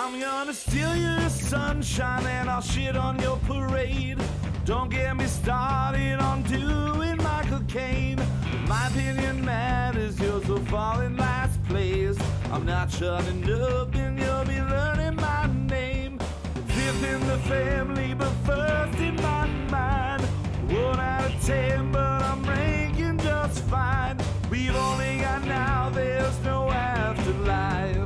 I'm gonna steal your sunshine and I'll shit on your parade. Don't get me started on doing Michael Caine. My opinion matters, yours will fall in last place. I'm not shutting up and you'll be learning my name. Fifth in the family, but first in my mind. 1 out of 10, but I'm ranking just fine. We've only got now, there's no afterlife.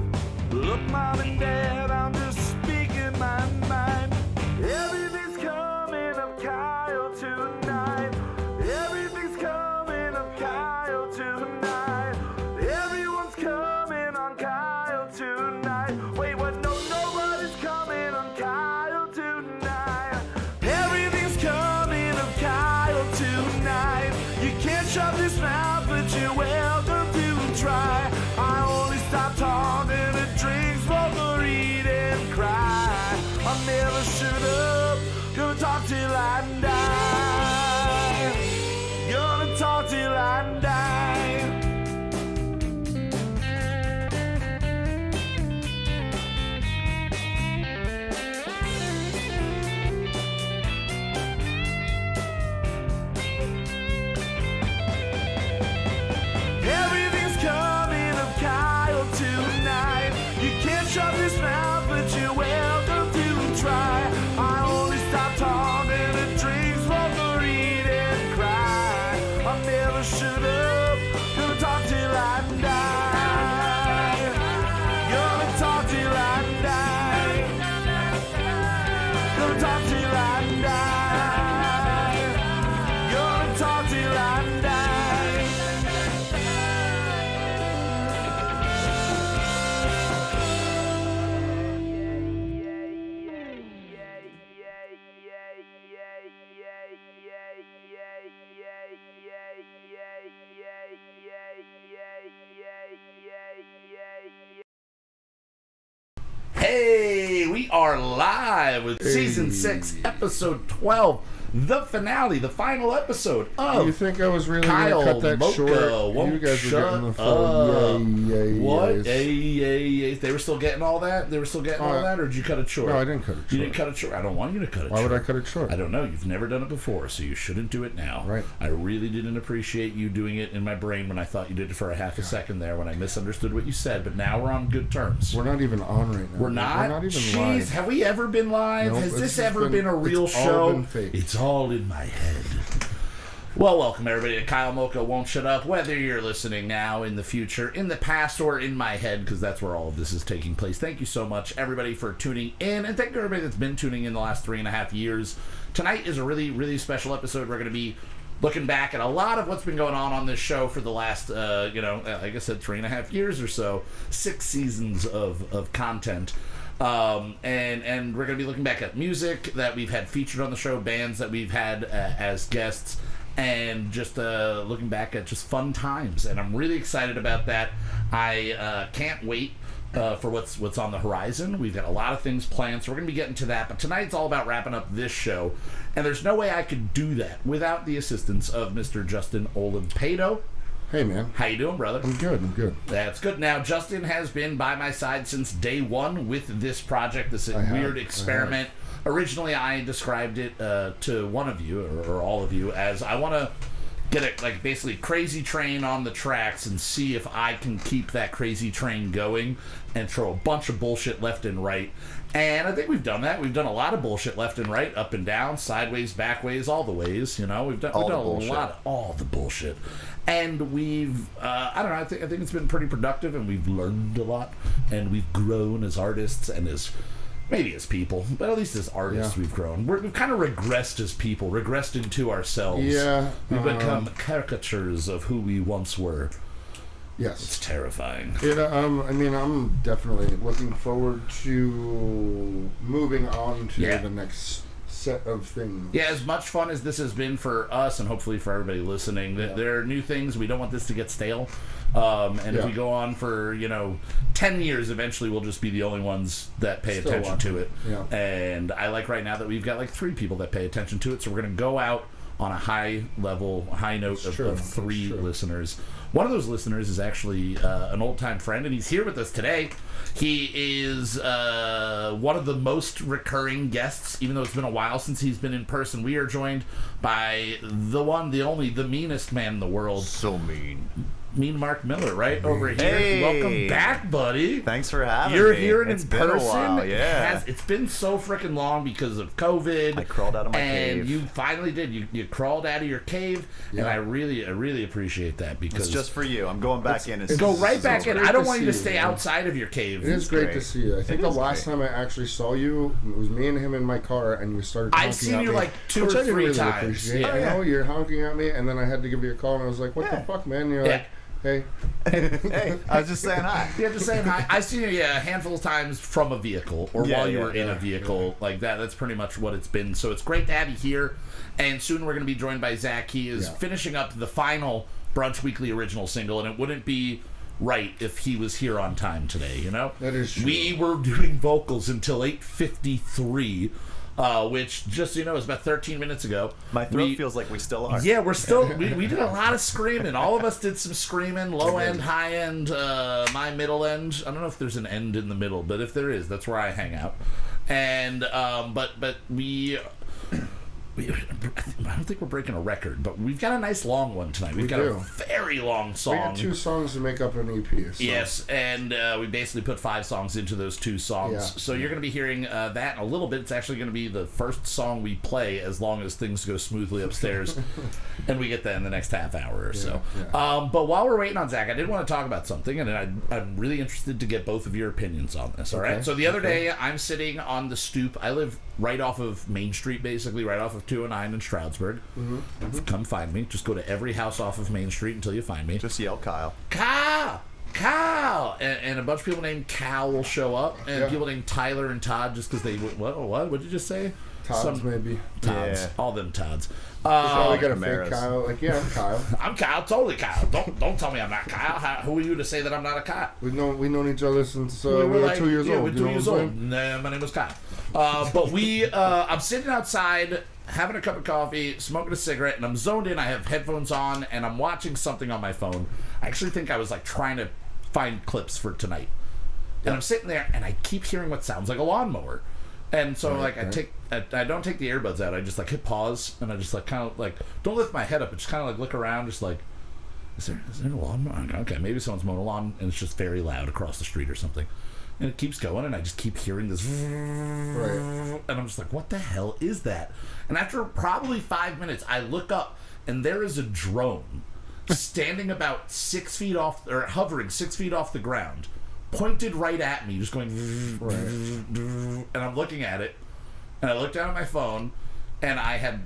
Look, Mom and Dad, I'm just speaking my mind. Everything's coming up Kyle tonight. Everything's coming up Kyle tonight. Everyone's coming on Kyle tonight. Wait, what? No, nobody's coming on Kyle tonight. Everything's coming up Kyle tonight. You can't shut this mouth, but you're welcome to try. I only stop talking to drink, smoke, or eat and cry. I never shut up, gonna talk till I die. Gonna talk till I die. Everything's coming up Kyle tonight. You can't shut this mouth, but you're welcome to try. I only stop talking to drink, smoke, or eat and cry. I never shut up, gonna talk till I die. Gonna talk till I die. Gonna talk till I die. Gonna talk till I die. Hey, we are live with Season 6, Episode 12, the finale, the final episode of You think I was really Kyle going to cut that Mocha short? won't You guys were shut getting the phone. Yay. What? Yay. They were still getting all that? They were still getting all that, or did you cut it short? No, I didn't cut it short. You didn't cut it short? I don't want you to cut it Why short. would I cut it short? I don't know. You've never done it before, so you shouldn't do it now. Right. I really didn't appreciate you doing it in my brain when I thought you did it for a half a second there when I misunderstood what you said, but now we're on good terms. We're not even on right now. We're not? We're not even Jeez, live. have we ever been live? Nope, Has it's this just ever been a real it's all show? been fake. It's all in my head. Well, welcome everybody to Kyle Mocha Won't Shut Up, whether you're listening now, in the future, in the past, or in my head, because that's where all of this is taking place. Thank you so much, everybody, for tuning in, and thank you everybody that's been tuning in the last 3.5 years. Tonight is a really, really special episode. We're going to be looking back at a lot of what's been going on this show for the last, like I said, 3.5 years or so, 6 seasons of content. And we're going to be looking back at music that we've had featured on the show, bands that we've had as guests, and just looking back at just fun times. And I'm really excited about that. I can't wait for what's on the horizon. We've got a lot of things planned, so we're going to be getting to that. But tonight's all about wrapping up this show, and there's no way I could do that without the assistance of Mr. Justin Olimpado. Hey, man. How you doing, brother? I'm good. That's good. Now, Justin has been by my side since day one with this project, this weird experiment. Originally, I described it to one of you, or all of you, as I want to get a basically crazy train on the tracks and see if I can keep that crazy train going and throw a bunch of bullshit left and right. And I think we've done that. We've done a lot of bullshit left and right, up and down, sideways, backways, all the ways. We've done a lot of all the bullshit. And we've, I don't know, I think it's been pretty productive, and we've learned a lot, and we've grown as artists and as, maybe as people, but at least as artists we've grown. We've kind of regressed as people, regressed into ourselves. Yeah. We've become caricatures of who we once were. Yes. It's terrifying. I'm definitely looking forward to moving on to the next set of things. Yeah, as much fun as this has been for us, and hopefully for everybody listening, there are new things. We don't want this to get stale. If we go on for 10 years, eventually we'll just be the only ones that pay attention to it. Yeah. And I like right now that we've got 3 people that pay attention to it, so we're going to go out on a high note of 3 listeners. One of those listeners is actually an old-time friend, and he's here with us today. He is one of the most recurring guests, even though it's been a while since he's been in person. We are joined by the one, the only, the meanest man in the world. So mean. Mean Mark Miller, right over here. Hey. Welcome back, buddy. Thanks for having me. You're here in It's been person. a while, yeah. It's been so freaking long because of COVID. I crawled out of my and cave. you finally did. You crawled out of your cave, and I really appreciate that because It's just for you. I'm going back in. go right back in. great I don't to want you to see stay you, outside of your cave. It is great great. to see you. I think the last time I actually saw you, it was me and him in my car, and you started honking I've seen at you me, like 2 which or I didn't 3 really times. appreciate. Yeah. You know, you're honking at me, and then I had to give you a call, and I was like, what the fuck, man? And you're like, hey. Hey, I was just saying hi. Yeah, just saying hi. I've seen you a handful of times from a vehicle or while you were in a vehicle like that. That's pretty much what it's been. So it's great to have you here. And soon we're going to be joined by Zach. He is finishing up the final Brunch Weekly original single, and it wouldn't be right if he was here on time today, you know? That is true. We were doing vocals until 8:53, which, just so you know, is about 13 minutes ago. My throat feels like we still are. Yeah, we're still... we did a lot of screaming. All of us did some screaming. Low end, high end, my middle end. I don't know if there's an end in the middle, but if there is, that's where I hang out. And, but we... I don't think we're breaking a record, but we've got a nice long one tonight. We've got a very long song. We got 2 songs to make up an EP. So. Yes, and we basically put 5 songs into those 2 songs. Yeah. So you're going to be hearing that in a little bit. It's actually going to be the first song we play as long as things go smoothly upstairs, and we get that in the next half hour or so. Yeah. But while we're waiting on Zach, I did want to talk about something, and I'm really interested to get both of your opinions on this, all right? So the other day, I'm sitting on the stoop. I live right off of Main Street, basically, right off of 209 in Stroudsburg. Come find me. Just go to every house off of Main Street until you find me. Just yell Kyle. Kyle! And a bunch of people named Cal will show up, and people named Tyler and Todd just because they... What did you just say? Todd's maybe. Tods. Yeah. All them Tods. We got a Camaras. fake Kyle. Like, yeah, I'm Kyle. I'm Kyle, totally Kyle. Don't tell me I'm not Kyle. Who are you to say that I'm not a Kyle? We've known each other since we were 2 years old. We're 2 years old. Nah, my name was Kyle. But I'm sitting outside having a cup of coffee, smoking a cigarette, and I'm zoned in. I have headphones on, and I'm watching something on my phone. I actually think I was like trying to find clips for tonight. And I'm sitting there, and I keep hearing what sounds like a lawnmower. And so, I don't take the earbuds out. I just, like, hit pause, and I just, like, kind of, like, don't lift my head up. I just kind of, like, look around, just, like, is there a lawnmower? Okay, maybe someone's mowing a lawn, and it's just very loud across the street or something. And it keeps going, and I just keep hearing this, and I'm just like, what the hell is that? And after probably 5 minutes, I look up, and there is a drone standing about 6 feet off, or hovering 6 feet off the ground, pointed right at me, just going, and I'm looking at it, and I look down at my phone, and I had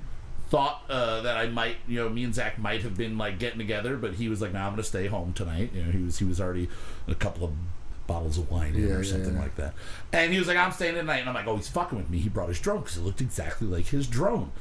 thought that I might, me and Zach might have been like getting together, but he was like, "No, I'm gonna stay home tonight." He was already a couple of bottles of wine in or something like that, and he was like, "I'm staying tonight," and I'm like, "Oh, he's fucking with me." He brought his drone because it looked exactly like his drone.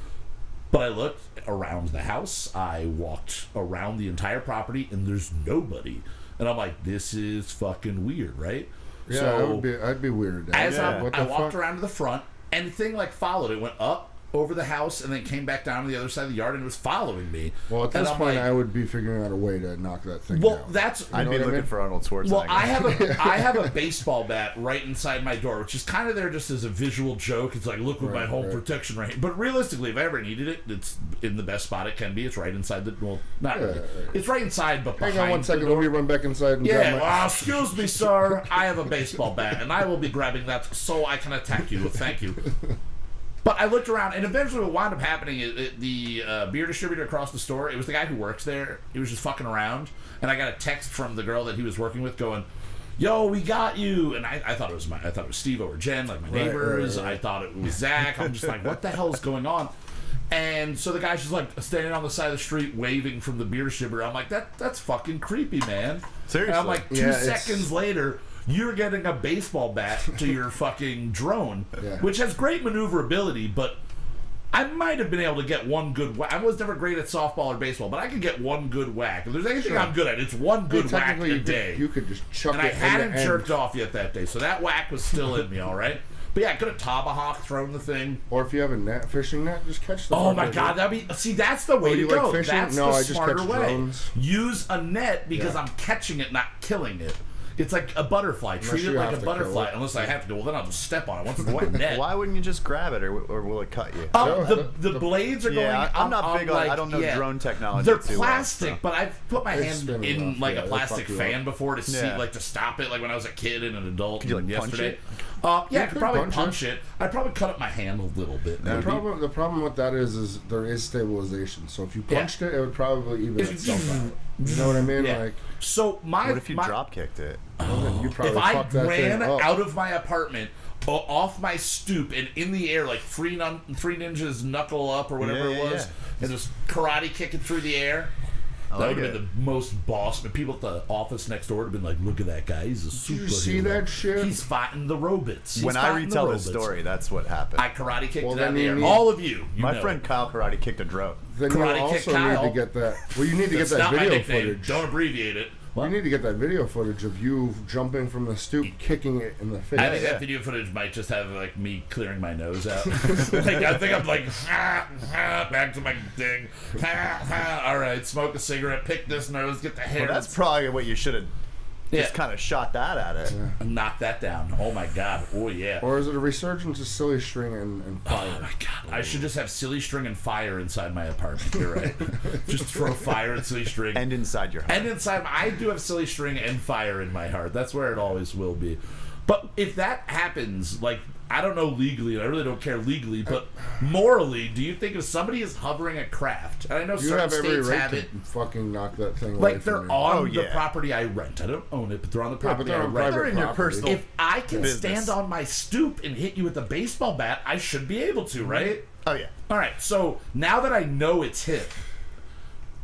But I looked around the house, I walked around the entire property, and there's nobody. And I'm like, this is fucking weird, right? Yeah, so I'd be weirded out. As Yeah. I walked around to the front, and the thing like followed. It went up over the house and then came back down to the other side of the yard and it was following me. Well, at this point, I would be figuring out a way to knock that thing down. I'd be looking for Arnold Schwarzenegger. Well, I have a baseball bat right inside my door, which is kind of there just as a visual joke. It's like, look with my home protection right. But realistically, if I ever needed it, it's in the best spot it can be. It's right inside the not really. It's right inside, but behind. Hang on 1 second. Let me run back inside. And Yeah. Well, excuse me, sir. I have a baseball bat, and I will be grabbing that so I can attack you. Thank you. But I looked around, and eventually what wound up happening is the beer distributor across the store, it was the guy who works there. He was just fucking around. And I got a text from the girl that he was working with going, "Yo, we got you." And I thought it was Steve or Jen, like my neighbors. I thought it was Zach. I'm just like, what the hell is going on? And so the guy's just like standing on the side of the street waving from the beer distributor. I'm like, that's fucking creepy, man. Seriously. And I'm like, 2 seconds later, you're getting a baseball bat to your fucking drone, which has great maneuverability, but I might have been able to get one good whack. I was never great at softball or baseball, but I could get one good whack. If there's anything I'm good at, it's one good whack a day. You could just chuck and it. And I hadn't jerked off yet that day, so that whack was still in me, all right? But yeah, I could have tomahawk thrown the thing. Or if you have a fishing net, just catch the. Oh my god, that'd be. See, that's the way to you go. like fishing? That's No, the I just smarter catch way. drones. Use a net because I'm catching it, not killing it. It's like a butterfly. Treat it you like have a to butterfly. kill it. Unless I have to. Well, then I'll just step on it. Once it's a wet net. Why wouldn't you just grab it, or will it cut you? The blades are going. Yeah, I'm not big on. like, I don't know drone technology. They're too plastic, well, so. but I've put my They hand spin in enough, like yeah, a they plastic fuck you fan up. before to see, Yeah. like to stop it. Like when I was a kid and an adult. Could you, like, punch yesterday. it? Yeah, I You could probably punch punch it. I'd probably cut up my hand a little bit. The maybe. problem with that is there is stabilization. So if you punched it, it would probably even itself out. You know what I mean? Yeah. Like, So What if you drop kicked it? you probably if I fucked that ran thing up. out of my apartment, off my stoop, and in the air like three ninjas knuckle up or whatever Yeah, it was, and just karate kicking through the air. That like would have it. been the most boss. But people at the office next door would have been like, "Look at that guy! He's a superhero. you see that shit? He's fighting the robots." When I retell this story, that's what happened. I karate kicked Well, it out of then the you air. need- All of you, My know friend it. Kyle karate kicked a drone. Then you Karate Kick also need Kyle. to get that. Well, you need to That's get that not my video nickname. footage. Don't abbreviate it. You need to get that video footage of you jumping from the stoop, kicking it in the face. I think that video footage might just have like me clearing my nose out. Like I think I'm like back to my thing. All right, smoke a cigarette, pick this nose, get the hair. Well, that's probably what you should have just kind of shot that at it. knock that down. Oh my god. Oh yeah. Or is it a resurgence of silly string and fire? Oh my god. I should just have silly string and fire inside my apartment. You're right. Just throw fire and silly string. And inside your heart. And inside, I do have silly string and fire in my heart. That's where it always will be. But if that happens, like, I don't know legally, and I really don't care legally, but morally, do you think if somebody is hovering a craft, and I know You certain have every states right have to it, fucking knock that thing away like from they're you. on the yeah. property I rent. I don't own it, but they're on the Yeah, but property they're I on rent. private They're in your property. personal- If I can business. stand on my stoop and hit you with a baseball bat, I should be able to, right? Oh, yeah. All right, so now that I know it's hit,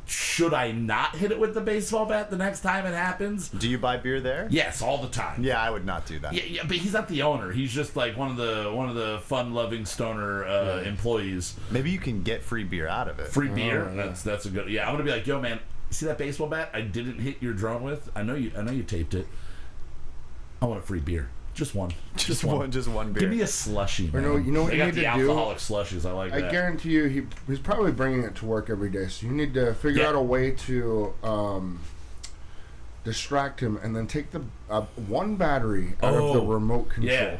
should I not hit it with the baseball bat the next time it happens? Do you buy beer there? Yes, all the time. Yeah, I would not do that. Yeah, but he's not the owner. He's just like one of the fun-loving stoner employees. Maybe you can get free beer out of it. Free beer. yeah. That's a good. Yeah, I'm gonna be like, yo, man, see that baseball bat I didn't hit your drone with? I know you taped it. I want a free beer. Just one. Just one beer. Give me a slushie, Or man. no, you know what they you got need the to do? alcoholic slushies. I like I that. guarantee you, he's probably bringing it to work every day. So you need to figure Yeah. out a way to distract him, and then take the one battery out of the remote control. Yeah,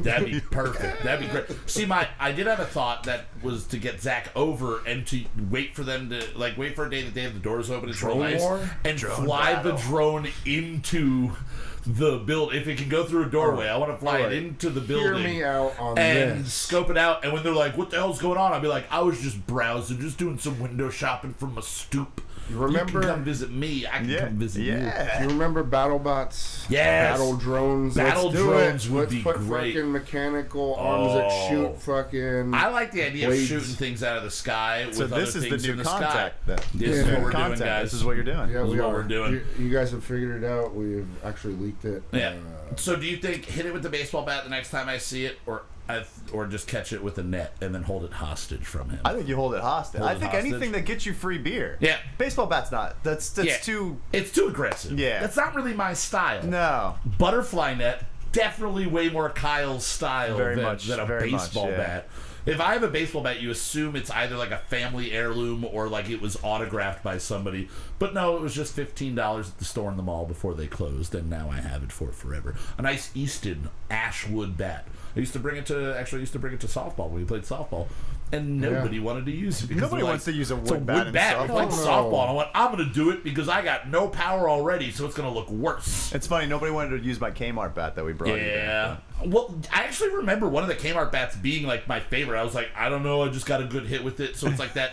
that'd be perfect. That'd be great. See, I did have a thought that was to get Zach over and to wait for them to wait for a day that they have the doors open. It's real Drone nice, war? and Drone fly battle. the drone into the build. If it can go through a doorway, I want to fly Alright. it into the Hear building. me out on And this. scope it out, and when they're like, "What the hell's going on?" I'll be like, "I was just browsing, just doing some window shopping from a stoop. You remember- can come visit me. I can come visit you." Yeah. You remember BattleBots? Yes. Battle drones. Battle Let's do drones it. would Let's be put great. fucking mechanical arms that shoot fucking. I like the idea blades. of shooting things out of the sky So with this other is things the in new the sky. contact. Then. This is Yeah. what we're Contact. doing, guys. This is what you're doing. Yeah, This is we what are. we're doing. You guys have figured it out. We've actually leaked it. Yeah. So do you think hit it with the baseball bat the next time I see it, or just catch it with a net and then hold it hostage from him? I think you hold it hostage. Hold I it think hostage. anything that gets you free beer. Yeah. Baseball bat's not. That's Yeah. too. It's too aggressive. Yeah. That's not really my style. No. Butterfly net, definitely way more Kyle's style Very than, much, than a very much, baseball yeah. bat. If I have a baseball bat, you assume it's either like a family heirloom or like it was autographed by somebody. But no, it was just $15 at the store in the mall before they closed, and now I have it for forever. A nice Easton Ashwood bat. I used to bring it to softball when we played softball, and nobody wanted to use it. Because Nobody they're wants to use a "It's wood bat in We softball." played No. softball, and I went, I'm going to do it because I got no power already, so it's going to look worse. It's funny. Nobody wanted to use my Kmart bat that we brought you. Yeah. Well, I actually remember one of the Kmart bats being like my favorite. I was like, I don't know, I just got a good hit with it. So it's like that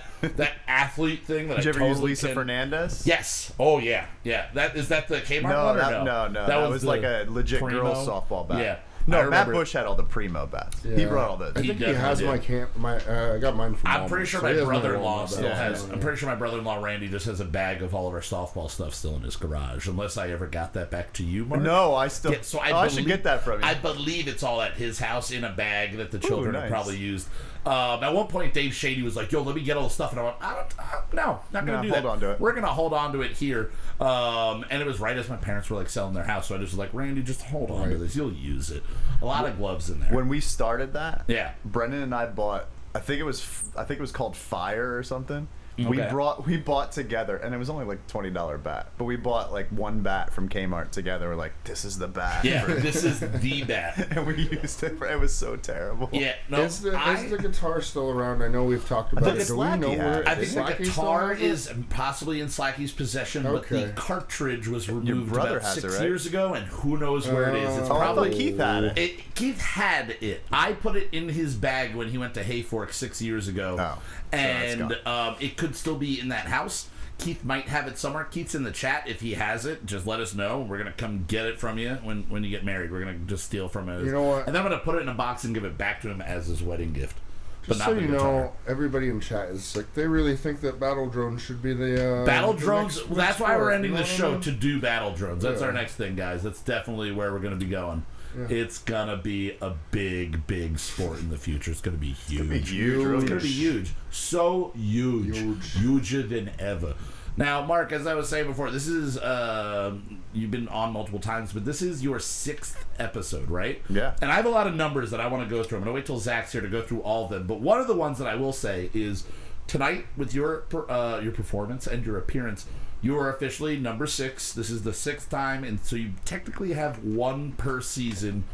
athlete thing that Did you I ever use totally Lisa can- Fernandez? Yes. Oh yeah. Yeah. Is that the Kmart No, one or no. That was the like a legit Primo? girls softball bat. Yeah. I No, Matt remember it. Bush had all the Primo bats. He Yeah. brought all those. I think he definitely has did. I got mine from. I'm Walmart, pretty sure so my he has brother-in-law one still of has. those. I'm pretty sure my brother-in-law Randy just has a bag of all of our softball stuff still in his garage. Unless I ever got that back to you, Mark. No, I still. Yeah, so I should get that from you. I believe it's all at his house in a bag that the children have nice. probably used. At one point, Dave Shady was like, "Yo, let me get all the stuff," and I went, "No, not gonna do that. hold on to it. We're gonna hold on to it here." And it was right as my parents were like selling their house, so I just was like, "Randy, just hold on to this. You'll use it." A lot of gloves in there. When we started that, Yeah. Brendan and I bought. I think it was called Fire or something. Okay. We bought together, and it was only like $20 bat, but we bought like one bat from Kmart together. We're like, this is the bat. Yeah, this is the bat. And we used it. It was so terrible. Yeah, no, Is the guitar still around? I know we've talked about think it. Do we know Slacky where had I think the Slacky still guitar has it? is possibly in Slacky's possession, but the Okay. cartridge was removed brother about has 6 it, right? years ago, and who knows where it is. It's Oh, I probably thought Keith had it. Keith had it. I put it in his bag when he went to Hayfork 6 years ago, Oh, so it's and gone. it could still be in that house. Keith might have it somewhere. Keith's in the chat. If he has it, just let us know. We're gonna come get it from you when you get married. We're gonna just steal from him. You know what? And then I'm gonna put it in a box and give it back to him as his wedding gift. Just but so not you the guitar. know, everybody in chat is sick. They really think that battle drones should be the Battle the drones. next That's why we're sport, ending you know the what I show mean? to do battle drones. That's Yeah. our next thing, guys. That's definitely where we're going to be going. Yeah. It's gonna be a big sport in the future. It's gonna be huge. It's gonna be huge. It's gonna be huge. So huge. Huge. Huger than ever. Now, Mark, as I was saying before, this is you've been on multiple times, but this is your 6th episode, right? Yeah. And I have a lot of numbers that I want to go through. I'm gonna wait till Zach's here to go through all of them. But one of the ones that I will say is tonight with your performance and your appearance, you are officially number 6. This is the 6th time, and so you technically have one per season,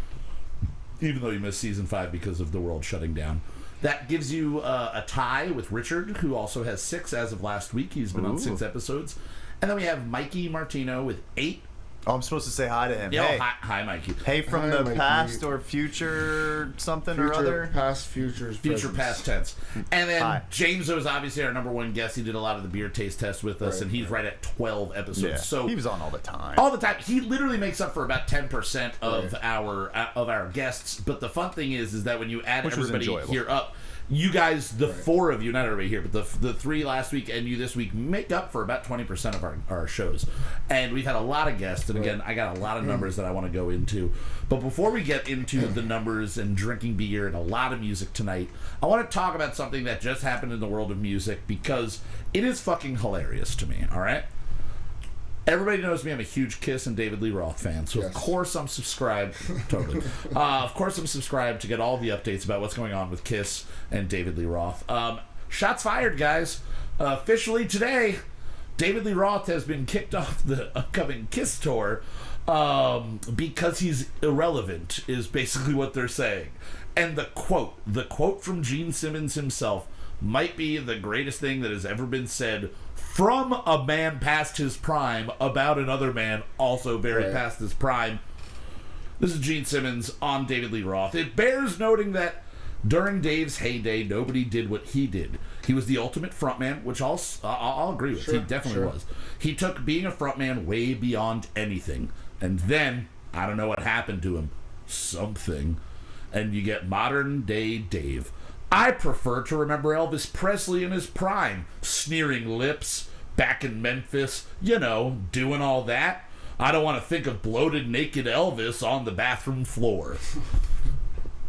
even though you missed season 5 because of the world shutting down. That gives you a tie with Richard, who also has 6 as of last week. He's been on 6 episodes. And then we have Mikey Martino with 8. Oh, I'm supposed to say hi to him. Yo, Hey, hi, Mikey. hey, from Hi, the Mikey. past or future something or Future, other. past, futures, Future presents. past tense. And then Hi. James was obviously our number 1 guest. He did a lot of the beer taste test with us, Right, and he's right at 12 episodes. Yeah, So he was on all the time. all the time. He literally makes up for about 10% of Right. our guests. But the fun thing is that when you add Which was everybody enjoyable. here up, you guys, the 4 of you, not everybody here, but the 3 last week and you this week make up for about 20% of our shows. And we've had a lot of guests, and again, I got a lot of numbers that I want to go into. But before we get into the numbers and drinking beer and a lot of music tonight, I want to talk about something that just happened in the world of music because it is fucking hilarious to me, all right? Everybody knows me. I'm a huge Kiss and David Lee Roth fan, so of Yes. course I'm subscribed. Totally. Of course I'm subscribed to get all the updates about what's going on with Kiss and David Lee Roth. Shots fired, guys. Officially today, David Lee Roth has been kicked off the upcoming Kiss tour because he's irrelevant, is basically what they're saying. And the quote from Gene Simmons himself might be the greatest thing that has ever been said from a man past his prime about another man also very Right. past his prime. This is Gene Simmons on David Lee Roth. It bears noting that during Dave's heyday, nobody did what he did. He was the ultimate frontman, which I'll agree with. Sure, He definitely sure. was. He took being a frontman way beyond anything. And then, I don't know what happened to him. Something. And you get modern day Dave. I prefer to remember Elvis Presley in his prime. Sneering lips, back in Memphis, doing all that. I don't want to think of bloated naked Elvis on the bathroom floor.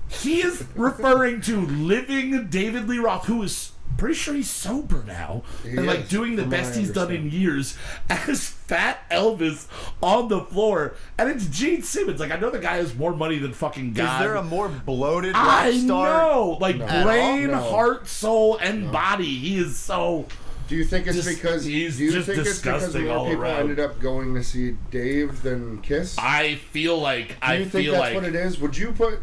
He is referring to living David Lee Roth, who is pretty sure he's sober now, He and is, doing the from best what I he's done in understand. years, as fat Elvis on the floor. And it's Gene Simmons. I know the guy has more money than fucking God. Is there a more bloated rock I star? know, No. brain, No. heart, soul, and body. He is so. Do you think it's Just- because he's do you just think it's because disgusting more all people around. ended up going to see Dave than Kiss? I feel like Do you think that's what it is? Would you put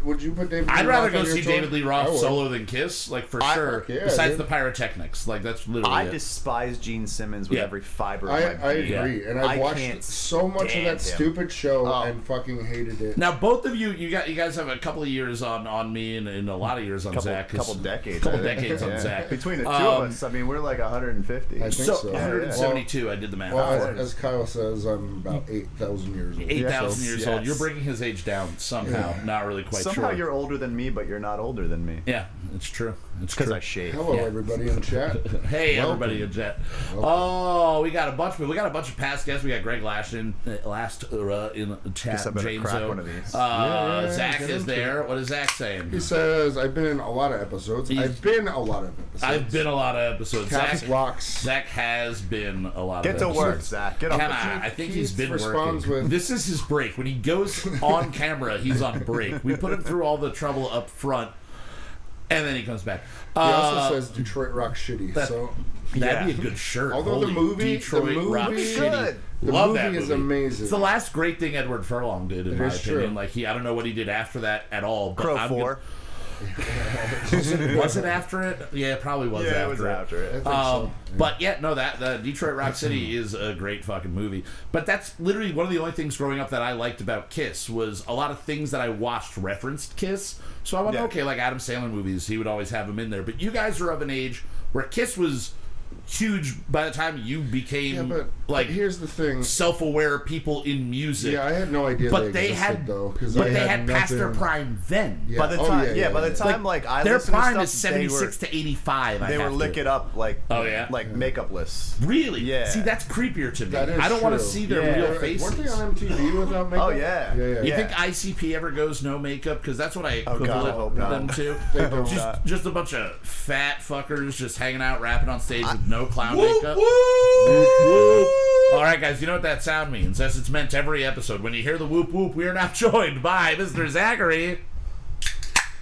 David? I'd Lee rather Roth go on your see tour? David Lee I Roth would. solo than Kiss, for sure. Fuck yeah, Besides dude. the pyrotechnics, that's literally I it. despise Gene Simmons with Yeah. every fiber of I my being. agree, and I've I watched can't so much of stand that him. stupid show Oh. and fucking hated it. Now, both of you guys have a couple of years on me and a lot of years on Zach. Couple decades. Couple I think. decades on Yeah. Zach. Between the two of us, I mean, we're like 150. I think So, so. 172, I did the math. Well, for. as Kyle says, I'm about 8,000 years old. 8,000 years old. Yes. You're bringing his age down somehow. Yeah. Not really quite Somehow sure. you're older than me, but you're not older than me. Yeah, It's true. It's because true. I shave. Hello, everybody in chat. Hey, Welcome. everybody in chat. Welcome. Oh, we got a bunch of past guests. We got Greg Lashin in the chat. Guess I better James crack O. one of these. Zach get is into there. What is Zach saying? He says, I've been in a lot of episodes. I've been a lot of episodes. Zach rocks. Zach has been a lot Get of to episodes. work, Zach. Get on Come the on, I think he's been responds working. with- This is his break. When he goes on camera, he's on break. We put him through all the trouble up front, and then he comes back. He also says Detroit rock shitty. That'd be a good shirt. Although Holy the movie Rock is Shitty. good. The Love movie that is movie. amazing. It's the last great thing Edward Furlong did, in It my is opinion. true. Like I don't know what he did after that at all. But Crow 4. Was it after it? Yeah, it probably was Yeah, after it was after I it. think so. But yeah, no, that the Detroit Rock City is a great fucking movie. But that's literally one of the only things growing up that I liked about Kiss was a lot of things that I watched referenced Kiss. So I went, okay, like Adam Sandler movies, he would always have them in there. But you guys are of an age where Kiss was huge by the time you became but here's the thing. self-aware people in music. Yeah, I had no idea But they had existed, though. But they had past their prime then. Yeah. By the time, by the time I their listened to prime stuff, is 76 to 85. They were lick it up like makeup lists. Really? Yeah. See, that's creepier to me. That is I don't want to true. see their real faces. Weren't they on MTV without makeup? Oh yeah. You think ICP ever goes no makeup? Because that's what I equivalent I hope not. them to. They don't. Just a bunch of fat fuckers just hanging out, rapping on stage with no clown makeup. All right, guys, you know what that sound means, as it's meant every episode. When you hear the whoop whoop, we are now joined by Mr. Zachary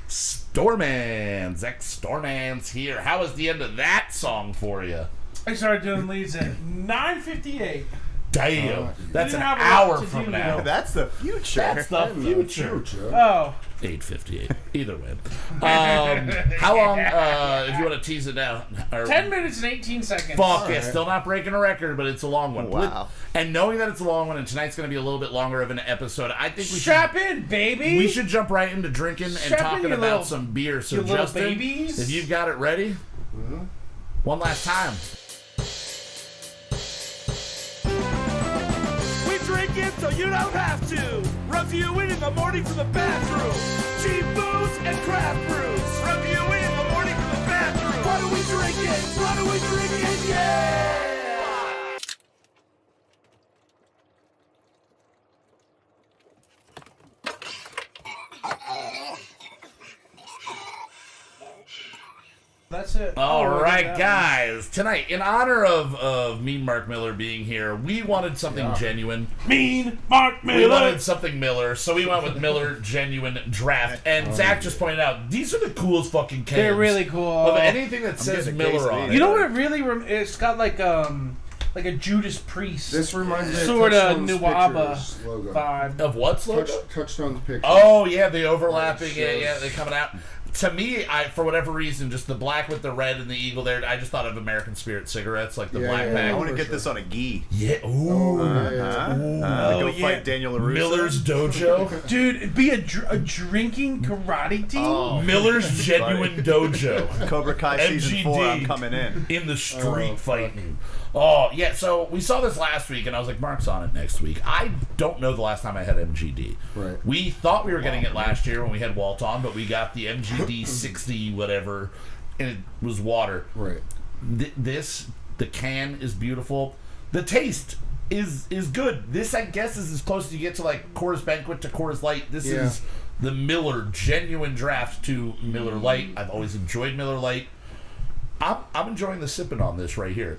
Storman. Zach Storman's here. How was the end of that song for you? I started doing leads at 9:58. Damn, that's an didn't have a hour lot to from do, now. though. That's the future. That's the future. Oh, 8:58. Either way. How long, if you want to tease it out? 10 minutes and 18 seconds. Fuck, yeah, still not breaking a record, but it's a long one. Wow. And knowing that it's a long one and tonight's going to be a little bit longer of an episode, I think Strap in, baby. we should jump right into drinking and Strap in, talking you about little- some beer. So, you little Justin, babies. if you've got it ready, one last time. We drink it so you don't have to. Rub you in the morning from the bathroom. Cheap booze and craft brews. Rub you in the morning from the bathroom. Why do we drink it? Why do we drink it? Yeah! That's it. All Oh, right, that guys. Tonight, in honor of Mean Mark Miller being here, we wanted something genuine. Mean Mark We Miller. wanted something Miller, so we went with Miller Genuine Draft. And Zach just pointed out, these are the coolest fucking cans. They're really cool. Of anything that says getting a case Miller of on these. it. You know what it really? It's got like a Judas Priest. This reminds me sort of of Touchstone's Nuwaba Pictures logo. vibe. Of what's logo? Touchstone's picture. Oh, yeah, the overlapping. Shows. Yeah, they're coming out. To me, for whatever reason, just the black with the red and the eagle there, I just thought of American Spirit cigarettes, like the black I pack. want to for get sure. this on a gi. Yeah, ooh. Go yeah. fight Daniel LaRusso. Miller's Dojo. Dude, it'd be a drinking karate team. Oh. Miller's Genuine Dojo. Cobra Kai season 4. I'm MGD. coming in. In the street fighting. Oh, yeah, so we saw this last week, and I was like, Mark's on it next week. I don't know the last time I had MGD. Right. We thought we were getting it last year when we had Walt on, but we got the MGD 60 whatever, and it was water. Right. The can is beautiful. The taste is good. This, I guess, is as close as you get to, like, Coors Banquet to Coors Light. This is the Miller Genuine Draft to Miller Light. I've always enjoyed Miller Light. I'm enjoying the sipping on this right here.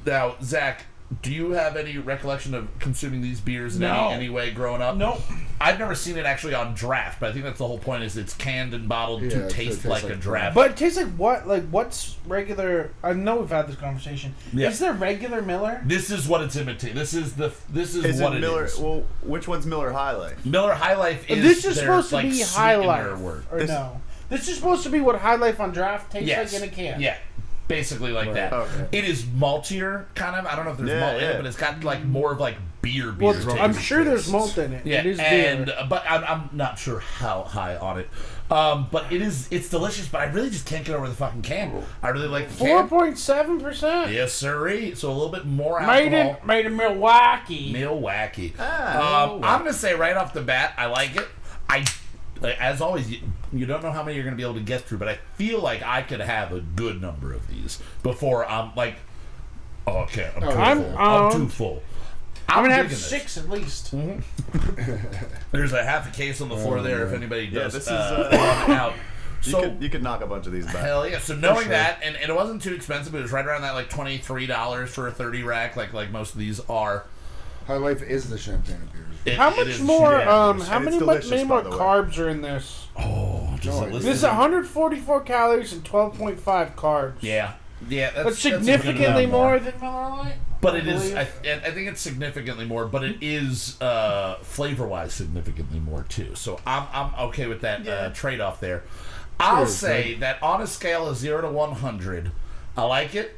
Now, Zach, do you have any recollection of consuming these beers in any way growing up? Nope. I've never seen it actually on draft, but I think that's the whole point is it's canned and bottled Yeah, to it taste tastes like a like draft. But it tastes like what? Like what's regular? I know we've had this conversation. Yeah. Is there regular Miller? This is what it's imitating. This is Is what it Miller? it is. Well, which one's Miller High Life? Miller High Life is This is their, supposed to like, be High sweetener Life, word. or no? This is supposed to be what High Life on draft tastes Yes. like in a can. Yeah. Basically like that. Okay. It is maltier, kind of. I don't know if there's malt in it, but it's got like more of like beer Well, taste. I'm sure there's malt in it. Yeah, It is and beer. but I'm not sure how high on it. But it's delicious. But I really just can't get over the fucking can. I really like the can. 4.7%. Yes, sirree. So a little bit more alcohol. Made in Milwaukee. Milwaukee. Ah, I'm gonna say right off the bat, I like it. as always, you don't know how many you're going to be able to get through, but I feel like I could have a good number of these before I'm like, oh, okay, I'm too full. I'm gonna have digging this. 6 at least. There's a half a case on the floor there if anybody does this is, out. So you could knock a bunch of these back. hell yeah! So knowing that, and it wasn't too expensive, it was right around that like $23 for a 30 rack, like most of these are. High Life is the champagne of beers. How much more? How And many it's delicious, many by more the way. carbs are in this? Oh, just No, listen. This is 144 calories and 12.5 carbs. Yeah, That's a good significantly amount more than Miller Lite. But it is. I think it's significantly more, but it is flavor-wise significantly more too. So I'm okay with that trade-off there. I'll say that on a scale of 0 to 100, I like it.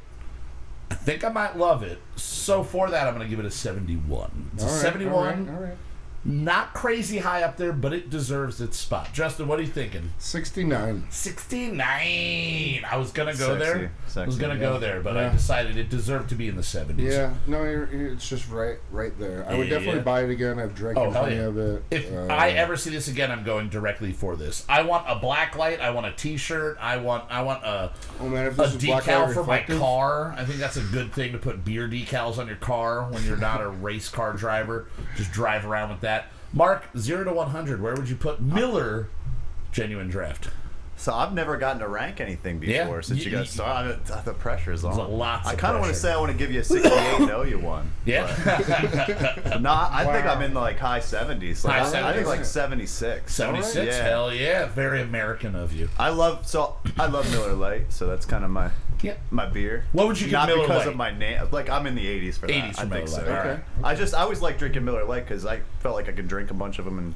I think I might love it. So for that, I'm going to give it a 71. It's a 71. All right. Not crazy high up there, but it deserves its spot. Justin, what are you thinking? 69. 69. I was gonna go there. I was gonna go there, but I decided it deserved to be in the 70s. Yeah, no, it's just right there. I would definitely buy it again. I've drank plenty of it. If I ever see this again, I'm going directly for this. I want a black light. I want a T-shirt. I want a decal for my car. I think that's a good thing to put beer decals on your car when you're not a race car driver. Just drive around with that. Mark, 0 to 100. Where would you put Miller Genuine Draft? So I've never gotten to rank anything before since you guys started. The pressure's on. There's lots of I kind of want to pressure. say I want to give you a 68 and owe you one. Yeah. No, I think I'm in the like high 70s. Like, High I think 70s? like 76. 76? Yeah. Hell yeah. Very American of you. I love Miller Lite, so that's kind of my beer. What would you give Not Miller because Lite? of my name. Like I'm in the 80s for that. 80s for I Miller think so. Lite. Okay. I always like drinking Miller Lite because I felt like I could drink a bunch of them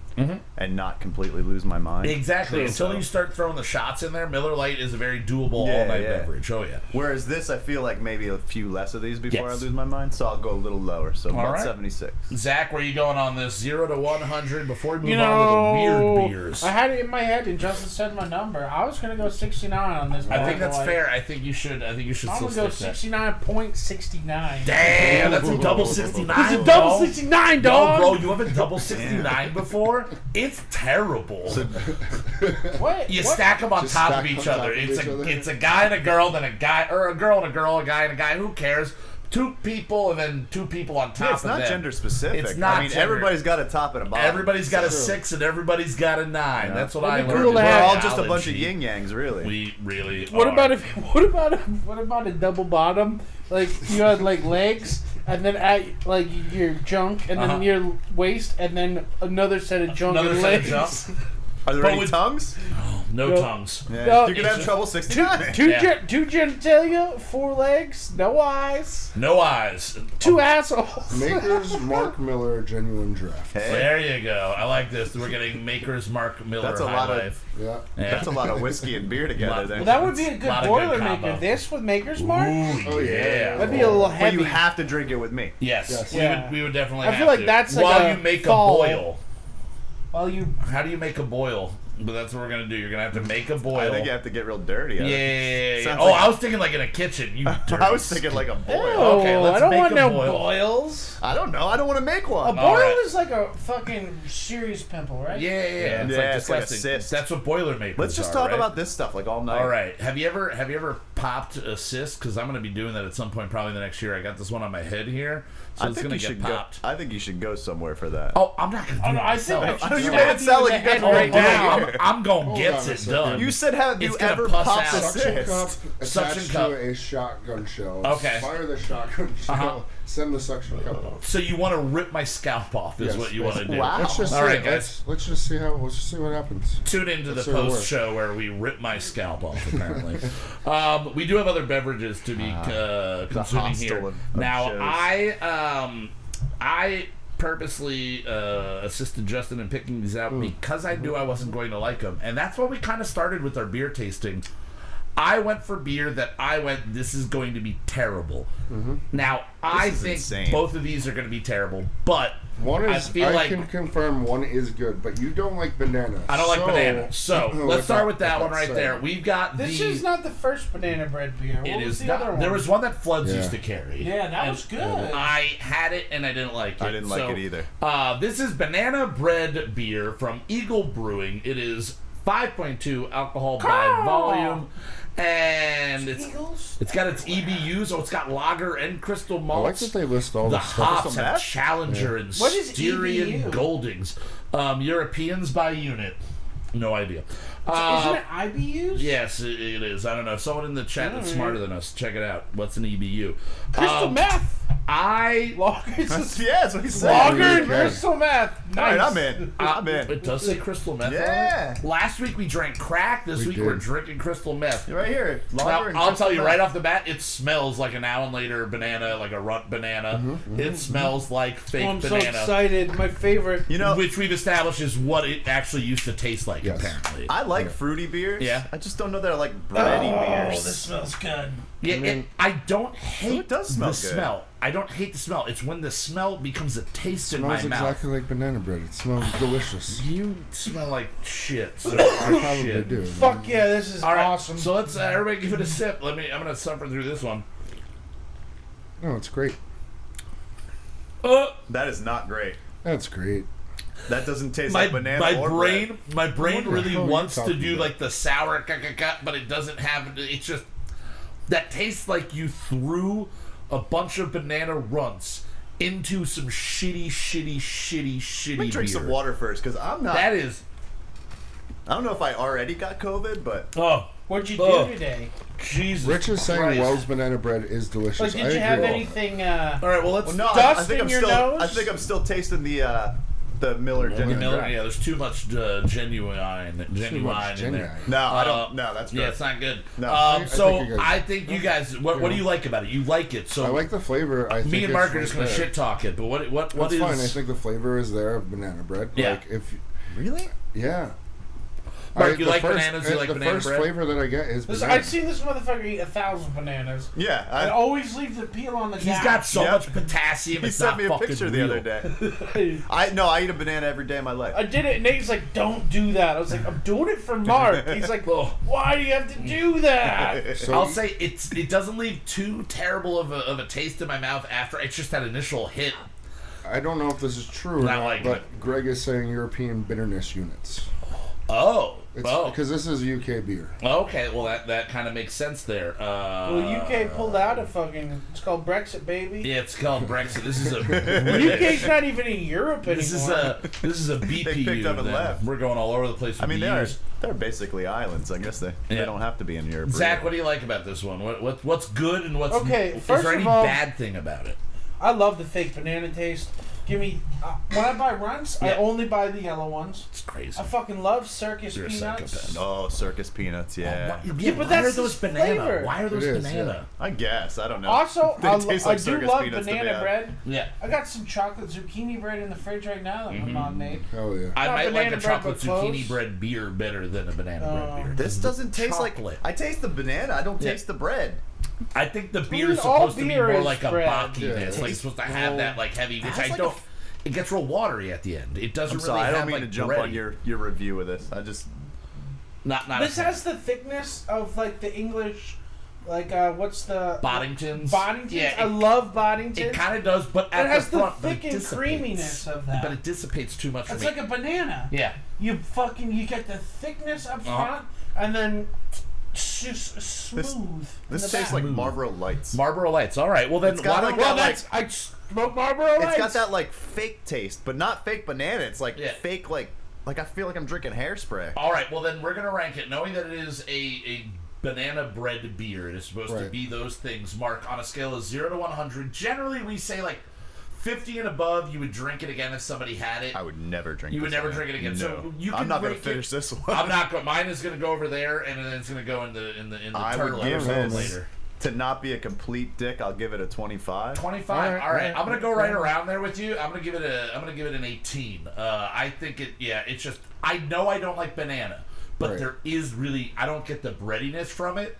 and not completely lose my mind. Exactly. True. Until So- you start throwing the shots in there, Miller Lite is a very doable all-night beverage. Oh, yeah. Whereas this, I feel like maybe a few less of these before Yes. I lose my mind, so I'll go a little lower. So about right. 76. Zach, where are you going on this? 0 to 100 before we move You on to the know, weird beers. I had it in my head, and Justin said my number. I was gonna go 69 on this. I think bad that's boy. fair. I think you should I'm still gonna go stick that. 69.69. Damn, that's a double 69. It's a double 69, No, dog. bro, you haven't double 69 before? It's terrible. What? You What? stack them on Just top stack of each on top other. of It's each other. it's a guy and a girl, then a guy, or a girl and a girl, a guy and a guy. Who cares? 2 people and then 2 people on top It's of not them. gender specific. It's not I mean, gender- everybody's got a top and a bottom. Everybody's got a True. 6 and everybody's got a 9. Yeah. That's what It'd I be learned. cool to in We're have- all just a bunch of biology. yin yangs, really. We really What are. what about a double bottom? Like you had like legs, and then at like your junk, and then your waist, and then another set of junk Another and set of legs. jump? Are there But any with- tongues? No No. tongues. Yeah. No, you could it's have just- trouble 69. Two genitalia, 4 legs, no eyes, No eyes. 2 assholes. Maker's Mark Miller Genuine Draft. Hey, There you go. I like this. We're getting Maker's Mark Miller That's a High lot of- Life. Yeah. Yeah. that's a lot of whiskey and beer together. Lot- Then. Well, that would be a good Lot of good boiler combo. maker. This with Maker's Mark, Oh, yeah. that'd be a little But heavy. you have to drink it with me. Yes. Yes. Yeah. We would definitely I have feel like to. that's like While a you make fall. a boil. While you How do you make a boil? But that's what we're going to do. You're going to have to make a boil. I think you have to get real dirty. Yeah. Sounds Oh, like- I was thinking like in a kitchen. You I was thinking like a boil. Okay, let's I don't make want a no boil. boils. I don't know. I don't want to make A one. boil right. is like a fucking serious pimple, right? Yeah. It's Yeah, like it's like a disgusting. cyst. That's what Boilermakers Let's just are, talk right? about this stuff like all night. All right. Have you ever popped a cyst? Because I'm going to be doing that at some point, probably the next year. I got this one on my head here, so I it's think going you to get should go. popped. I think you should go somewhere for that. Oh, I'm not going to do it I think myself. I should You stab made it sound in like the you head guys were right all now. here. I'm going to Hold get on a it second. done. You said have It's you gonna ever pus popped a out. Suction cup cyst? Suction attached cup. to a shotgun shell. Okay. Fire the shotgun shell. Send the suction cup out. So you want to rip my scalp off is Yes, what you want to do. Wow. Let's just All see right, it. guys. Let's just see what happens. Tune into Let's the see what post works. show where we rip my scalp off, apparently. We do have other beverages to be consuming hostile here. of Now, shows. I purposely assisted Justin in picking these out because I knew I wasn't going to like them. And that's why we kind of started with our beer tasting. I went for beer that this is going to be terrible. Now, I think insane. both of these are going to be terrible, but One is, I can like confirm one is good, but you don't like banana. I don't like banana. So let's start with that one right said. there. We've got This is not the first banana bread beer. What It was is the not. other one? There was one that Floods Yeah. used to carry. Yeah, that was good. I had it and I didn't like it. I didn't like it either. This is banana bread beer from Eagle Brewing. It is 5.2 alcohol by volume, and it's got its EBUs. So it's got lager and crystal I like malts. that they list all The the stuff. hops Crystal have meth? Challenger and What is Styrian EBU? Goldings. Europeans by unit. No idea. Isn't it IBUs? Yes, it is. I don't know. Someone in the chat that's smarter than us. Check it out. What's an EBU? Crystal meth. Lager. Yeah, that's what he said. Lager and Okay. crystal meth. Nice. All right, I'm in. I'm in. It does say crystal meth. Yeah. On it. Last week we drank crack. This week did. we're drinking crystal meth. Right here. Now, Lager and I'll crystal tell you meth. right off the bat, it smells like an Allen Later banana, like a runt banana. It smells like fake Oh, I'm so banana, excited. My favorite. You know, which we've established is what it actually used to taste like. Yes. Apparently, I like fruity beers. Yeah. I just don't know that I like bready beers. Oh, this smells good. yeah. I don't hate it does smell the good. smell. I don't hate the smell. It's when the smell becomes a taste in my Smells mouth. exactly like banana bread. It smells delicious. You smell like shit. So I probably shit. do. Fuck yeah, this is All right, awesome. so let's everybody give it a sip. I'm gonna suffer through this one. No, it's great. That is not great. That's great. That doesn't taste My like banana or bread. my brain What the really hell are you wants to talking do about? like the sour but it doesn't have. It's just that tastes like you threw a bunch of banana runts into some shitty Let me drink beer. some water first, because I'm not. That is. I don't know if I already got COVID, but Oh, What'd you do Oh. today? Jesus. Rich is saying Christ. Wells banana bread is delicious. Like, did I you have agree. anything? All right, well let's. well, no, Dust I think in I'm your still. nose? I think I'm still tasting the Miller Genuine Miller, Dry. yeah, there's too much genuine in there. genuine. No, I don't. No, that's Yeah, good. it's not good. No. I So think you guys- I think you guys. What do you like about it? You like it. So I like the flavor. I think me and it's Mark are just right gonna there. shit talk it. But what That's is? fine. I think the flavor is there of banana bread. Yeah. Like if Really? yeah. Mark, you the like first- bananas? You like the banana first bread? flavor that I get is This, banana. I've seen this motherfucker eat 1,000 bananas. Yeah. And always leave the peel on the He's gap. got so Yep. much potassium. He It's sent not me a fucking picture the real. other day. I eat a banana every day of my life. I did it, and Nate's like, "Don't do that." I was like, "I'm doing it for Mark." He's like, Oh. "Why do you have to do that?" So I'll say it doesn't leave too terrible of a taste in my mouth after. It's just that initial hit. I don't know if this is true or Not not, like but it. Greg is saying European bitterness units. Oh. It's Oh. because this is UK beer. Okay. Well, that kind of makes sense there. Well, UK pulled out of fucking. It's called Brexit, baby. Yeah, it's called Brexit. This is a. UK's not even in Europe anymore. This is a BPU. picked up and then. left. We're going all over the place. I mean, BUs. they're basically islands. I guess they Yeah. don't have to be in Europe. Zach, really. what do you like about this one? What's good and what's Okay, Is first there of any all- bad thing about it? I love the fake banana taste. Give me when I buy runts, I Yeah. only buy the yellow ones. It's crazy. I fucking love circus You're a peanuts. psychopath. Oh, circus peanuts. Yeah. Yeah, but why that's are those the banana? flavor. Why are those It is, banana? I guess. I don't know. Also, They taste like I do circus love peanuts to banana me. bread. Yeah. I got some chocolate zucchini bread in the fridge right now that my mom made. Hell yeah. I Not might like banana a bread, chocolate but close. zucchini bread beer better than a banana bread beer. This doesn't taste Chocolate. like. I taste the banana. I don't Yeah. taste the bread. I think the beer mean, is all supposed to be beer more is like a bread. bockiness. Yeah. Like it's supposed to have that like heavy, which That's I like don't. It gets real watery at the end. It doesn't I'm really sorry. I have don't mean like to jump bread. on your review of this. I just. Not This a has the thickness of like the English, like what's the Boddingtons. Boddingtons. Yeah, I love Boddingtons. it kind of does, but at It has the front, the but thick it and dissipates. creaminess of that. But it dissipates too much for It's me. like a banana. Yeah. You get the thickness up Uh-huh. front, and then it's just smooth. in This the tastes back. like Marlboro Lights. Marlboro Lights. All right. Well, then It's got why like don't that, well, like- that's I smoke Marlboro Lights. It's got that like fake taste, but not fake banana. It's like Yeah. fake like I feel like I'm drinking hairspray. all right. Well, then we're gonna rank it, knowing that it is a banana bread beer. It is supposed to Right. be those things. Mark, on a scale of 0 to 100, generally we say like 50 and above. You would drink it again if somebody had it. I would never drink. You would this never again. drink it again. No. So you I'm can not gonna rate it- finish this one. I'm not going. Mine is gonna go over there, and then it's gonna go in the I turtle would give episode this later. to not be a complete dick. I'll give it a 25. 25. All All right, right. I'm gonna go right around there with you. I'm gonna give it an 18. I think it. Yeah. It's just. I know I don't like banana, but Right. there is really, I don't get the breadiness from it.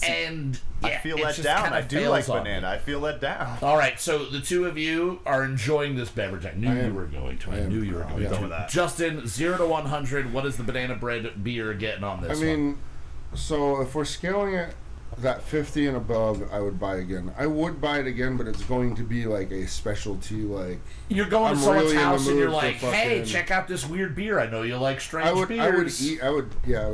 And yeah, I feel it let just down. kinda I do fails like on me. banana. I feel let down. All right, so the two of you are enjoying this beverage. I knew I you am. were going to. I am. knew you were going Yeah. to. Go with that. Justin, 0 to 100. What is the banana bread beer getting on this? I mean, so if we're scaling it that 50 and above, I would buy again. I would buy it again, but it's going to be like a specialty. Like you're going to I'm someone's really in the house and mood you're for like, "Hey, fucking- check out this weird beer. I know you like strange I would beers." eat. I would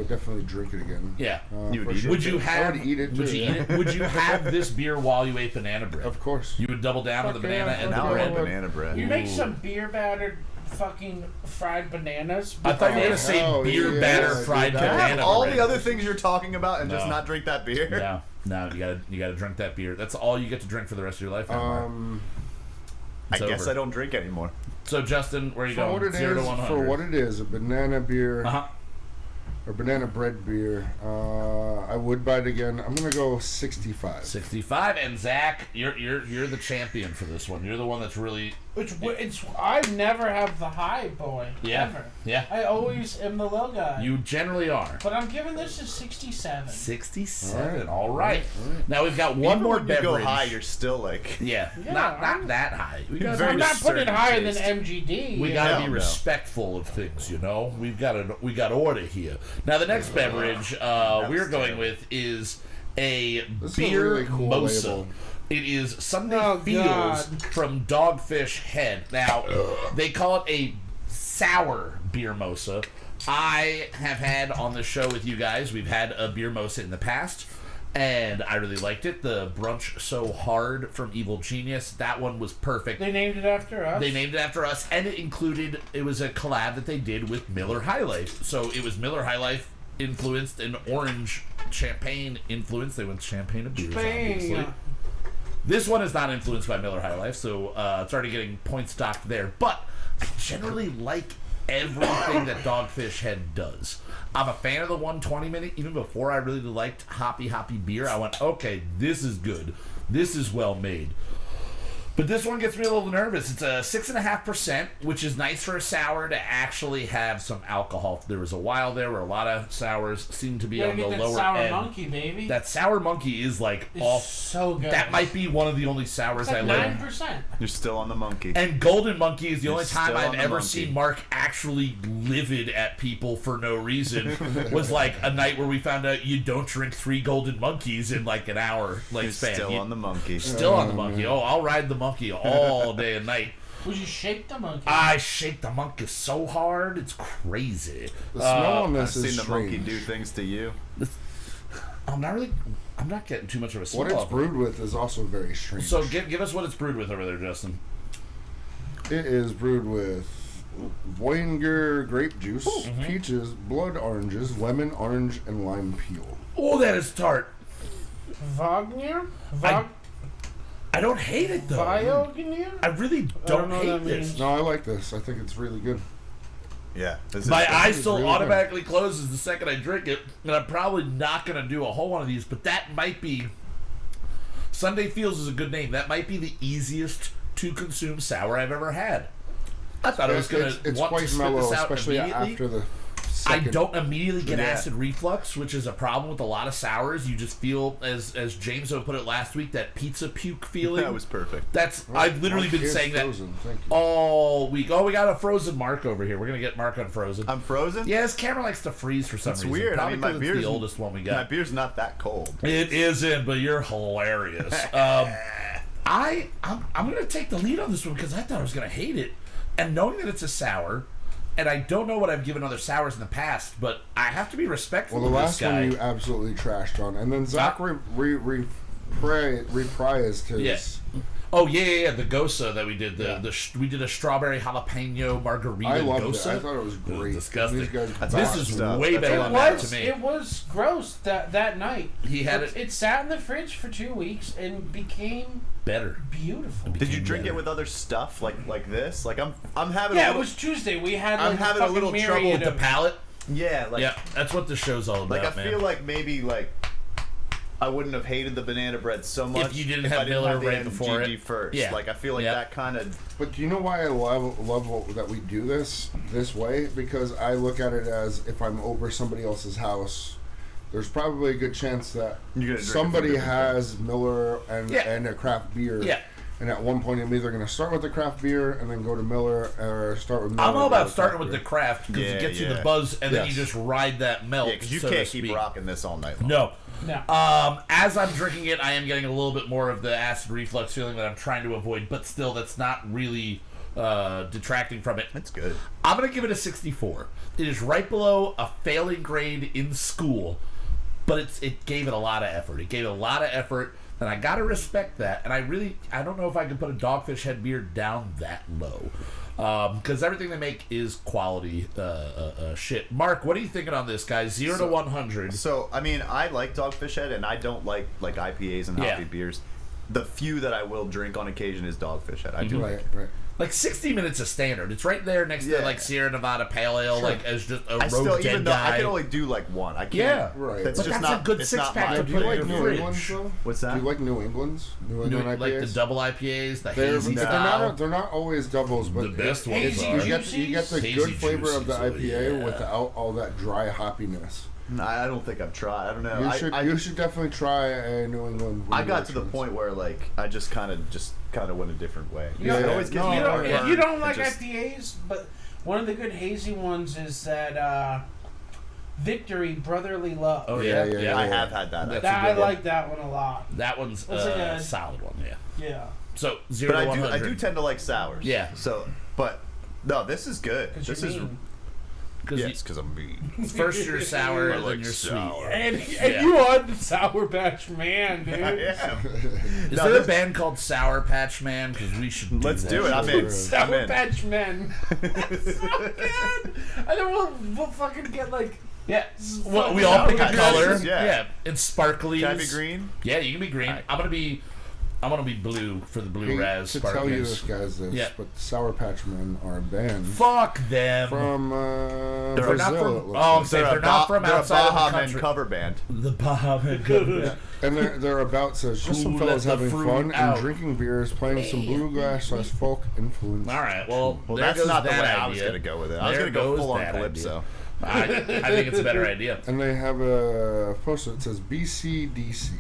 definitely drink it again. Yeah. You for would eat sure. Would you have? I would eat it. Would too, you yeah. eat it? Would you have this beer while you ate banana bread? Of course. You would double down on the Fuck banana yeah, and the Now I fuck bread. want banana bread. You make some beer battered fucking fried bananas. I thought you were gonna with say Oh, beer yeah, batter dude, fried that- Can I banana have all bread. the other things you're talking about and just No. not drink that beer? No, you gotta drink that beer. That's all you get to drink for the rest of your life. now, Mark. I It's guess over. I don't drink anymore. So Justin, where are you For going? what it 0 to is, 100. for what it is, a banana beer Uh-huh. or banana bread beer, I would buy it again. I'm gonna go 65. 65, and Zach, you're the champion for this one. You're the one that's really It's I never have the high boy. yeah Ever. yeah. I always am the low guy. You generally are. But I'm giving this a 67. 67. All All right. Now we've got one Even more when you beverage. go high, you're still like. yeah, Yeah, not I'm- that high. We got Very I'm not putting it certain higher taste. than MGD. We you got to know? be No. respectful of things, you know. We got order here. Now the next beverage we're going terrible. with is a This is a beer really cool mosa. label. It is Sunday Oh, Feels God. from Dogfish Head. Now they call it a sour beer mosa. I have had on the show with you guys. We've had a beer mosa in the past. And I really liked it. The Brunch So Hard from Evil Genius. That one was perfect. They named it after us. They named it after us, and it was a collab that they did with Miller High Life. So it was Miller High Life influenced and orange champagne influenced. They went champagne and beers, obviously. Bang. This one is not influenced by Miller High Life, so it's already getting points docked there. But I generally like everything that Dogfish Head does. I'm a fan of the 120 minute. Even before I really liked hoppy beer, I went, okay, this is good. This is well made. But this one gets me a little nervous. It's a 6.5%, which is nice for a sour to actually have some alcohol. There was a while there where a lot of sours seemed to be You gotta on the get that lower sour end. monkey, baby. That sour monkey is like It's off. so good. That might be one of the only sours It's I like like. 9%. You're still on the monkey. And Golden Monkey is the You're only time still I've on the ever monkey. seen Mark actually livid at people for no reason. Was like a night where we found out you don't drink 3 Golden Monkeys in like an hour You're span. still on the monkey. Still on the monkey. Oh, I'll ride the monkey all day and night. Would you shake the monkey? I shake the monkey so hard, it's crazy. The smell on I've this is seen the monkey strange. do things to you. I'm not getting too much of a smell. What it's off it. brewed with is also very strange. So give us what it's brewed with over there, Justin. It is brewed with Voyniger grape juice, peaches, blood oranges, lemon, orange, and lime peel. Oh, that is tart. Wagner? I don't hate it though. Wagner? I really I don't don't know hate what that this. means. No, I like this. I think it's really good. Yeah. This is My good. eye is still really automatically closes the second I drink it, and I'm probably not going to do a whole one of these, but that might be... Sunday Feels is a good name. That might be the easiest to consume sour I've ever had. I thought I was going It's to want to quite spit mellow, this out especially immediately. after the I second. don't immediately get Yeah. acid reflux, which is a problem with a lot of sours. You just feel, as James put it last week, that pizza puke feeling. That was perfect. That's Oh, I've literally my been kid's saying that frozen. Thank you. all week. Oh, we got a frozen Mark over here. We're gonna get Mark on frozen. I'm frozen? Yeah, his camera likes to freeze for some It's reason. weird. Probably I mean, my 'cause it's beer's the oldest one we My got. beer's not that cold. It isn't, but you're hilarious. I'm gonna take the lead on this one because I thought I was gonna hate it, and knowing that it's a sour, and I don't know what I've given other sours in the past, but I have to be respectful Well, the of last this guy. one you absolutely trashed on, and then Zach reprised his. Yeah. Oh yeah, the Gosa that we did. We did a strawberry jalapeno margarita. I loved Gosa. it. I thought it was great. Disgusting. These guys That's This awesome is stuff. way That's better a than lot that better. to me. It was gross that night. He had It sat in the fridge for 2 weeks and became better. beautiful. Did you drink it with other stuff like this? Like I'm having. Yeah, a it little, was Tuesday. We had I'm like having a little fucking trouble myriad The of palate. Yeah, like Yeah, that's what the show's all about, like I man. feel like maybe like I wouldn't have hated the banana bread so much if you didn't I have didn't Miller have the right before MGD it. first. Yeah. Like I feel like that kind of. But do you know why I love that we do this way? Because I look at it as if I'm over somebody else's house, there's probably a good chance that somebody has Miller and a craft beer. Yeah. And at one point, I'm either going to start with the craft beer and then go to Miller, or start with Miller. I'm all about starting with the craft because it gets you the buzz, and then you just ride that melt. Yeah, because you can't keep rocking this all night long. No. No. As I'm drinking it, I am getting a little bit more of the acid reflux feeling that I'm trying to avoid, but still, that's not really detracting from it. It's good. I'm going to give it a 64. It is right below a failing grade in school, but it gave it a lot of effort. It gave it a lot of effort. And I gotta respect that, and I don't know if I can put a Dogfish Head beer down that low, because everything they make is quality shit. Mark, what are you thinking on this, guys? 0 to 100. So I mean, I like Dogfish Head, and I don't like IPAs and hoppy beers. The few that I will drink on occasion is Dogfish Head. I do like it. Right. Like 60 minutes is standard. It's right there next to like Sierra Nevada Pale Ale, like as just a road dead even though guy. I can only do like one. I can't. Yeah, right. That's but just that's not a good it's 6-pack not to Do put you in like your New fridge. England's though? What's that? Do you like New England's? New England IPAs? Like the double IPAs, the They're, hazy but style. they're not always doubles, but The best ones Hazy are. you get the Hazy good flavor of the juices, IPA yeah. without all that dry hoppiness. I don't think I've tried. I don't know. You should definitely try a New England. I got to the point where like I just kind of went a different way. Yeah, It always gives me You don't, if heartburn. you don't like It just- IPAs, but one of the good hazy ones is that Victory Brotherly Love. Oh Yeah, yeah, yeah, I have had that. That's That, a I good one. like that one a lot. That one's That's like a a- solid one, yeah. Yeah. So 0 But to I 100. do tend to like sours. Yeah. So, but no, this is good. Because This you're is mean. because I'm mean. First you're sour, I and then like you're sour. sweet. And Yeah. you are the Sour Patch Man, dude. I am. Is No, there this- a band called Sour Patch Man? Because we should do Let's that. do it. I'm in. I'm Sour in. Patch Men. so good. And then we'll fucking get like Yeah. Well, we all pick a Patch color. Patches, yeah. It's sparkly. Can I be green? Yeah, you can be green. Alright. I'm gonna be blue for the blue Hate raz to tell you sparkles. this, guys, Yeah. but Sour Patch Men are a band Fuck them. from They're Brazil. not from- it looks oh, like. they're not from outside of the Baja Men country. cover band. The Bahamas. And they're about says just some Who fellas let the having fruit fun out? and drinking beers, playing some bluegrass / folk influence. All right. Well, Well, there that's goes not the way that I was idea. going to go with it. I was There going to go goes full on that calypso. I think it's a better idea. And they have a poster that says BCDC.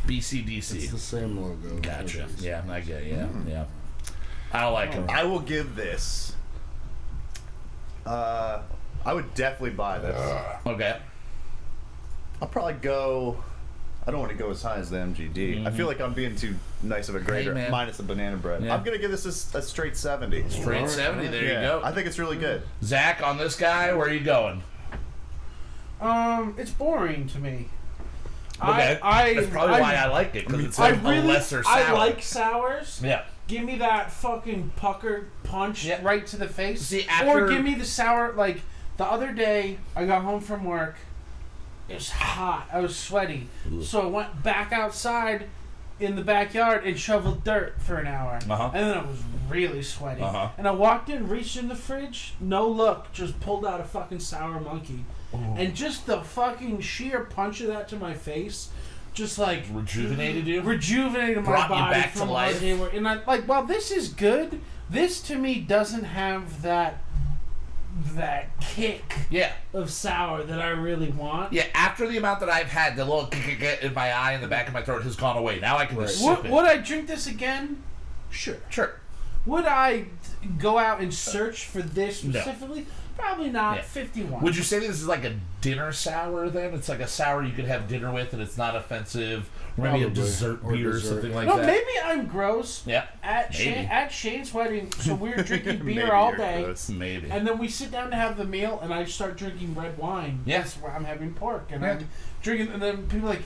It's the BCDC. same logo. Gotcha. Yeah, I get. Yeah. I don't like them. I will give this. I would definitely buy this. Okay. I'll probably go. I don't want to go as high as the MGD. I feel like I'm being too nice of a grader, man. minus the banana bread. Yeah. I'm gonna give this a straight 70. Straight Alright, 70. There you Yeah, go. I think it's really good. Zach, on this guy, where are you going? it's boring to me. Okay. That's probably why I like it, because it's I like really, a lesser sour. I like sours. Yeah. Give me that fucking pucker punch Yeah. right to the face. See, or after- give me the sour. Like the other day, I got home from work. It was hot. I was sweaty. So I went back outside in the backyard and shoveled dirt for an hour. Uh-huh. And then I was really sweaty. Uh-huh. And I walked in, reached in the fridge, no look, just pulled out a fucking sour monkey. And just the fucking sheer punch of that to my face, just like Rejuvenated you? rejuvenated my Brought you body back to from life? what they were. And I like, well, this is good. This to me doesn't have that kick Yeah. of sour that I really want. Yeah, after the amount that I've had, the little kick in my eye and the back of my throat has gone away. Now I can just sip it. Would I drink this again? Sure. Sure. Would I go out and search for this No. specifically? Probably not. Yeah. 51. Would you say this is like a dinner sour then? It's like a sour you could have dinner with and it's not offensive? Or maybe a Probably. dessert Or beer or dessert. something like No, that? maybe I'm gross. Yeah. At Maybe. Shane's wedding, so we were drinking Maybe beer all you're day. gross. Maybe. And then we sit down to have the meal, and I start drinking red wine. Yeah. That's where I'm having pork, and Yeah. I'm drinking. And then people are like,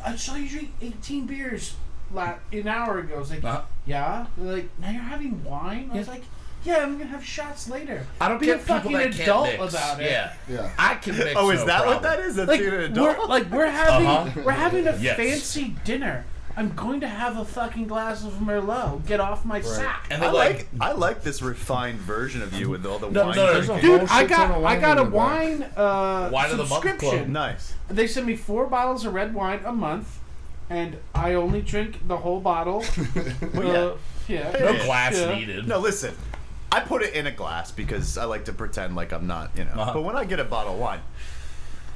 I saw you drink 18 beers an hour ago. I was like, Uh-huh. yeah. They're like, now you're having wine. I was like, yeah, I'm gonna have shots later. I don't Be a get people fucking that can't adult mix. about it. Yeah. Yeah. I can mix. Oh, is no that what problem. that is? That's Like being an adult? we're having Uh-huh. we're having a Yes. fancy dinner. I'm going to have a fucking glass of Merlot. Get off my sack. And I they're I like this refined version of you with all the No, wine. no, drinking. no. Dude, whole I shit ton got of I wine got in a the back. wine Wine of the month club. subscription. Nice. They send me 4 bottles of red wine a month, and I only drink the whole bottle. Yeah. No glass needed. No, listen. I put it in a glass because I like to pretend like I'm not, But when I get a bottle of wine,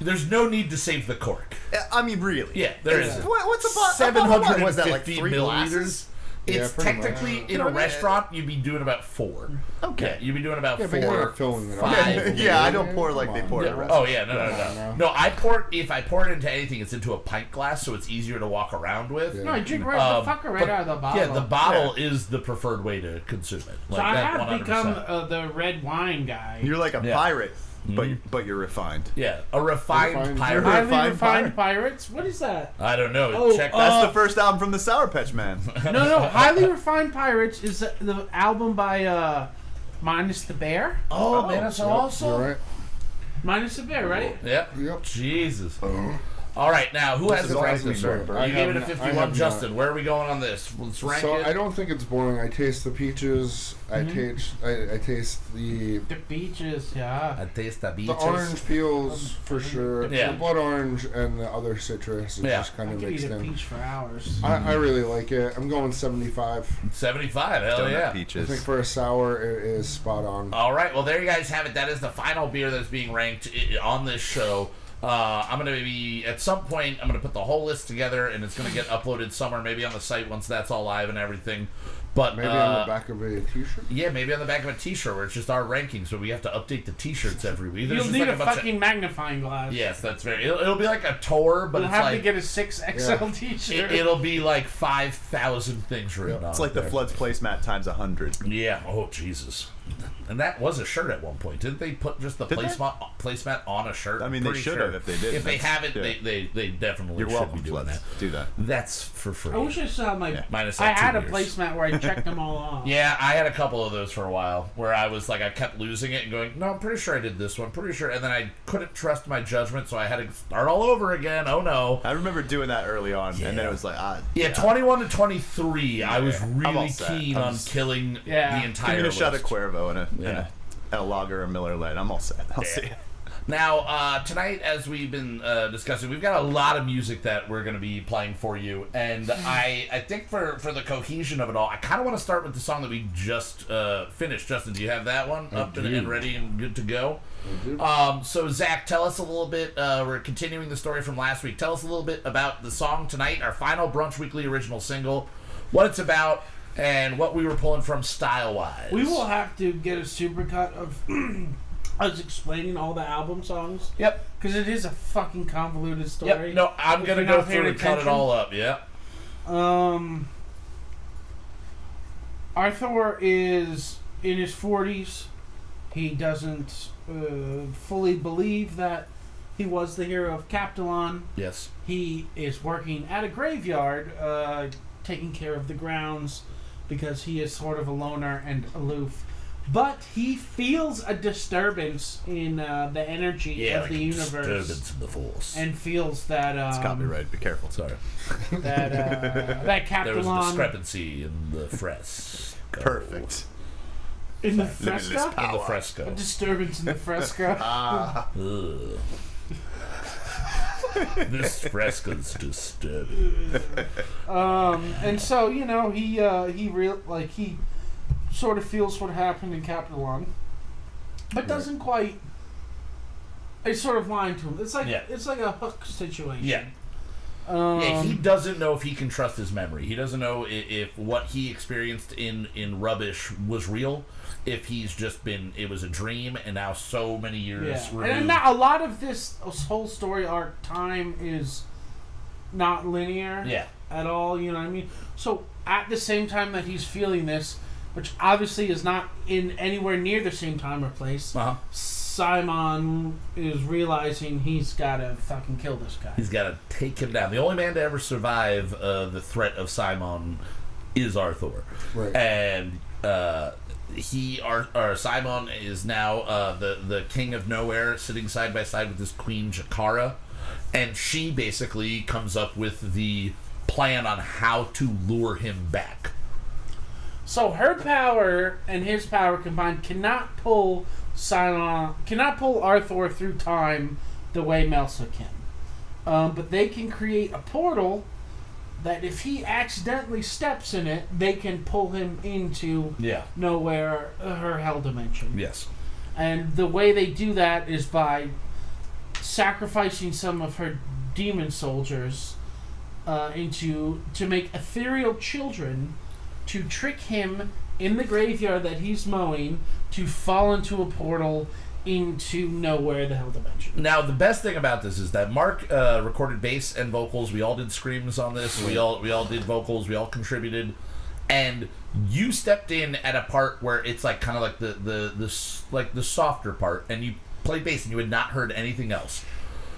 there's no need to save the cork. I mean, really. Yeah, there isn't. What's a bottle? 750 Was that like 3 milliliters. glasses? It's pretty technically much. in a restaurant. You'd be doing about 4. Okay. Yeah, you'd be doing about Yeah, but you're 4, not filling it up. 5. Yeah, I don't pour like they pour at restaurants. Oh yeah, no. No, I pour. If I pour it into anything, it's into a pint glass, so it's easier to walk around with. No, I drink right the fucker right out of the bottle. Yeah, the bottle is the preferred way to consume it. So Like I that have 100%. become the red wine guy. You're like a pirate, but you're refined. Yeah, a refined pirate. Highly refined pirates? What is that? I don't know. Oh, Check That's the first album from the Sour Patch Man. No. Highly Refined Pirates is the album by Minus the Bear. Oh man, that's awesome. You're right. Minus the Bear, right? Yep. Yep. Jesus. All right, now who has is the surprising ranking, sir? boring. You gave it a I 51, have Justin. not. Where are we going on this? Let's rank So it. I don't think it's boring. I taste the peaches. I taste the The beaches, yeah. I taste the beaches. the orange peels for sure. Yeah. The blood orange and the other citrus is just kind I of could mixed eat a in. peach for hours. I really like it. I'm going 75. 75. Hell Donut yeah. I peaches. think for a sour, it is spot on. All right, well, there you guys have it. That is the final beer that's being ranked on this show. I'm going to be, at some point, I'm going to put the whole list together, and it's going to get uploaded somewhere, maybe on the site once that's all live and everything. But Maybe on the back of a t-shirt? yeah, maybe on the back of a t-shirt where it's just our rankings, so we have to update the t-shirts every week. There's You'll just need like a bunch fucking magnifying glass. Yes, that's very, it'll be like a tour, but You'll it's have like, to get a 6XL t-shirt. it'll be like 5,000 things written on It's like the there. Floods placemat times 100. Yeah, oh Jesus. And that was a shirt at one point. Didn't they put just the Did they? placemat on a shirt? I mean, I'm they pretty should sure. have if they did. If they That's- haven't, yeah. they definitely You're should welcome, be doing Floods. that. Do that. That's for free. I wish I saw my. Yeah. Minus I like 2 had a years. placemat where I checked them all off. Yeah, I had a couple of those for a while where I was like, I kept losing it and going, no, I'm pretty sure I did this one, pretty sure. And then I couldn't trust my judgment, so I had to start all over again. Oh no. I remember doing that early on, and then it was like, Yeah, 21 to 23, I was I'm all really set. keen I'm on just- killing Yeah. the entire give me a shot of list. Cuervo and Yeah. a lager or Miller Lite. I'm all set. I'll see it. Now, tonight, as we've been discussing, we've got a lot of music that we're going to be playing for you, and I think for the cohesion of it all, I kind of want to start with the song that we just finished. Justin, do you have that one up and ready and good to go? So, Zach, tell us a little bit. We're continuing the story from last week. Tell us a little bit about the song tonight, our final Brunch Weekly original single, what it's about, and what we were pulling from style-wise. We will have to get a supercut of us explaining all the album songs. Yep. Because it is a fucking convoluted story. Yep. No, I'm If going to you're go not paying through and cut it attention. all up. Yep. Arthur is in his 40s. He doesn't fully believe that he was the hero of Captalon. Yes. He is working at a graveyard, taking care of the grounds, because he is sort of a loner and aloof. But he feels a disturbance in the energy of the universe, Disturbance in the force. and feels that It's copyright. Be careful. Sorry. that There was a Captalon discrepancy in the fresco. Perfect. in the Limitless fresco. In power. the fresco. A disturbance in the fresco. Ugh. This fresco's disturbing. And so he sort of feels what happened in Captalon, but doesn't quite. It's sort of lying to him. It's like it's like a hook situation. Yeah. Yeah, he doesn't know if he can trust his memory. He doesn't know if what he experienced in Rubbish was real. If he's just been, it was a dream, and now so many years removed. And not, a lot of this whole story arc time is not linear. Yeah. At all, you know what I mean? So at the same time that he's feeling this, which obviously is not in anywhere near the same time or place, Simon is realizing he's got to fucking kill this guy. He's got to take him down. The only man to ever survive the threat of Simon is Arthur. Right. And Simon is now the king of nowhere, sitting side by side with his queen Jakara, and she basically comes up with the plan on how to lure him back. So her power and his power combined cannot pull Arthur through time the way Melsa can. But they can create a portal that if he accidentally steps in it, they can pull him into nowhere, her hell dimension. Yes. And the way they do that is by sacrificing some of her demon soldiers to make ethereal children to trick him in the graveyard that he's mowing to fall into a portal into nowhere, the hell dimension. Now, the best thing about this is that Mark recorded bass and vocals. We all did screams on this. We all did vocals. We all contributed, and you stepped in at a part where it's like kind of like the softer part, and you played bass, and you had not heard anything else.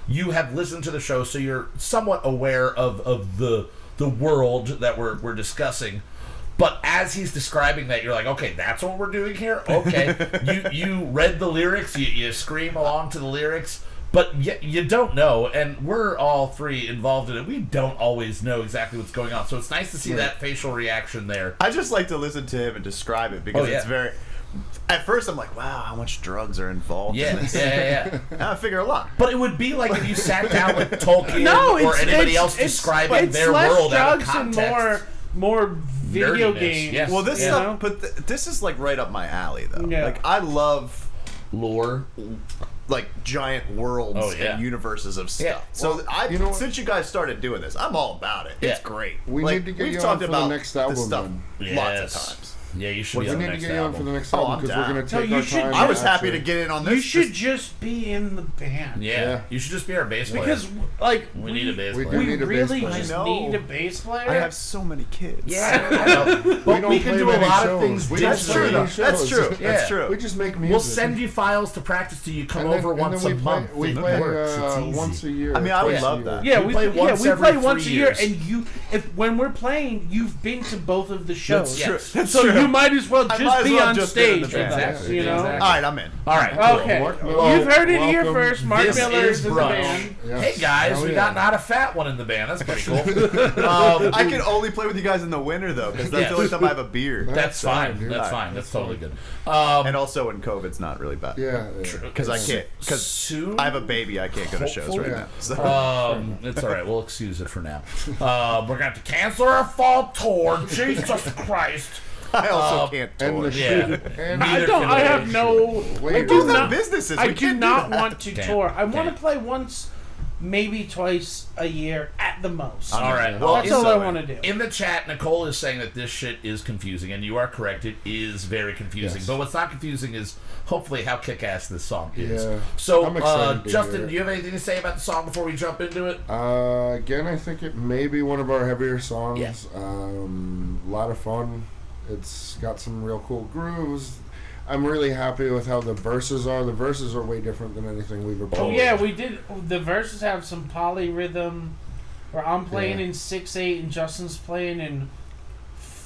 You have listened to the show, so you're somewhat aware of the world that we're discussing. But as he's describing that, you're like, okay, that's what we're doing here? Okay. you read the lyrics, you scream along to the lyrics, but you don't know, and we're all three involved in it. We don't always know exactly what's going on, so it's nice to see that facial reaction there. I just like to listen to him and describe it, because it's very... At first, I'm like, wow, how much drugs are involved in this? Yeah. Now I figure a lot. But it would be like if you sat down with Tolkien or anybody else describing their world out of context. And more video Nerdiness, games. yes. Well, this stuff, but this is like right up my alley, though. Yeah. Like, I love lore, like giant worlds and universes of stuff. Yeah. So since you guys started doing this, I'm all about it. It's great. We need to get you on for the next album, stuff then. Lots of times. Yeah, you should be on the next album. We need to get you on for the next album, because we're going to take our time. I was happy to get in on this. You should just be in the band. Yeah. You should just be our bass player. Because, like, we need a bass player. We really just need a bass player. I have so many kids. Yeah, I know. But we can do a lot of things digitally. That's true. That's true. We just make music. We'll send you files to practice till you come over once a month. We play once a year. I mean, I would love that. Yeah, we play once a year, and when we're playing, you've been to both of the shows. That's true. So you might as well just be on stage with Exactly. us, you know? Exactly. All right, I'm in. All right. Okay. Cool. You've heard it here first. Mark This Miller is is in the brunch. band. Yes. Hey guys, we got not a fat one in the band. That's pretty cool. I can only play with you guys in the winter, though, because that's the only time I have a beer. That's fine. dude. That's fine. That's totally good. And also when COVID's not really bad. Yeah. Because I can't. Because soon I have a baby, I can't go to shows right now. So. It's all right. We'll excuse it for now. We're gonna have to cancel our fall tour. Jesus Christ. I also can't tour. I have no. We both have businesses. I do not want to tour. I want to play once, maybe twice a year at the most. All right. Well, that's all I want to do. In the chat, Nicole is saying that this shit is confusing, and you are correct. It is very confusing. Yes. But what's not confusing is hopefully how kick-ass this song is. Yeah. So, I'm excited to Justin, hear it. do you have anything to say about the song before we jump into it? Again, I think it may be one of our heavier songs. Yeah. A lot of fun. It's got some real cool grooves. I'm really happy with how the verses are. The verses are way different than anything we've ever. Oh yeah, we did. The verses have some polyrhythm. Where I'm playing in 6/8 and Justin's playing in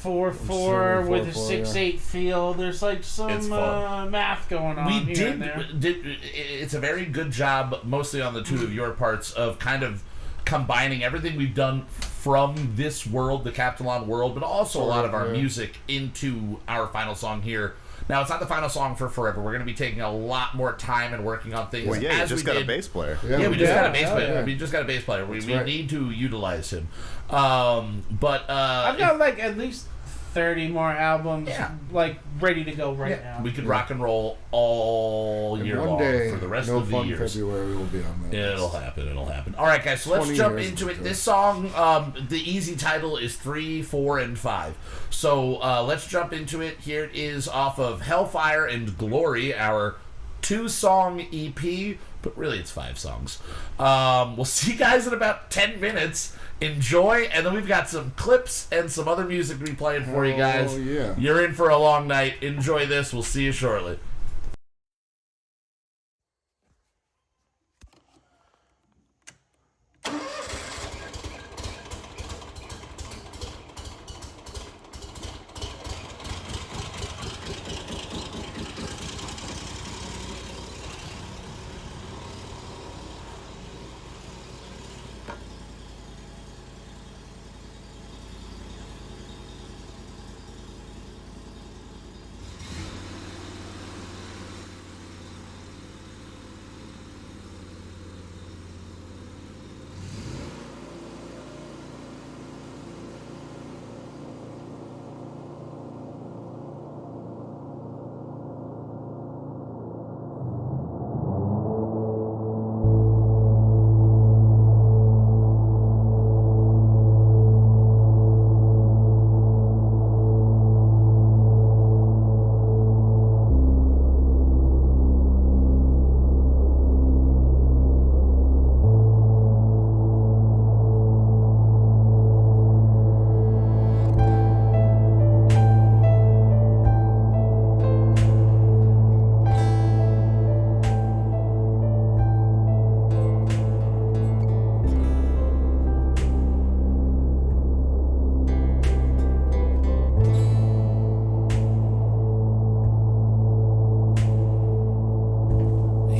4/4 with a 6/8 feel. There's like some math going on. We here and there. It's a very good job, mostly on the two of your parts, of kind of combining everything we've done from this world, the Captalon world, but also a lot of our music into our final song here. Now, it's not the final song for forever. We're going to be taking a lot more time and working on things. Well, yeah, as you just we got did. a bass player. Yeah, we just got a bass player. Yeah. We just got a bass player. We right. need to utilize him. But I've got like at least 30 more albums like ready to go right now. we could rock and roll all year long for the rest of the years. February will be on that. It'll happen. All right, guys, so let's jump into it. This song, the easy title is 3, 4, and 5. So let's jump into it. Here it is off of Hellfire and Glory, our 2-song EP, but really it's 5 songs. We'll see you guys in about 10 minutes. Enjoy, and then we've got some clips and some other music to be playing for you guys. Yeah. You're in for a long night. Enjoy this. We'll see you shortly.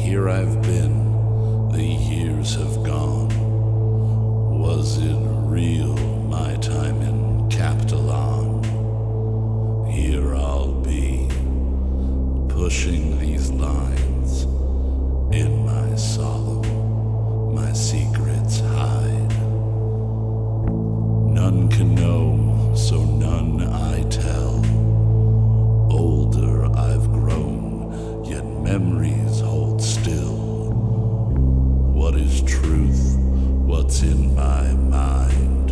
here I've been, the years have gone. Was it real, my time in Captalon? Here I'll be, pushing these lines. In my sorrow, my secrets hide. None can know, so none I tell. Older I've grown, yet memories hold still. What is truth? What's in my mind?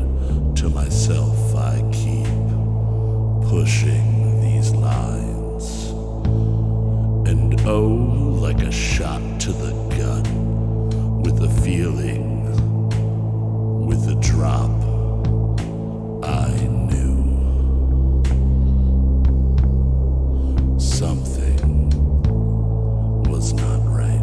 To myself I keep pushing these lines. And oh, like a shot to the gut, with a feeling, with a drop, I knew something was not right.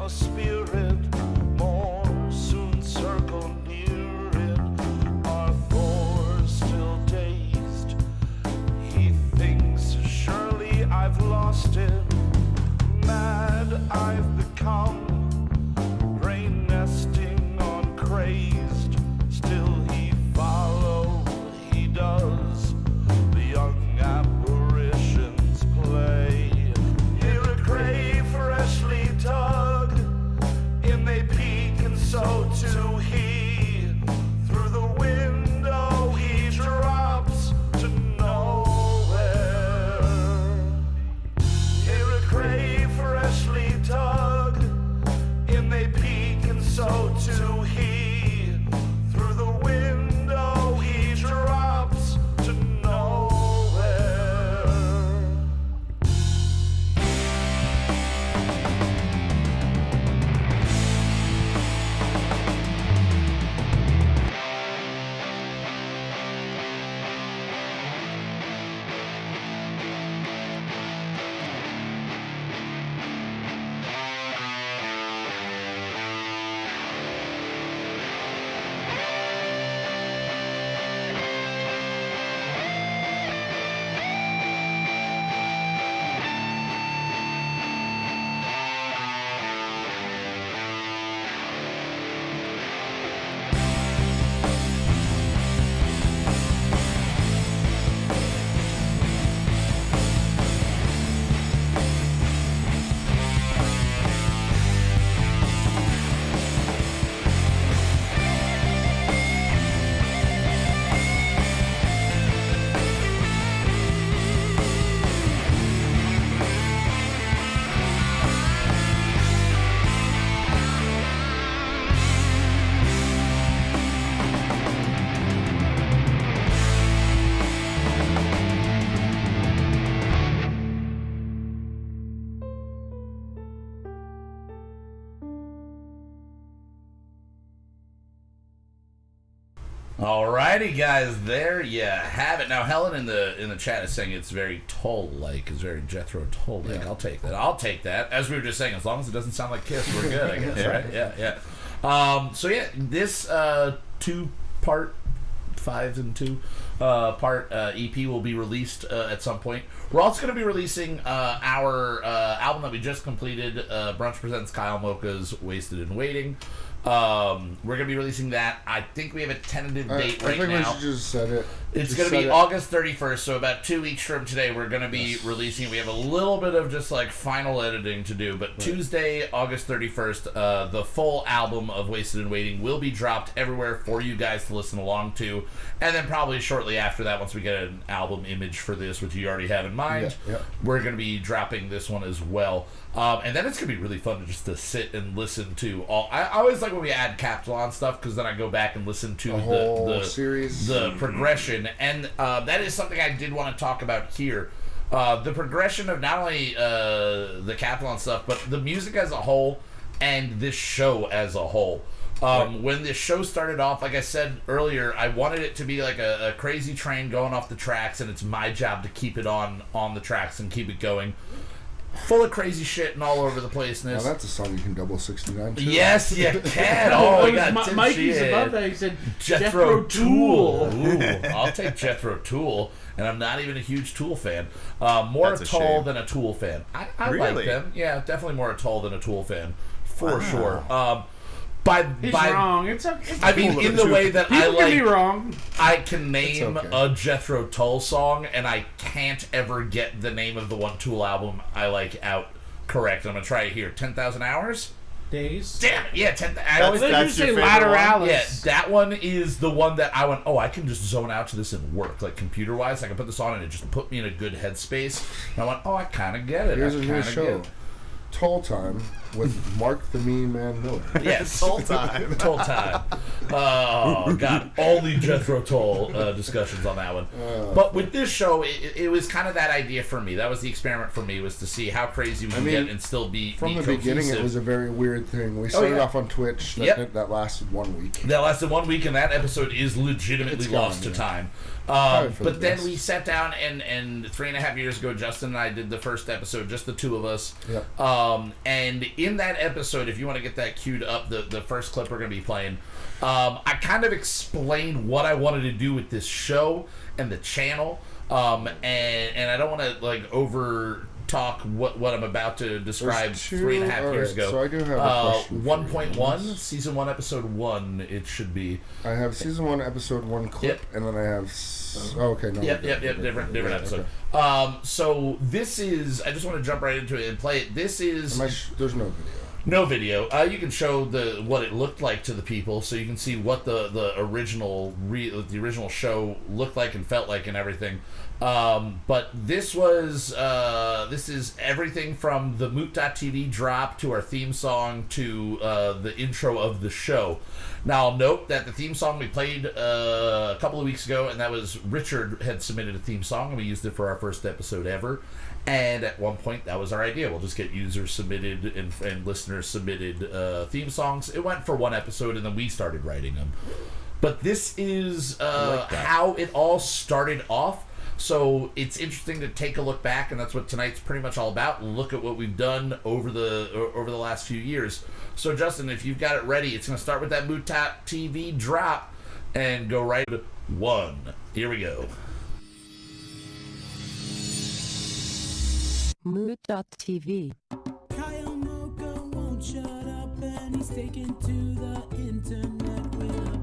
a spirit, more soon circle near it. Arthur's still dazed. He thinks surely I've lost it. Mad I've become, brain nesting on crazed. Still he follow, he does the young apparitions play. Hear a grave freshly dug, in they peek and so too he. Through the window he drops to nowhere. Hear a grave freshly dug, in they peek and so too he. Through the window he drops to nowhere. Alrighty, guys, there you have it. Now, Helen in the chat is saying it's very Toll-like. It's very Jethro Tull-like. Yeah. I'll take that. I'll take that. As we were just saying, as long as it doesn't sound like Kiss, we're good, I guess, Yeah. right? Yeah. So, yeah, this two-part, 5 and 2 part EP will be released at some point. We're also going to be releasing our album that we just completed, Brunch Presents Kyle Mocha's Wasted and Waiting. We're going to be releasing that. I think we have a tentative date right I think now. we should just set it. It's going to be August 31st, so about 2 weeks from today, we're going to be releasing it. We have a little bit of just like final editing to do, but Tuesday, August 31st, the full album of Wasted and Waiting will be dropped everywhere for you guys to listen along to. And then probably shortly after that, once we get an album image for this, which you already have in mind, we're going to be dropping this one as well. And then it's going to be really fun to sit and listen to all. I always like when we add Capsulon stuff, because then I go back and listen to the series, the progression, and that is something I did want to talk about here. The progression of not only the Capsulon stuff, but the music as a whole, and this show as a whole. When this show started off, like I said earlier, I wanted it to be like a crazy train going off the tracks, and it's my job to keep it on the tracks and keep it going. Full of crazy shit and all over the place. Now that's a song you can double 69 to. Yes, you can. Oh my God, Mikey's above that. He said Jethro Tull. Ooh, I'll take Jethro Tull, and I'm not even a huge Tool fan. More That's a Tull shame. than a Tool fan. I like Really? them. Yeah, definitely more a Tull than a Tool fan, for Wow. sure. He's wrong. It's I mean, in the way that I People can be like, wrong. I can name okay. a Jethro Tull song, and I can't ever get the name of the one Tool album I like out correct. I'm gonna try it here. 10,000 Hours. Days. Damn it! Yeah, 10,000. I That's- always They that's usually your say favorite one? Lateralis. yeah, that one is the one that I went, oh, I can just zone out to this and work, like computer-wise. I can put this on and it just put me in a good headspace. And I went, oh, I kind of get it. Here's I a new kinda get show, it. Toll Time, with Mark the Mean Man Miller. Yes. Toll Time. Toll Time. Oh, God. All the Jethro Tull discussions on that one. But with this show, it was kind of that idea for me. That was the experiment for me, was to see how crazy we can get and still be From be the beginning, it cohesive. was a very weird thing. We started off on Twitch. That lasted 1 week. That lasted 1 week, and that episode is legitimately It's gone, lost to yeah. time. Probably for the But then best. we sat down, and 3.5 years ago, Justin and I did the first episode, just the two of us. Yep. And in that episode, if you want to get that queued up, the first clip we're going to be playing, I kind of explained what I wanted to do with this show and the channel, and I don't want to like over talk what I'm about to describe 3.5 years ago. So I do have a question. 1.1, season 1, episode 1. It should be. I have season 1, episode 1 clip, and then I have. Okay, no. Yep. Different episode. Okay. So this is. I just want to jump right into it and play it. This is. There's no video. No video. You can show what it looked like to the people, so you can see what the original show looked like and felt like and everything. But this is everything from the Moot.tv drop to our theme song to the intro of the show. Now I'll note that the theme song we played a couple of weeks ago, and that was Richard had submitted a theme song, and we used it for our first episode ever. And at one point, that was our idea. We'll just get users submitted and listeners submitted theme songs. It went for one episode, and then we started writing them. But this is how it all started off. So it's interesting to take a look back, and that's what tonight's pretty much all about. Look at what we've done over the last few years. So Justin, if you've got it ready, it's going to start with that Moot.tv drop and go right to 1. Here we go. Moot.tv. Kyle Mocha won't shut up and he's taken to the internet with a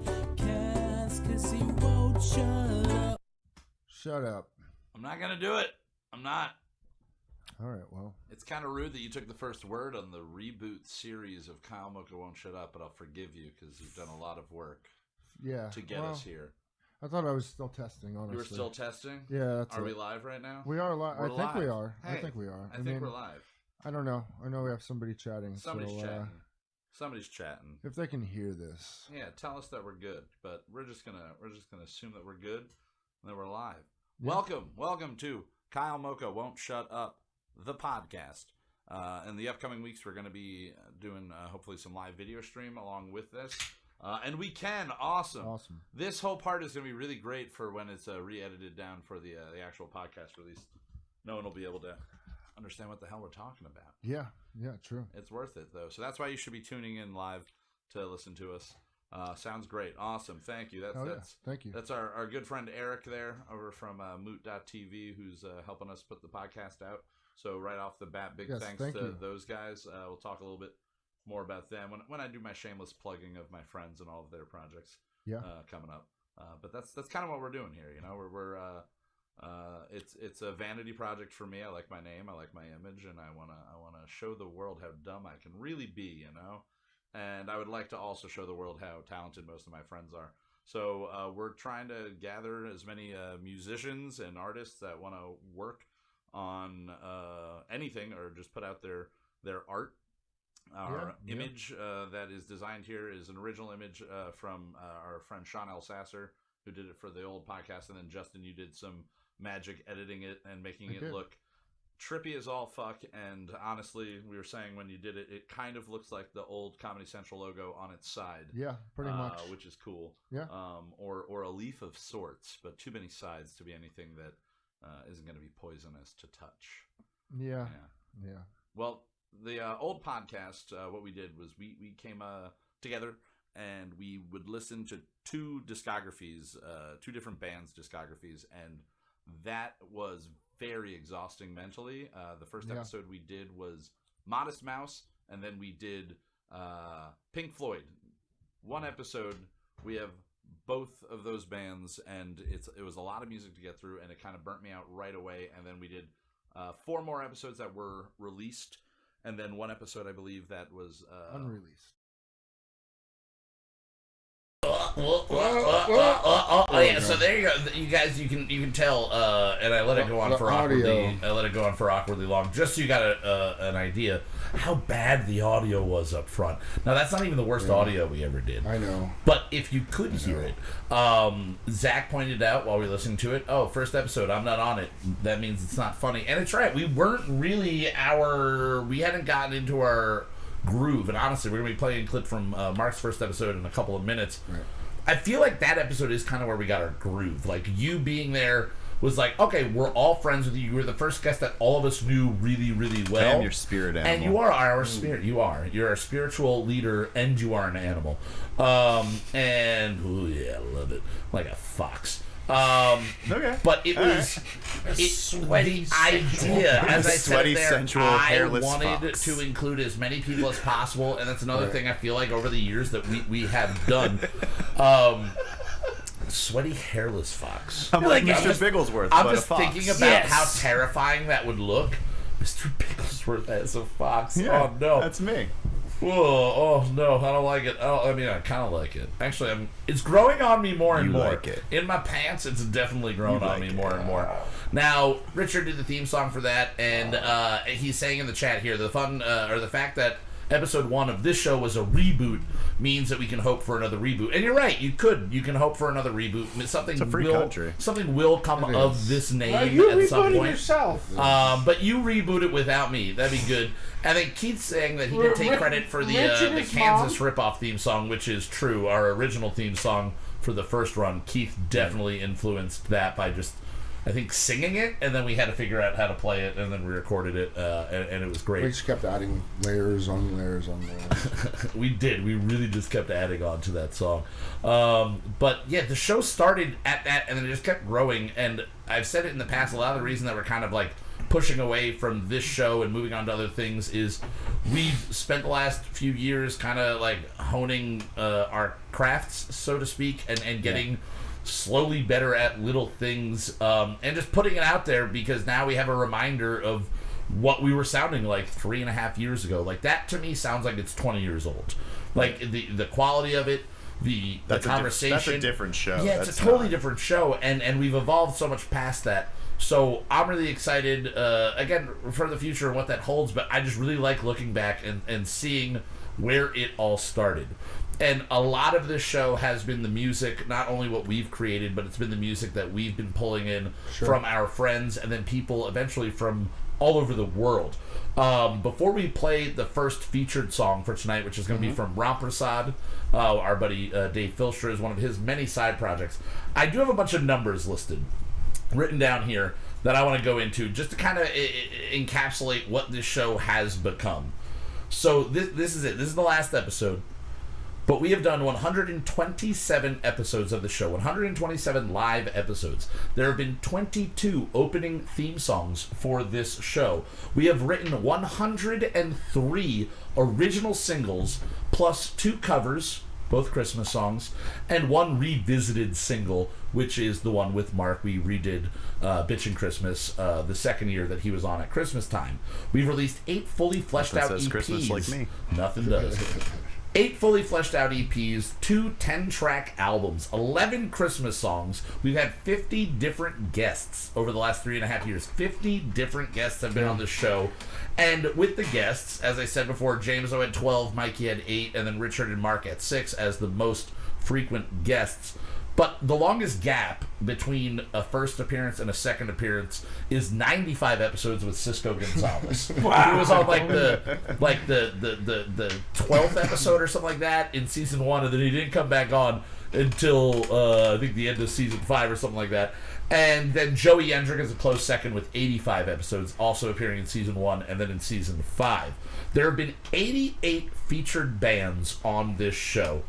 podcast cause he won't shut up. Shut up. I'm not going to do it. I'm not. All right, well. It's kind of rude that you took the first word on the reboot series of Kyle Mocha Won't Shut Up, but I'll forgive you because you've done a lot of work to get us here. I thought I was still testing, honestly. You were still testing? Yeah, that's Are we live right now? We are live. I think we are. Hey, I think we are. I think we're live. I don't know. I know we have somebody chatting. Somebody's so, chatting. Somebody's chatting. If they can hear this. Yeah, tell us that we're good. But we're just gonna assume that we're good and that we're live. Yeah. Welcome to Kyle Mocha Won't Shut Up, the podcast. In the upcoming weeks, we're going to be doing hopefully some live video stream along with this. And we can. Awesome. This whole part is going to be really great for when it's re-edited down for the actual podcast release. No one will be able to understand what the hell we're talking about. Yeah, true. It's worth it, though. So that's why you should be tuning in live to listen to us. Sounds great. Awesome. Thank you. Thank you. That's our good friend Eric there over from Moot.tv who's helping us put the podcast out. So right off the bat, big thanks to those guys. We'll talk a little bit more about them when I do my shameless plugging of my friends and all of their projects coming up. But that's kind of what we're doing here. You know, it's a vanity project for me. I like my name, I like my image, and I wanna show the world how dumb I can really be. You know. And I would like to also show the world how talented most of my friends are. So we're trying to gather as many musicians and artists that want to work on anything or just put out their art. Our image that is designed here is an original image from our friend Sean L. Sasser, who did it for the old podcast. And then, Justin, you did some magic editing it and making it look trippy as all fuck, and honestly, we were saying when you did it, it kind of looks like the old Comedy Central logo on its side. Yeah, pretty much. Which is cool. Yeah. Or a leaf of sorts, but too many sides to be anything that isn't going to be poisonous to touch. Yeah. Well, the old podcast, what we did was we came together and we would listen to two discographies, two different bands' discographies, and that was very exhausting mentally. The first episode we did was Modest Mouse, and then we did Pink Floyd. One episode, we have both of those bands, and it was a lot of music to get through, and it kind of burnt me out right away. And then we did 4 more episodes that were released, and then one episode, I believe, that was unreleased. Yeah, so there you go, you guys. You can tell, and I let it go on for awkwardly. I let it go on for awkwardly long, just so you got an idea how bad the audio was up front. Now that's not even the worst audio we ever did. I know, but if you could hear it, Zach pointed out while we were listening to it. Oh, first episode, I'm not on it. That means it's not funny, and it's right. We weren't really we hadn't gotten into our groove, and honestly, we're gonna be playing a clip from Mark's first episode in a couple of minutes. Right. I feel like that episode is kind of where we got our groove. Like you being there was like, okay, we're all friends with you. You were the first guest that all of us knew really, really well. I am your spirit animal. And you are our spirit. You are. You're a spiritual leader, and you are an animal. And, ooh, yeah, I love it. Like a fox. Okay. But it was Sweaty, the idea. As I Sweaty, said there, sensual, I hairless wanted fox. to include as many people as possible, and that's another thing I feel like over the years that we have done. Sweaty, hairless fox. I'm like Mr. Bigglesworth, I'm but just a fox. thinking about how terrifying that would look. Mr. Bigglesworth as a fox. Yeah, Oh no, that's me. Whoa, oh no, I don't like it. Oh, I mean, I kind of like it. Actually, it's growing on me more and You more. like it. In my pants, it's definitely growing on me more and more. Now, Richard did the theme song for that, and he's saying in the chat here, the fact that episode 1 of this show was a reboot means that we can hope for another reboot. And you're right, you can hope for another reboot. It's a free country. Something will come of this name you at some rebooting point. yourself. But you reboot it without me. That'd be good. I think Keith's saying that he can take credit for the Kansas ripoff theme song, which is true. Our original theme song for the first run, Keith definitely influenced that by just, I think, singing it, and then we had to figure out how to play it, and then we recorded it, and it was great. We just kept adding layers on layers on layers. We did. We really just kept adding on to that song. But yeah, the show started at that, and then it just kept growing. And I've said it in the past, a lot of the reason that we're kind of like pushing away from this show and moving on to other things is we've spent the last few years kind of like honing our crafts, so to speak, and getting slowly better at little things, and just putting it out there, because now we have a reminder of what we were sounding like 3.5 years ago. Like, that to me sounds like it's 20 years old. Like the quality of it, the conversation. That's a different show. Yeah, it's a totally different show, and we've evolved so much past that. So I'm really excited, again, for the future and what that holds, but I just really like looking back and seeing where it all started. And a lot of this show has been the music, not only what we've created, but it's been the music that we've been pulling in from our friends, and then people eventually from all over the world. Before we play the first featured song for tonight, which is going to be from Ramprasad, our buddy Dave Filstra is one of his many side projects. I do have a bunch of numbers listed, written down here, that I want to go into just to kind of encapsulate what this show has become. So this is it. This is the last episode. But we have done 127 episodes of the show, 127 live episodes. There have been 22 opening theme songs for this show. We have written 103 original singles, plus 2 covers, both Christmas songs, and 1 revisited single, which is the one with Mark. We redid Bitchin' Christmas the second year that he was on at Christmas time. We've released 8 fully fleshed out EPs. Christmas like me. Nothing does. 8 fully fleshed out EPs, 2 10-track albums, 11 Christmas songs. We've had 50 different guests over the last 3.5 years. 50 different guests have been on this show. And with the guests, as I said before, James had 12, Mikey had 8, and then Richard and Mark at 6 as the most frequent guests. But the longest gap between a first appearance and a second appearance is 95 episodes with Cisco Gonzalez. Wow. He was on the 12th episode or something like that in season 1, and then he didn't come back on until I think the end of season 5 or something like that. And then Joey Yendrick is a close second with 85 episodes, also appearing in season 1 and then in season 5. There have been 88 featured bands on this show.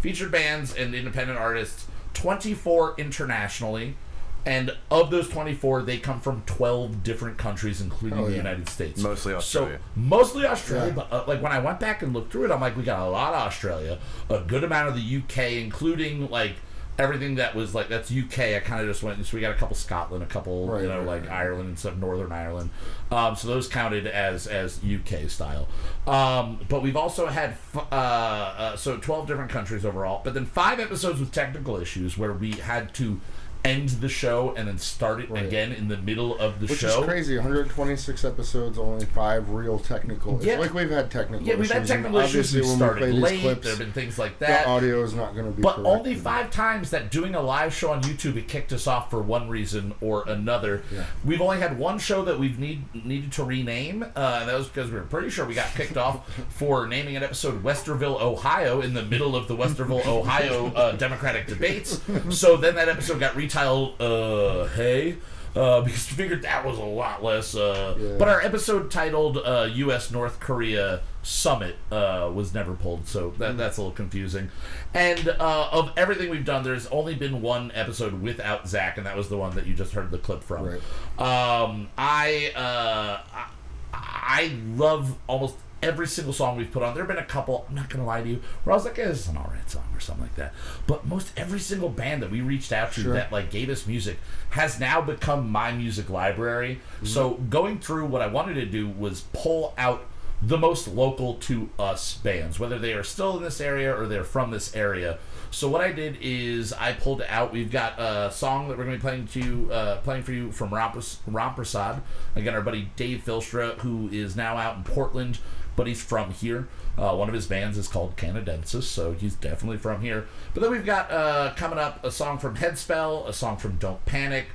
Featured bands and independent artists, 24 internationally, and of those 24, they come from 12 different countries, including the United States. Mostly Australia. So, mostly Australia, but like when I went back and looked through it, I'm like, we got a lot of Australia, a good amount of the UK, including like everything that was like, that's UK. I kind of just went, so we got a couple Scotland, a couple, like Ireland and stuff, Northern Ireland. So those counted as UK style. But we've also had, so 12 different countries overall, but then 5 episodes with technical issues where we had to end the show and then start it again in the middle of the show. Which is crazy. 126 episodes, only 5 real technical issues. Yeah. Like, we've had technical issues. Yeah, we've had technical issues. We've started late. There have been things like that. The audio is not going to be But correct. only 5 times that doing a live show on YouTube, it kicked us off for one reason or another. Yeah. We've only had one show that we've needed to rename, and that was because we were pretty sure we got kicked off for naming an episode Westerville, Ohio, in the middle of the Westerville, Ohio Democratic debates. So then that episode got retaken titled Hey, because we figured that was a lot less. But our episode titled U.S. North Korea Summit was never pulled, so that's a little confusing. And of everything we've done, there's only been one episode without Zach, and that was the one that you just heard the clip from. Right. I love almost every single song we've put on. There have been a couple, I'm not going to lie to you, where I was like, this is an alright song or something like that. But most every single band that we reached out to that like gave us music has now become my music library. Mm-hmm. So going through, what I wanted to do was pull out the most local to us bands, whether they are still in this area or they're from this area. So what I did is I pulled out. We've got a song that we're going to be playing for you from Ramprasad. Again, our buddy Dave Filstra, who is now out in Portland, but he's from here. One of his bands is called KMWSU, so he's definitely from here. But then we've got coming up a song from Headspell, a song from Don't Panic.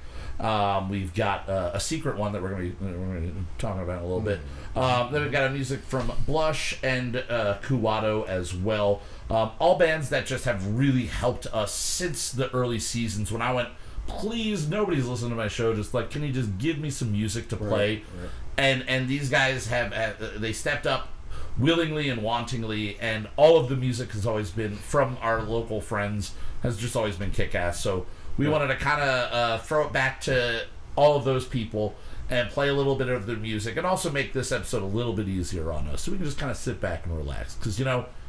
We've got a secret one that we're going to be talking about in a little bit. Then we've got a music from Blush and Kuato as well. All bands that just have really helped us since the early seasons when I went, please, nobody's listening to my show. Just like, can you just give me some music to play? Right. And these guys have they stepped up willingly and wantingly, and all of the music has always been from our local friends, has just always been kick-ass. So we wanted to kind of throw it back to all of those people and play a little bit of their music, and also make this episode a little bit easier on us, so we can just kind of sit back and relax. Because,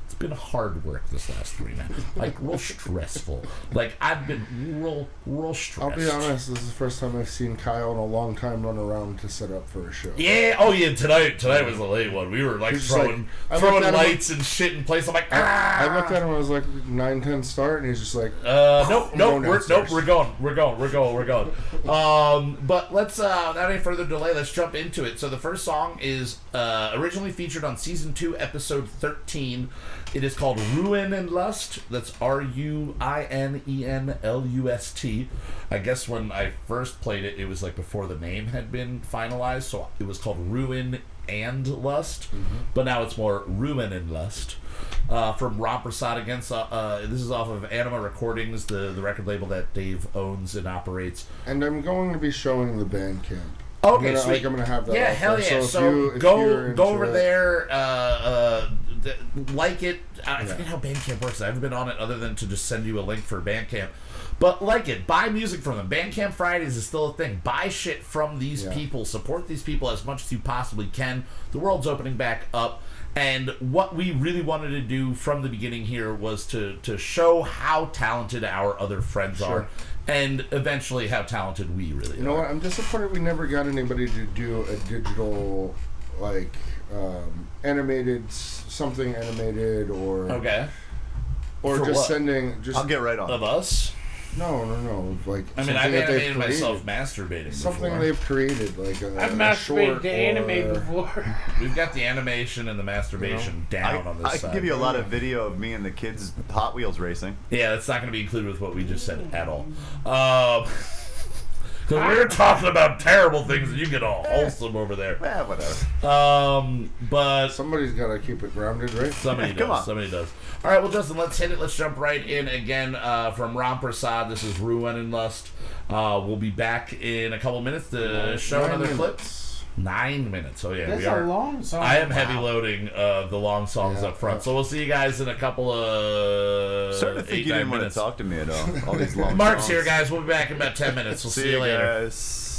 it's been hard work this last 3 months. Like, real stressful. Like, I've been real stressed. I'll be honest, this is the first time I've seen Kyle in a long time run around to set up for a show. Yeah, tonight was a late one. We were, like, throwing lights and shit in place. I'm like, I looked at him, I was like, 9-10 start, and he's just like, nope, we're going. But let's, without any further delay, let's jump into it. So the first song is originally featured on Season 2, Episode 13. It is called Ruin and Lust. That's RUINENLUST. I guess when I first played it, it was like before the name had been finalized, so it was called Ruin and Lust. Mm-hmm. But now it's more Ruin and Lust. From Ramprasad against, this is off of Anima Recordings, the record label that Dave owns and operates. And I'm going to be showing the Bandcamp. Okay, sweet. I'm going to have that. Yeah, hell yeah. So go over there, like it. I forget how Bandcamp works. I haven't been on it other than to just send you a link for Bandcamp. But like it. Buy music from them. Bandcamp Fridays is still a thing. Buy shit from these people. Support these people as much as you possibly can. The world's opening back up. And what we really wanted to do from the beginning here was to show how talented our other friends are. And eventually how talented we really are. You know what? I'm disappointed we never got anybody to do a digital, like, animated, something animated, or... Okay. Or For just what? sending... I'll get right on. Of us? No. Like, I mean, I've animated myself masturbating something before. they've created, like I've masturbated to anime before. We've got the animation and the masturbation down on this side. I can give you a lot of video of me and the kids Hot Wheels racing. Yeah, that's not going to be included with what we just said at all. Because we're talking about terrible things, and you get all wholesome over there. Whatever. But somebody's got to keep it grounded, right? Somebody does. Come on. Somebody does. All right, well, Justin, let's hit it. Let's jump right in again from Ramprasad. This is Ruin and Lust. We'll be back in a couple minutes to show another clip. 9 minutes. Oh, yeah. That's we are. a long song. I am heavy loading the long songs up front. So we'll see you guys in a couple of Starting to think you didn't want to talk to me at all. All these long Mark's songs. here, guys. We'll be back in about 10 minutes. We'll see you later. Guys.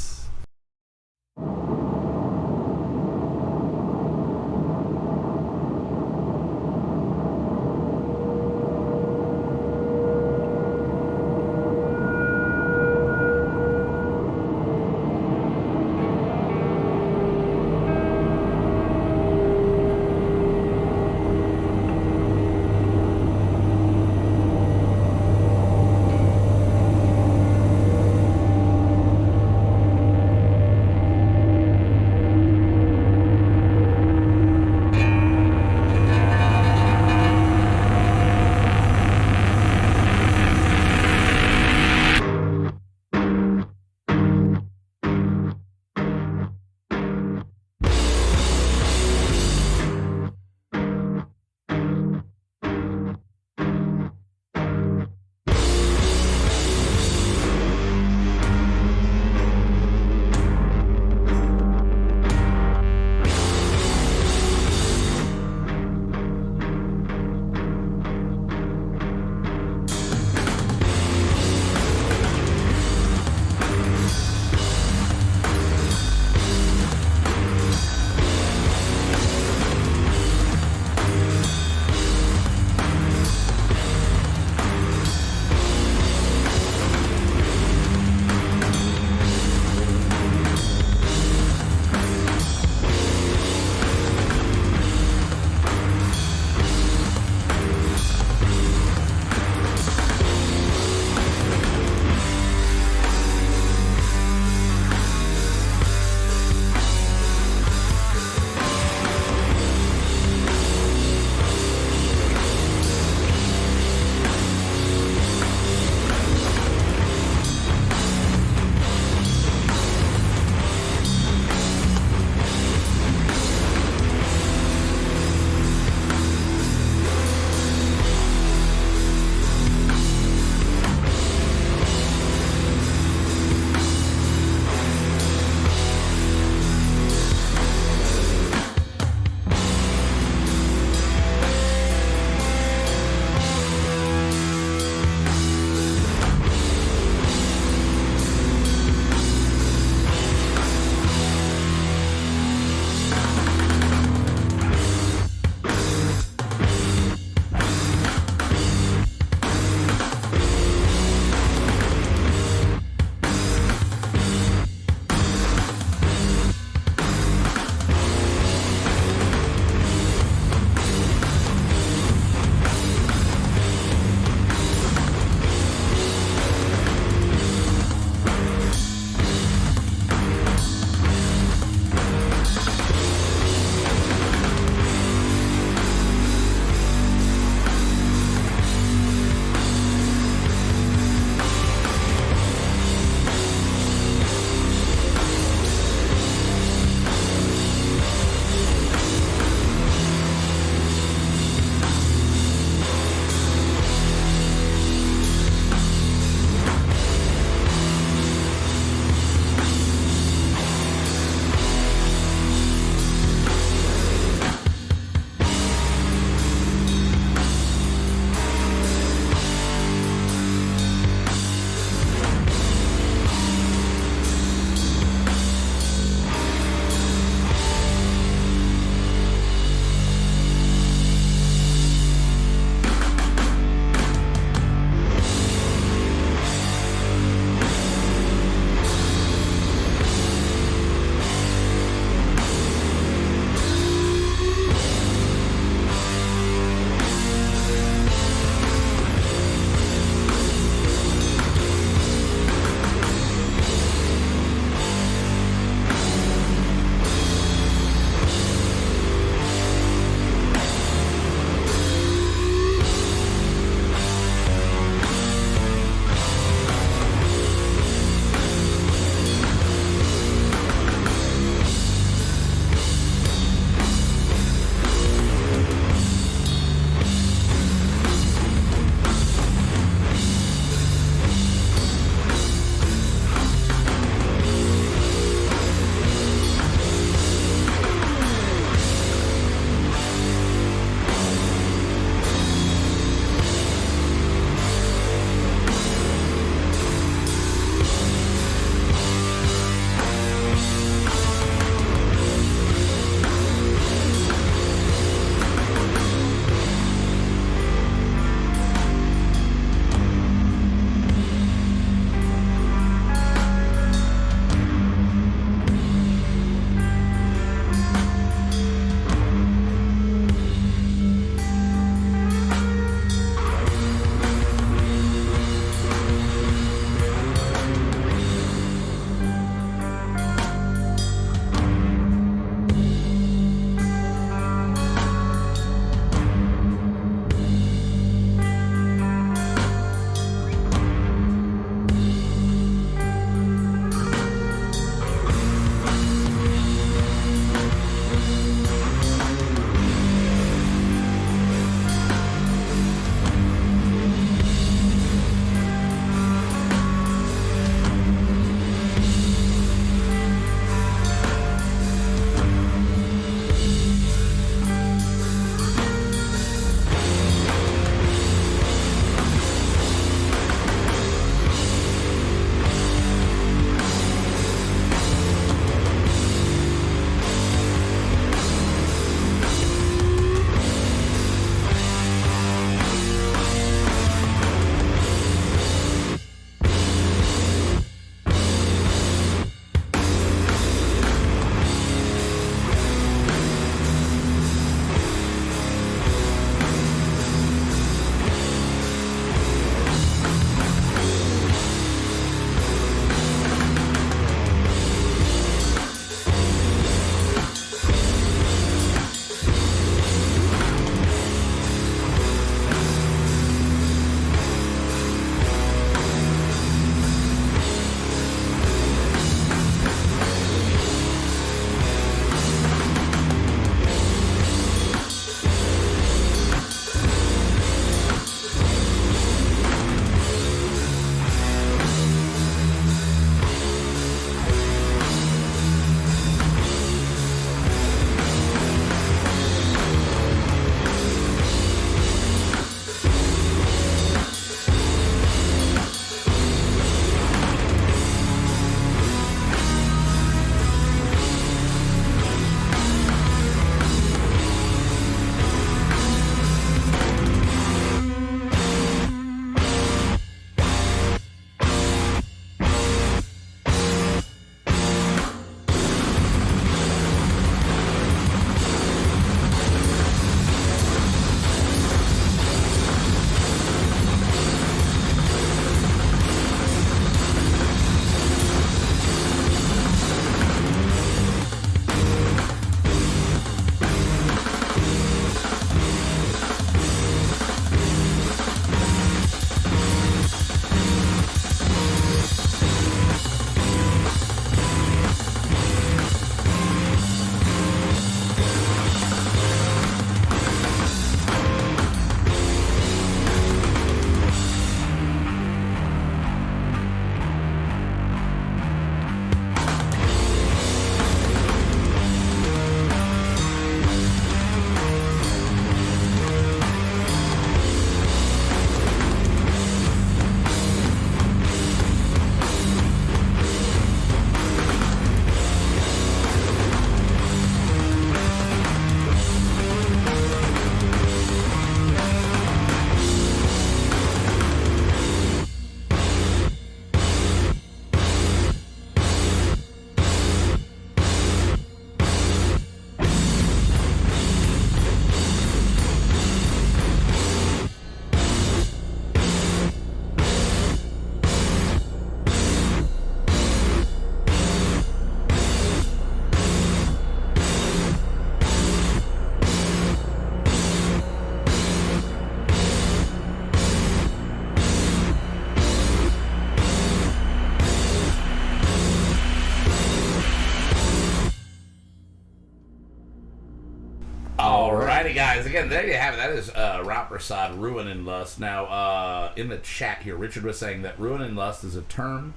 Alrighty, guys. Again, there you have it. That is Ramprasad, Ruin and Lust. Now, in the chat here, Richard was saying that ruin and lust is a term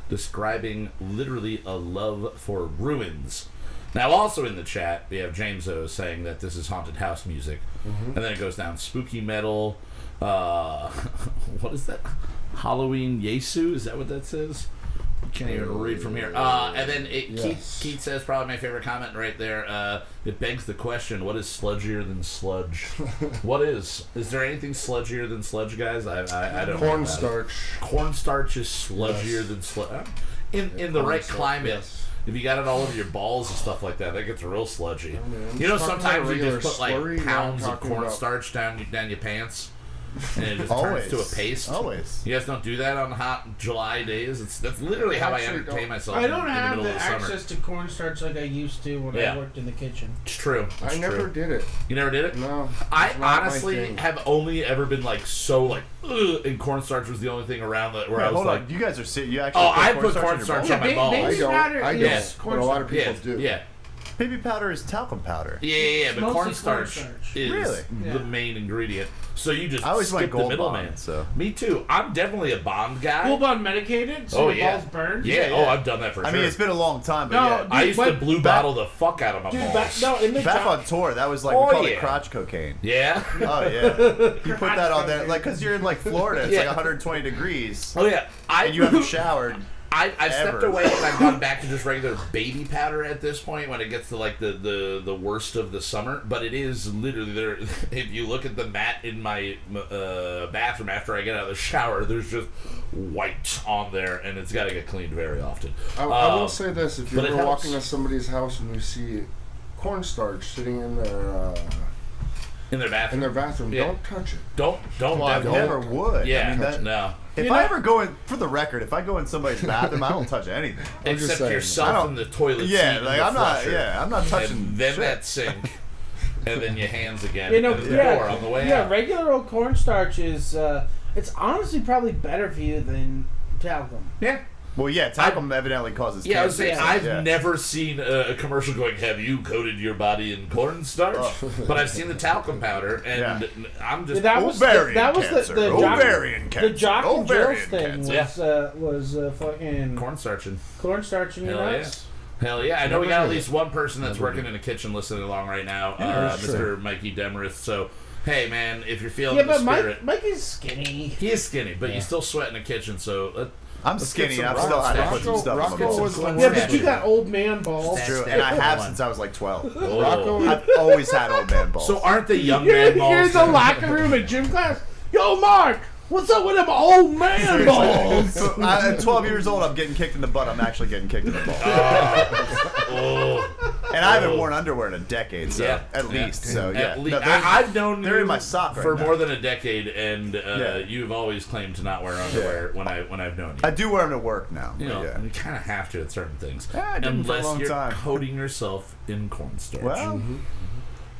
describing literally a love for ruins. Now, also in the chat, we have James O saying that this is haunted house music. And then it goes down spooky metal. What is that? Halloween Yesu? Is that what that says? Can't even read from here. And then Keith says, probably my favorite comment right there. It begs the question: what is sludgier than sludge? What is? Is there anything sludgier than sludge, guys? I don't know. Cornstarch. Cornstarch is sludgier than sludge. In the right climate. Yes. If you got it all over your balls and stuff like that gets real sludgy. man. You know, Talking sometimes about you just put like slurry, pounds now of talking about- cornstarch down your pants, and it just Always. turns to a paste. Always. You guys don't do that on hot July days. That's literally how I Actually, entertain don't. myself. I don't in the have middle the of the summer. access to cornstarch like I used to when Yeah. I worked in the kitchen. It's true. It's I never true. did it. You never did it? No. I it's not my honestly thing. have only ever been like so like, ugh, and cornstarch was the only thing around that where I was Hold like, on, you guys are sitting. You actually. oh, I put in your cornstarch bowl? on my balls. baby I don't. powder I is don't. But a lot of people yeah, do. yeah. Baby powder is talcum powder. Yeah, but Mostly cornstarch cornstarch. is Really? the Yeah. main ingredient. So you just I always skip went the Gold middleman. Bond, so. Me too. I'm definitely a Bond guy. Full Bond medicated, so Oh, your yeah. balls burned. Yeah. Yeah. Oh, I've done that for I sure. mean, it's been a long time, but No, yeah. I used to But blue back- bottle the fuck out of my balls. In the Back job. on tour, that was like Oh, we called yeah. it crotch cocaine. Yeah. Oh yeah, you put that on there, like, because you're in like Florida, it's Yeah. like 120 degrees, Oh yeah. and you haven't showered. I've stepped ever. away and I've gone back to just regular baby powder at this point when it gets to like the worst of the summer. But it is literally there. If you look at the mat in my bathroom after I get out of the shower, there's just white on there, and it's got to get cleaned very often. I will say this: if you're but it ever helps. walking to somebody's house and you see cornstarch sitting in their In their bathroom. Yeah. don't touch it. Don't Well, I definitely- never would. Yeah. I mean, that, no. if I ever go in, for the record, if I go in somebody's bathroom, I don't touch anything. I'm just Except saying. I yourself don't- in the toilet seat. Yeah, and like the I'm not. flusher. Yeah, I'm not touching. And then shit. that sink. And then your hands again. You know, and the yeah, door on the way yeah. out. Regular old cornstarch is. It's honestly probably better for you than talcum. Yeah. Well, yeah, talcum evidently causes Yeah, I was cancer. saying, so, I've yeah. never seen a commercial going, have you coated your body in cornstarch? But I've seen the talcum powder, and Yeah. I'm just... That was Ovarian that was cancer. the jock, Ovarian the cancer. jock and Jill's Ovarian thing cancer. was fucking cornstarching. cornstarch in your Hell yeah. nuts. Hell yeah. I know we got Never at did least one person that's working in the kitchen listening along right now, that's Mr. true. Mikey Demarest. So, hey, man, if you're feeling Yeah, the but spirit... Mike is skinny. He is skinny, but you still sweat in the kitchen, so... I'm Let's get skinny. some I've still had to put some stuff Rocco on my was balls. the Yeah, worst. but you got old man balls. It's true, That's and I have one. since I was like 12. Oh. Rocco, I've always had old man balls. So aren't the young You're, man balls... you're in the locker room at gym class. Yo, Mark, what's up with them old man balls? So, at 12 years old, I'm getting kicked in the butt. I'm actually getting kicked in the balls. Oh. And I haven't worn underwear in a decade, so Yeah. at Yeah. least. So yeah, At least, No, they're- I've known they're you in my sock right for now. more than a decade, and Yeah. you've always claimed to not wear underwear when I've known you. I do wear them to work now. You know, yeah. you kind of have to at certain things, Yeah, I didn't for a unless long you're time. coating yourself in cornstarch. Well,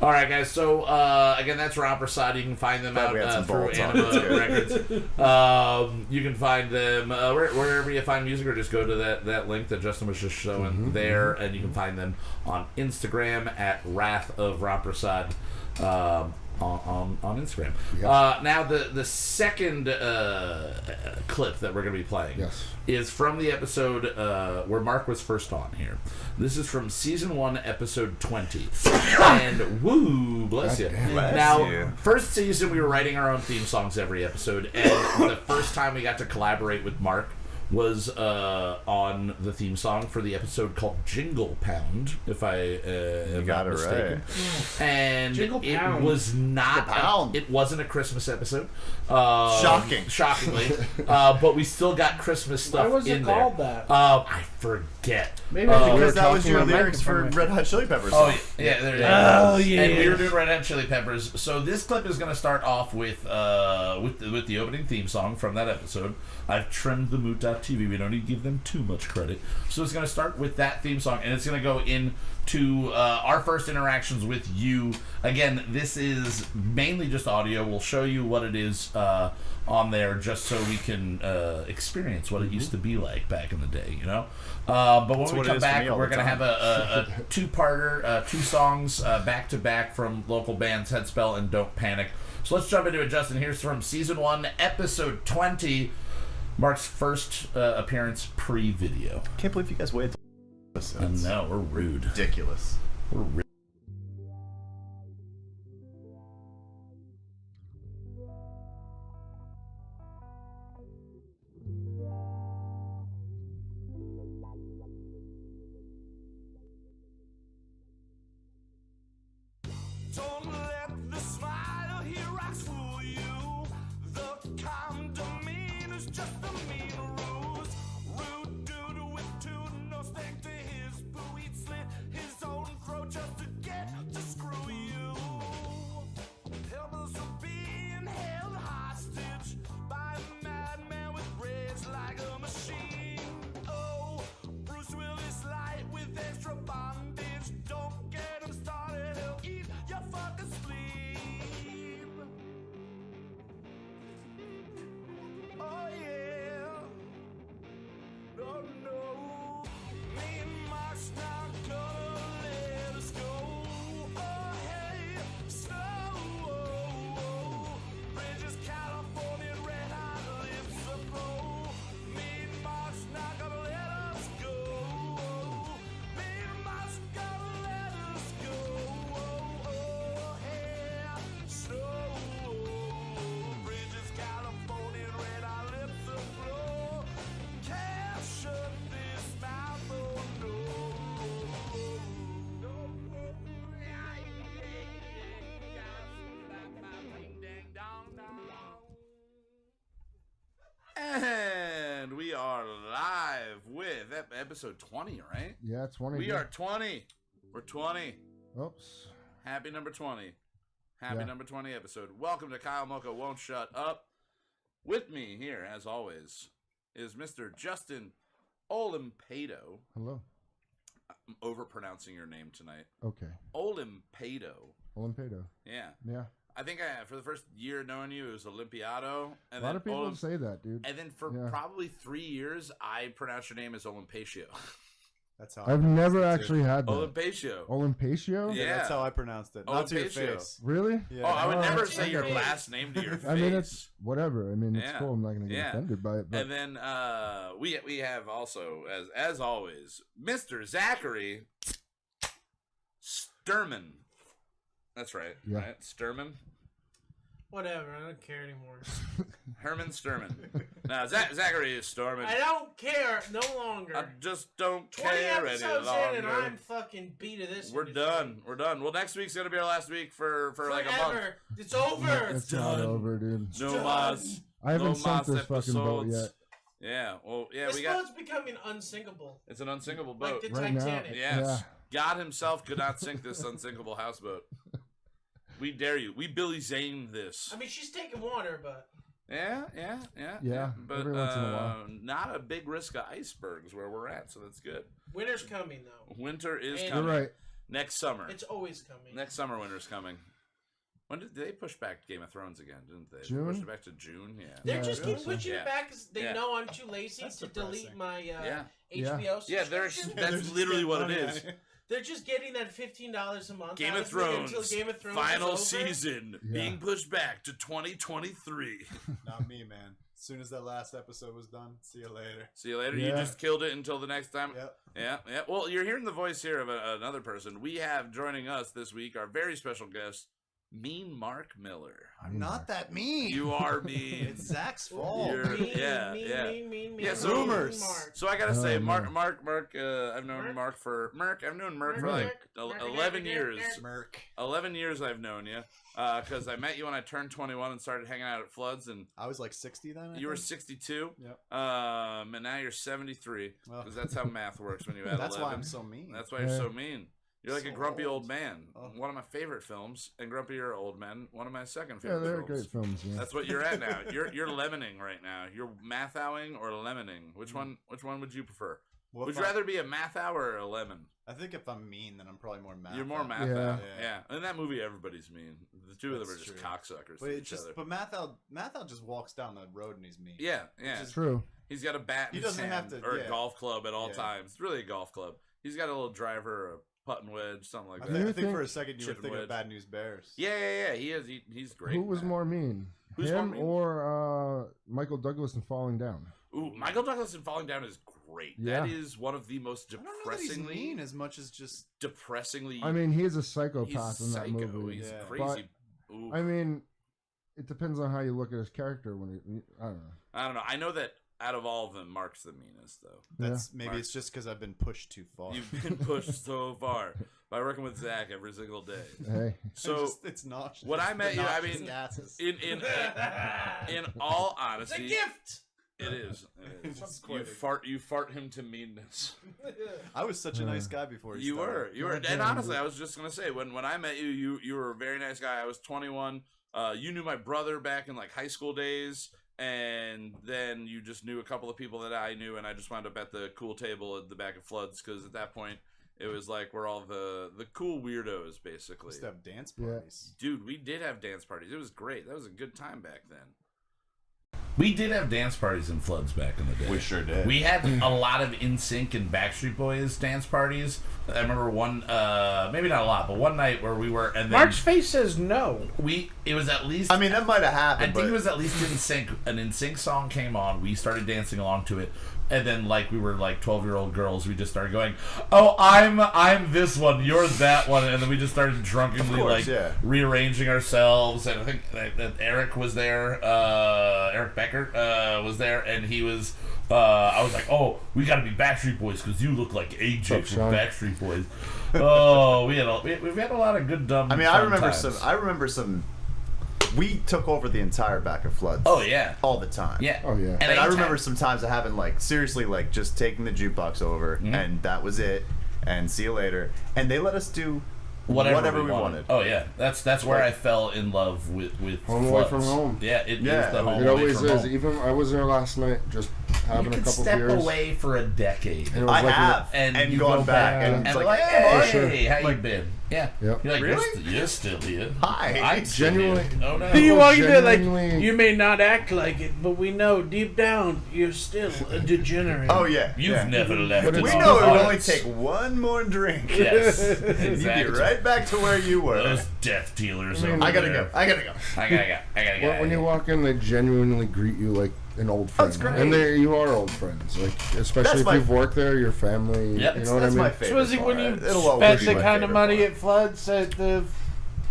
All right, guys. So again, that's Ramprasad. You can find them Glad we had some out through bolts on. Anima That's good. Records. You can find them wherever you find music, or just go to that link that Justin was just showing there, and you can find them on Instagram at Wrath of Ramprasad. On Instagram. Yes. Now the second clip that we're going to be playing Yes. is from the episode where Mark was first on here. This is from season 1, episode 20. And woo, bless you. Bless Now, you. first season we were writing our own theme songs every episode, and the first time we got to collaborate with Mark was on the theme song for the episode called Jingle Pound, if I am got not it mistaken. And Jingle it Pound. was not Pound. it wasn't a Christmas episode. Shockingly. But we still got Christmas stuff Why was in it there. called that? I forget. Maybe because that was talking your about lyrics for microphone. Red Hot Chili Peppers. Oh song. yeah, there it is. Oh, yeah. And we were doing Red Hot Chili Peppers. So this clip is going to start off with the opening theme song from that episode. I've trimmed the moot.tv. We don't need to give them too much credit. So it's going to start with that theme song, and it's going to go into our first interactions with you. Again, this is mainly just audio. We'll show you what it is on there just so we can experience what it used to be like back in the day, you know? But when we come back, we're going to have a two-parter, 2 songs back-to-back from local bands Headspell and Don't Panic. So let's jump into it, Justin. Here's from Season 1, Episode 20, Mark's first appearance pre-video. Can't believe you guys waited. I know, we're rude. Ridiculous. We're rude. Don't let the smile he rocks fool you. The calm demeanor's just a mean ruse. Rude dude with no stake to his boo. He'd slit his own throat just to get to screw you. Helpless of being held hostage by a madman with rage like a machine. Oh, Bruce Willis light with extra bondage. Don't get him started, he'll eat your fucking sleep. Oh yeah. No, no. Me and Mark's not gonna let us go. Oh hey, snow. Bridges, California, red hot lips aglow. Me and Mark's not gonna let us go. Me and Mark's gonna let us go. Oh hey, snow. Bridges, California, red hot lips aglow. Can't shut this mouth, oh no. And we are live with episode 20, right? Yeah, 20. We are 20. We're 20. Oops. Happy number 20. Happy Yeah. number 20 episode. Welcome to Kyle Mocha Won't Shut Up. With me here, as always, is Mr. Justin Olimpado. Hello. I'm overpronouncing your name tonight. Okay. Olimpado. Olimpado. Yeah. Yeah. I think for the first year knowing you, it was Olympiado. And A lot then of people say that, dude. And then for Yeah. probably 3 years, I pronounced your name as Olimpatio. That's how I've never actually had that. Olimpatio. Olimpatio? Yeah. That's how I pronounced it. Not to your Olimpatio. face. Really? Yeah. Oh, I would never that's say your okay. last name to your face. I mean, it's whatever. I mean, it's Yeah. cool. I'm not going to get Yeah. offended by it. But And then we have also, as always, Mr. Zachary Sturman. That's right. Yeah. Right? Sturman? Whatever, I don't care anymore. Herman Sturman. No, Zachary is Sturman. I don't care no longer. I just don't 20 care any episodes longer. in and I'm fucking beat of this. We're industry. done. We're done. Well, next week's gonna be our last week for like a month. Forever. It's over. it's not done. over, dude. No done. mas. I haven't no sent mas this fucking boat episodes. yet. Yeah. Well, yeah, This we got. boat's becoming unsinkable. It's an unsinkable Like boat. the Right now, Titanic. Yes. God himself could not sink this unsinkable houseboat. We dare you. We Billy Zane this. I mean, she's taking water, but Yeah. But every once in a while. not a big risk of icebergs where we're at, so that's good. winter's coming, though. Winter is And- coming. You're right. Next summer. It's always coming. Next summer, winter's coming. When did they push back Game of Thrones again? Didn't they? June? They pushed it back to June. Yeah. They're Yeah, just I keep think so. pushing Yeah. it back because they Yeah. know I'm too lazy That's to depressing. delete my Yeah. HBO Yeah, they're subscription. that's literally what it is. They're just getting that $15 a month. Game out of me Thrones, until Game of Thrones final is over. season Yeah. being pushed back to 2023. Not me, man. As soon as that last episode was done, see you later. See you later. You Yeah. just killed it until the next time. Yep. Yeah. Well, you're hearing the voice here of another person. We have joining us this week our very special guest, Mean Mark Miller. I'm not that mean. You are mean. It's Zach's fault. You're- Mean, yeah. mean, Yeah, so- Rumors. Mark. So I gotta Oh, say, no. Mark. I've known Mark for like 11 years. Merc. 11 years I've known you, because I met you when I turned 21 and started hanging out at Floods, and I was like 60 then. I you were think. 62. Yep. And now you're 73, Well. because that's how math works when you add That's 11. why I'm so mean. That's why you're Yeah. so mean. You're like a So grumpy old old. man. Oh. One of my favorite films, and Grumpier Old Men, one of my second Yeah, favorite they're films. great films. Yeah. That's what you're at now. You're lemoning right now. You're mathowing or lemoning. Which one would you prefer? What Would if you I- rather be a mathow or a lemon? I think if I'm mean, then I'm probably more math. You're more out. math Yeah. out. Yeah. In that movie, everybody's mean. The two of them are That's just true. cocksuckers But to it's each just, other. but math out just walks down the road and he's mean. Yeah, yeah. It's true. He's got a bat in He his doesn't hand, have to- or yeah. a golf club at all Yeah. times. It's really a golf club. He's got a little driver, a putting wedge, something like I that. think, you I think for a think- second you were Chip and thinking wedge. of Bad News Bears. Yeah. He is. He's great. Who in was that. more mean? Who's more Him mean? or Michael Douglas in Falling Down? Ooh, Michael Douglas in Falling Down is great. Yeah. That is one of the most I don't know that he's depressingly, mean as much as just. depressingly. I mean, he is a he's psychopath in that psycho. movie. He's Yeah. crazy. Ooh. I mean, it depends on how you look at his character. When I don't know. I don't know. I know that out of all of them, Mark's the meanest, though. That's maybe Mark. it's just because I've been pushed too far. You've been pushed so far by working with Zach every single day. Hey, So it's not. when I met you, I noxious mean, gases. in all honesty, gift. it is. It is. It's You quite fart him to meanness. I was such a nice guy before You were, God and damn, honestly, dude. I was just gonna say when I met you, you were a very nice guy. I was 21. You knew my brother back in like high school days, and then you just knew a couple of people that I knew, and I just wound up at the cool table at the back of Floods because at that point it was like we're all the cool weirdos basically. Used to have dance Yeah. parties. Dude, we did have dance parties. It was great. That was a good time back then. We did have dance parties in Floods back in the day. We sure did. We had a lot of NSYNC and Backstreet Boys dance parties. I remember one, maybe not a lot, but one night where we were, and then Mark's face says no. it was at least. I mean, that might have I happened. think but it was at least NSYNC. An NSYNC song came on. We started dancing along to it, and then like we were like 12-year-old girls. We just started going, "Oh, I'm this one. You're that one," and then we just started drunkenly course, like yeah. rearranging ourselves. And I think that Eric was there. Eric Becker was there, and he was. I was like, "Oh, we got to be Backstreet Boys because you look like AJ from Sean? Backstreet Boys." Oh, we've had a lot of good dumb. I mean, I fun remember times. some. We took over the entire back of Floods. Oh yeah, all the time. yeah. Oh, yeah. And And I anytime- remember some times I having like seriously like just taking the jukebox over Mm-hmm. and that was it and see you later and they let us do whatever we wanted. Oh yeah, that's where Like- I fell in love with Home away Floods. from home. Yeah, it Yeah, is the it home It away always from is. home. Even I was there last night, just having You a could couple step beers. away for a decade. And it was I like have and and you gone go back back and and it's like, like, hey, For sure. how you been? Yeah. Yep. You're like, Really? you're still here. Hi. I'm still Genuinely- here. Oh no. You walk in there like, genuinely- you may not act like it, but we know deep down you're still a degenerate. Oh yeah. You've yeah. never left. But us We it's know it would apart. only take one more drink. Yes, And you'd exactly. be right back to where you were. Those death dealers. I mean, over I gotta there. go. I gotta go. I gotta go. When you walk in, they genuinely greet you like an old friend. That's great. And you are old friends. Like, especially That's if my- you've worked there, your family. Yep. You know what I That's mean? my So favorite is it when you part. It'll always spend be the my kind of favorite money part. at Floods that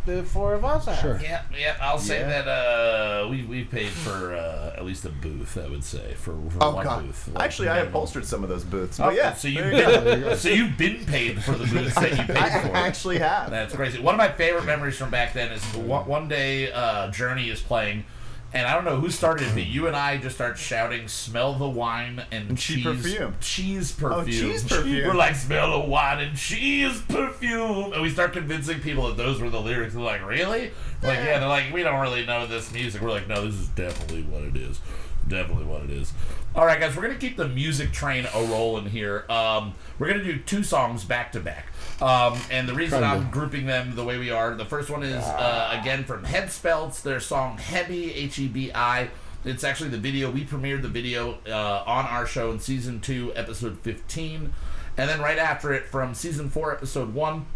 the four of us have? Sure. Yeah. I'll say Yeah. that we paid for at least a booth. I would say for Oh one god. booth. Actually, I minimum. upholstered some of those booths. Oh, But yeah. So there you've you go. been, so you've been paid for the booths that you paid I for. actually have. That's crazy. One of my favorite memories from back then is one day Journey is playing, and I don't know who started it, but you and I just start shouting, "Smell the wine and cheese cheese perfume." Cheese perfume. Oh, cheese perfume. We're like, "Smell the wine and cheese perfume," and we start convincing people that those were the lyrics. They're like, "Really?" We're like, yeah. They're like, "We don't really know this music." We're like, "No, this is definitely what it is. Definitely what it is." All right, guys, we're gonna keep the music train a rolling here. We're gonna do 2 songs back to back. And the reason I'm grouping them the way we are, the first one is again from Headspelts, their song Hebi, Hebi. It's actually the video. We premiered the video on our show in season 2, episode 15. And then right after it, from season 4, episode 1,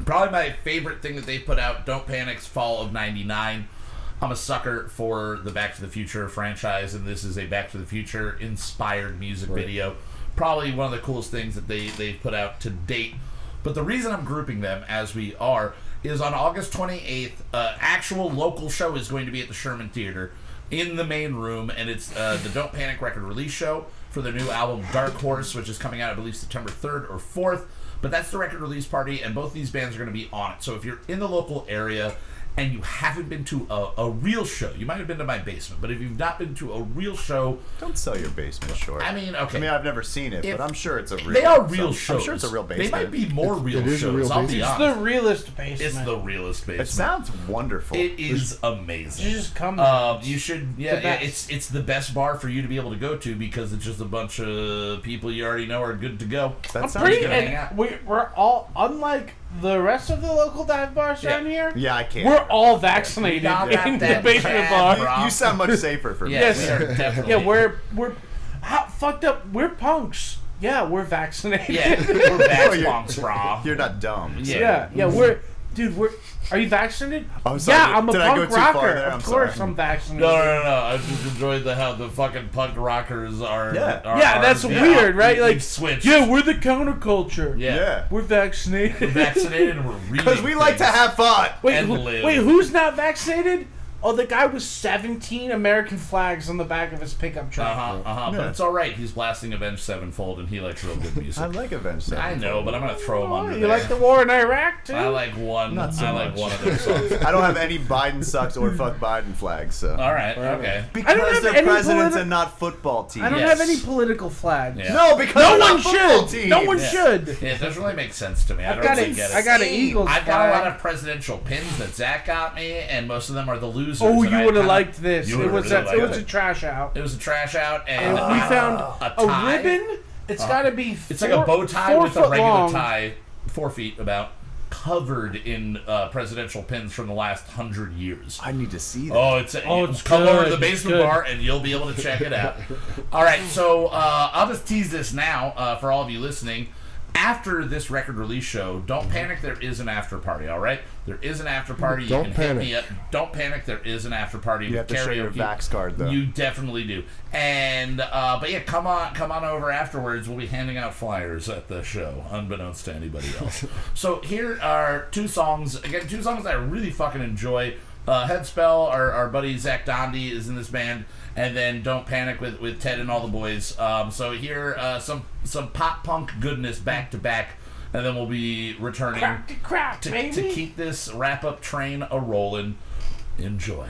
probably my favorite thing that they put out, Don't Panic's Fall of 99. I'm a sucker for the Back to the Future franchise, and this is a Back to the Future inspired music video. Probably one of the coolest things that they've put out to date. But the reason I'm grouping them as we are is on August 28th, actual local show is going to be at the Sherman Theater in the main room, and it's the Don't Panic record release show for their new album Dark Horse, which is coming out, I believe, September 3rd or 4th. But that's the record release party, and both these bands are going to be on it. So if you're in the local area and you haven't been to a real show, you might have been to my basement, but if you've not been to a real show, don't sell your basement short. I mean, okay. I mean, I've never seen it, but I'm sure it's a real. They are real shows. I'm sure it's a real basement. They might be more real It is a shows. real I'll be basement. It's honest. the realest basement. It's the realest basement. It sounds wonderful. It is amazing. You just come. You should, it's the best bar for you to be able to go to because it's just a bunch of people you already know are good to go. I'm pretty, and we're all, unlike the rest of the local dive bars down here. Yeah, I can't. We're all vaccinated in the basement bar. You sound much safer for me. Yes, we are definitely. yeah, we're how fucked up. We're punks. Yeah, we're vaccinated. Yeah, we're vax punks, bro. You're not dumb. Yeah, we're. Are you vaccinated? Oh, sorry. Yeah, I'm a Did I go punk too far rocker. there? Of course, I'm vaccinated. No. I just enjoyed how the fucking punk rockers are. Yeah, that's weird, right? Like, switched. Yeah, we're the counterculture. Yeah. We're vaccinated. We're vaccinated and we're reading because we like to have fun. Wait, who's not vaccinated? Oh, the guy with 17 American flags on the back of his pickup truck. Yeah. But it's all right. He's blasting Avenged Sevenfold, and he likes real good music. I like Avenged Sevenfold. I know, but I'm gonna throw him under You there. like the war in Iraq too? I like one. Not so I like much. one of those songs. I don't have any Biden sucks or fuck Biden flags. So. All right. Okay. Because I don't have they're any presidents and not football teams. I don't have any political flags. Yeah. No, because No they're one not football should. teams. No one should. Yeah, it doesn't really make sense to me. I I don't got really get it. I got an Eagles I've got a flag. lot of presidential pins that Zach got me, and most of them are the losers. Oh, and you I would have kinda- liked this. You It would've was really it liked was a trash out. It was a trash out, And and we found a a tie. ribbon. It's got to be. It's like a bow tie 4 with a foot regular long. tie, 4 feet about, covered in presidential pins from the last 100 years. I need to see that. Oh, it's come good. over to the It's basement good. bar and you'll be able to check it out. All right, so I'll just tease this now for all of you listening. After this record release show, don't panic. There is an after party. All right, there is an after party. You Don't can panic. hit me up. Don't panic. There is an after party. You have to show your Vax card, though. You definitely do. And but yeah, come on over afterwards. We'll be handing out flyers at the show, unbeknownst to anybody else. So here are two songs. Again, two songs I really fucking enjoy. Headspell, our buddy Zach Dondi is in this band, and then Don't Panic with Ted and all the boys. So here, some pop punk goodness back to back, and then we'll be returning Crack, to baby. keep this wrap up train a rolling. Enjoy.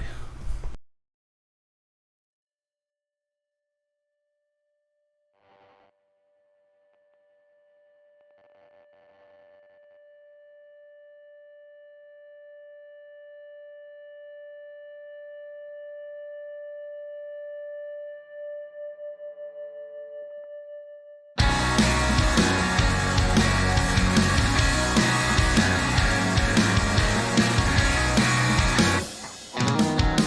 Thank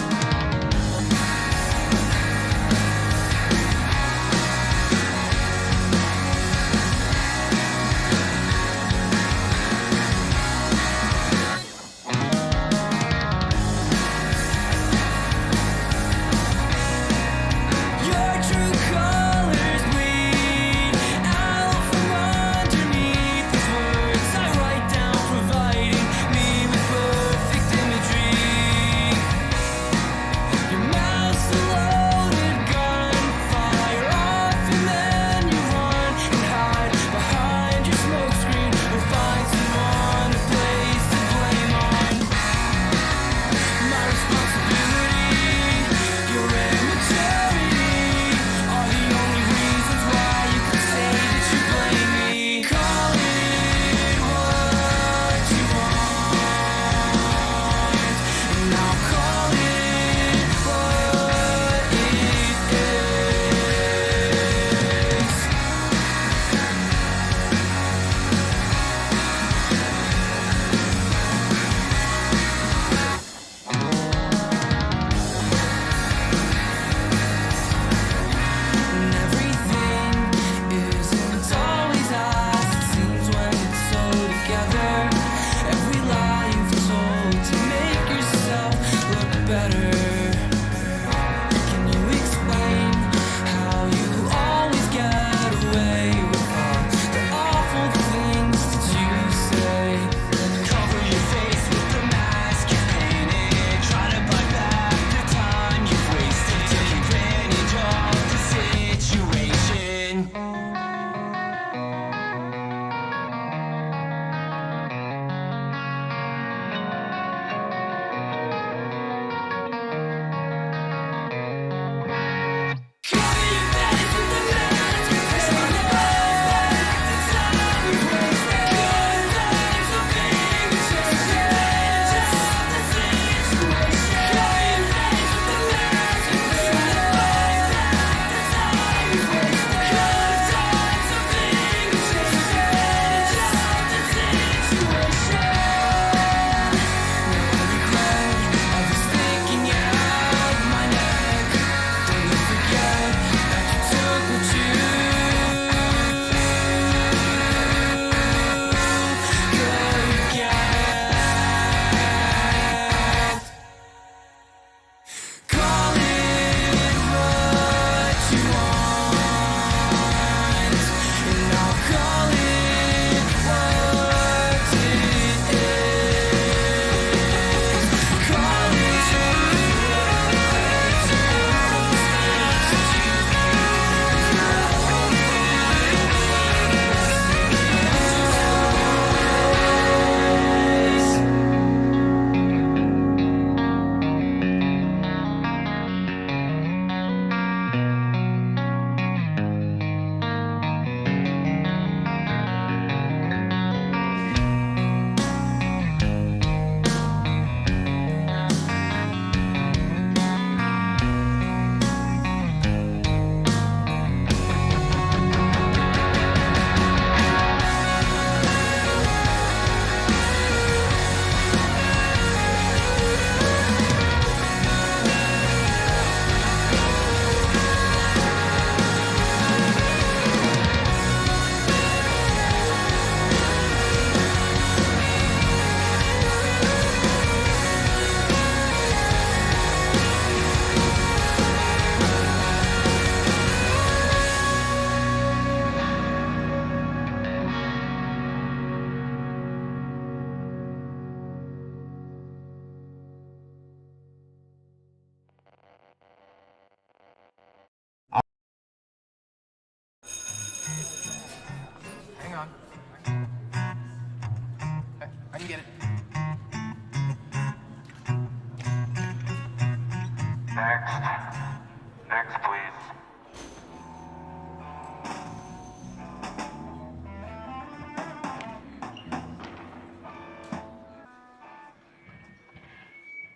Next, please.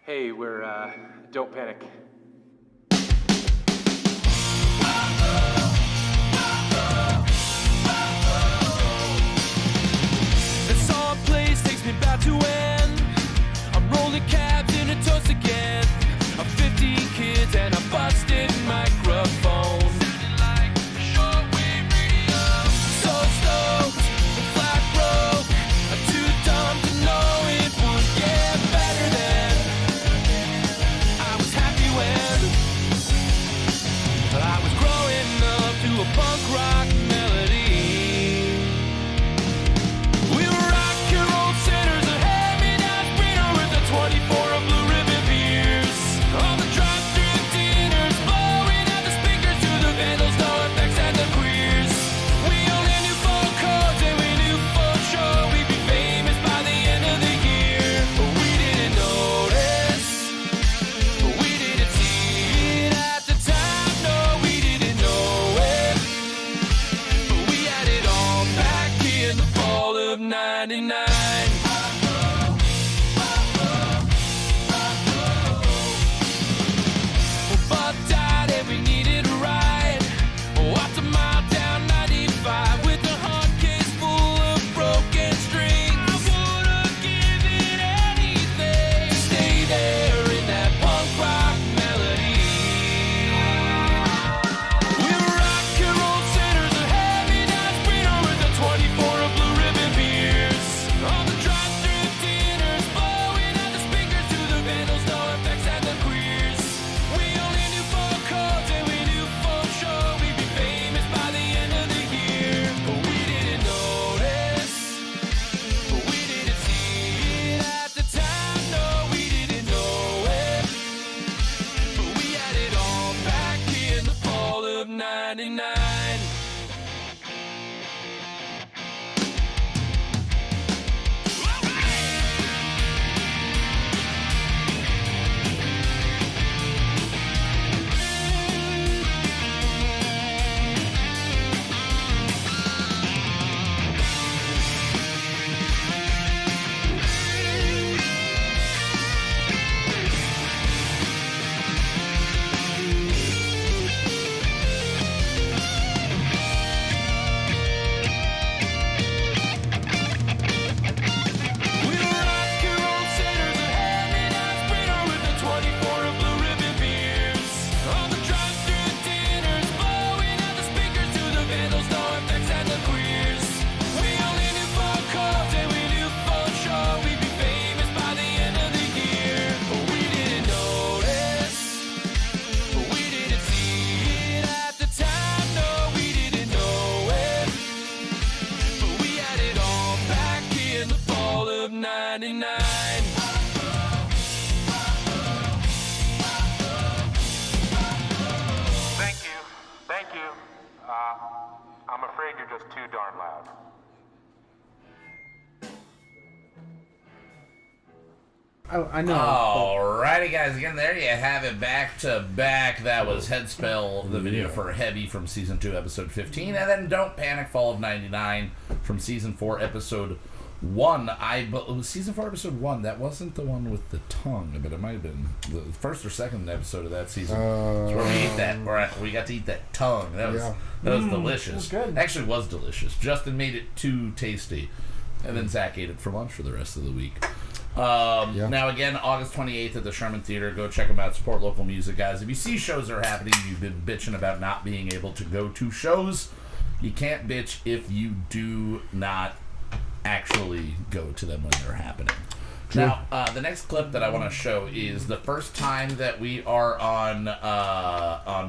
Hey, don't panic. This all place takes me back to when I'm rolling cabs in a toast again. I'm 15 kids and a busted microphone. Sounding like a shortwave radio. So stoked, the flat broke. I'm too dumb to know it would get better than. I was happy when I was growing up to a punk rock melody. We were rock and roll sinners, a hand-me-down sprinter with a 24 of Blue Ribbon beers. All the drive-through dinners, blowing out the speakers to the Vandals, No Effects, and the Queers. We only knew full codes and we knew full show. We'd be famous by the end of the year. But we didn't notice, but we didn't see it at the time. No, we didn't know it, but we had it all back in the fall of '99. Buck died and we needed a ride. Walked a mile down 95 with a hard case full of broken strings. I would have given anything to stay there in that punk rock melody. We were rock and roll sinners, a hand-me-down sprinter with a 24 of Blue Ribbon beers. All the drive-through dinners, blowing out the speakers to the Vandals, No Effects, and the Queers. We only knew full codes and we knew full show. We'd be famous by the end of the year. But we didn't notice, but we didn't see it at the time. No, we didn't know it, but we had it all back in the fall of '99. We were rock and roll sinners, a hand-me-down sprinter with a 24 of Blue Ribbon beers. All the drive-through dinners, blowing out the speakers to the Vandals, No Effects, and the Queers. We only knew full codes and we knew full show. We'd be famous by the end of the year. But we didn't notice, but we didn't see it at the time. No, we didn't know it, but we had it all back in the fall of '99. Thank you. I'm afraid you're just too darn loud. I know. Alrighty, guys. Again, there you have it, back to back. That was Headspell, the video for Heavy from Season 2, Episode 15. And then Don't Panic, Fall of '99 from Season 4, Episode 1. Season 4, Episode 1, that wasn't the one with the tongue, but it might have been the first or second episode of that season. It's where we ate that, where we got to eat that tongue. That was delicious. It was good. Actually, it was delicious. Justin made it too tasty. And then Zach ate it for lunch for the rest of the week. Now, again, August 28th at the Sherman Theater. Go check them out. Support local music, guys. If you see shows are happening, you've been bitching about not being able to go to shows. You can't bitch if you do not actually go to them when they're happening. True. Now, the next clip that I want to show is the first time that we are on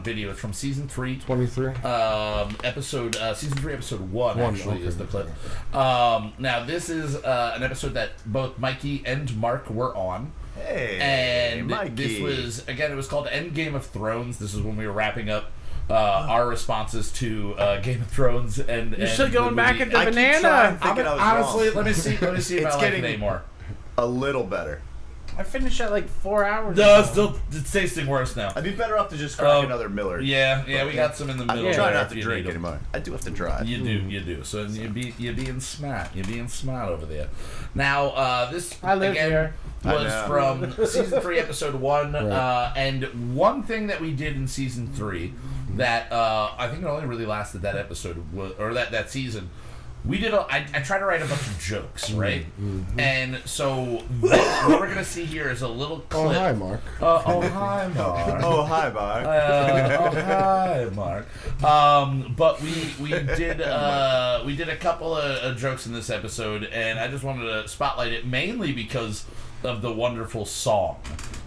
video. It's from season 3, 23. Season 3, episode 1 actually is the clip. Now, this is an episode that both Mikey and Mark were on. Hey, and Mikey. This was, again, it was called End Game of Thrones. This is when we were wrapping up our responses to Game of Thrones. And You're still going back at the I banana. keep trying to think I was Honestly, wrong. let me see if It's I like it getting anymore. a little better. I finished at like 4 hours No, ago. it's tasting worse now. I'd be better off to just crack another Miller. Yeah, we got some in the middle. I'm trying there not to drink anymore. I do have to drive. You do. So you're being smart. You're being smart over there. Now, this I live again here. was from season 3, episode 1, and one thing that we did in season 3 that I think it only really lasted that episode or that season. We did. I tried to write a bunch of jokes, right? Mm-hmm. And so what we're gonna see here is a little clip. Oh hi, Mark. Oh hi, Mark. Oh hi, Mark. Oh hi, Mark. But we did a couple of jokes in this episode, and I just wanted to spotlight it mainly because of the wonderful song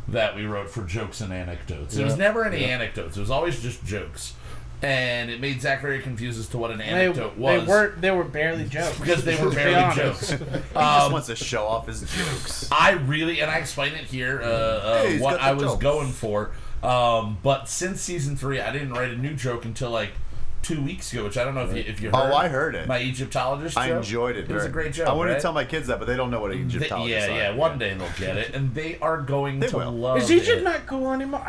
that we wrote for jokes and anecdotes. It was never any anecdotes. It was always just jokes. And it made Zach very confused as to what an anecdote was. They were barely jokes. Because they were barely jokes. He just wants to show off his jokes. I explained it here, what I was going for. But since season 3, I didn't write a new joke until like 2 weeks ago, which I don't know if you heard. Oh, I heard it. My Egyptologist joke. I enjoyed it. It was a great joke. I wanted right? to tell my kids that, but they don't know what an Egyptologist are. Yeah, one day they'll get it, and they are going to love it. Is Egypt not cool anymore?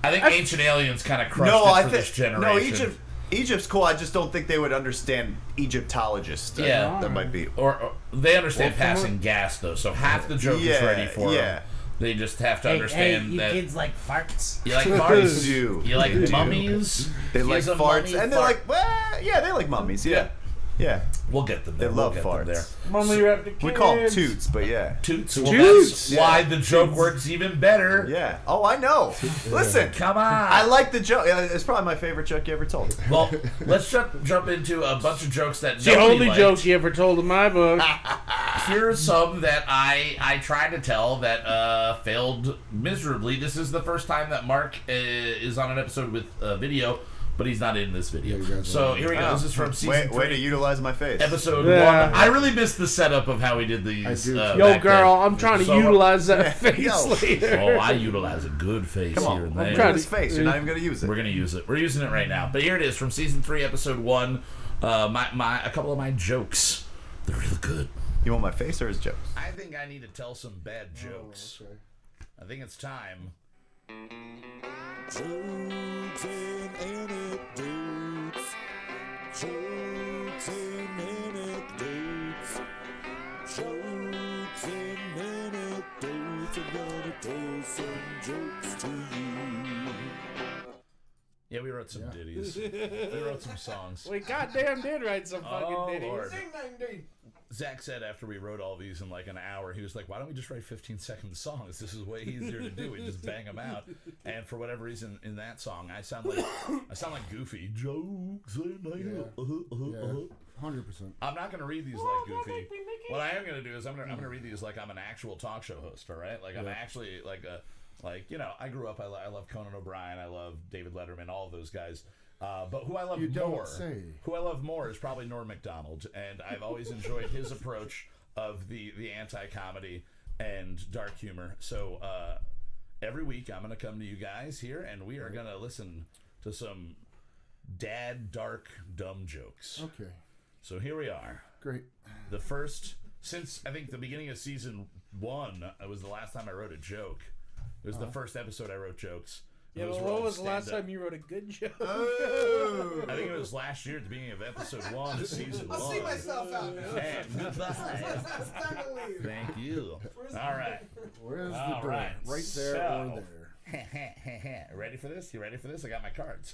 I think Ancient Aliens kind of crushed it for this generation. No, Egypt's cool. I just don't think they would understand Egyptologist. Yeah, that might be. Or they understand passing gas though, so half the joke is ready for them. They just have to understand that. You kids like farts. You like farts? You like mummies? They like farts, and they're like, well, yeah, they like mummies. Yeah. Yeah. We'll get them there. They love farts. There. Mummy wrapped the kids. We call them toots, but yeah. Toots. Well, that's why the joke works even better. Yeah. Oh, I know. Listen. Come on. I like the joke. It's probably my favorite joke you ever told. Well, let's jump into a bunch of jokes that the only joke you ever told in my book. Here are some that I tried to tell that failed miserably. This is the first time that Mark is on an episode with video. But he's not in this video. So here we go. This is from season 3. Way to utilize my face. Episode 1. I really missed the setup of how we did these. Yo, girl, I'm trying to utilize that face later. Oh, I utilize a good face here and there. I'm trying to face. You're not even going to use it. We're going to use it. We're using it right now. But here it is from season 3, episode 1. A couple of my jokes. They're real good. You want my face or his jokes? I think I need to tell some bad jokes. Okay. I think it's time. Jokes and anecdotes. Jokes and anecdotes. Jokes and anecdotes. I'm gonna tell some jokes to you. Yeah, we wrote some ditties. We wrote some songs. We goddamn did write some fucking ditties. Lord. Zach said after we wrote all these in like an hour, he was like, why don't we just write 15-second songs? This is way easier to do. We just bang them out. And for whatever reason, in that song, I sound like Goofy. Jokes and 100%. I'm not going to read these like Goofy. What I am going to do is I'm going to read these like I'm an actual talk show host, all right? Like I'm actually like a... Like, you know, I grew up, I love Conan O'Brien, I love David Letterman, all of those guys. But who I love who I love more is probably Norm Macdonald. And I've always enjoyed his approach of the anti-comedy and dark humor. So every week I'm going to come to you guys here, and we are going to listen to some dad, dark, dumb jokes. Okay. So here we are. Great. The first, since I think the beginning of season 1, it was the last time I wrote a joke. It was the first episode I wrote jokes. Yeah, well, what was the last time you wrote a good joke? Oh. I think it was last year at the beginning of episode 1 of season 1. I'll see myself out now. And goodbye. Thank you. All right. Where's the door? Right there or there. Ready for this? You ready for this? I got my cards.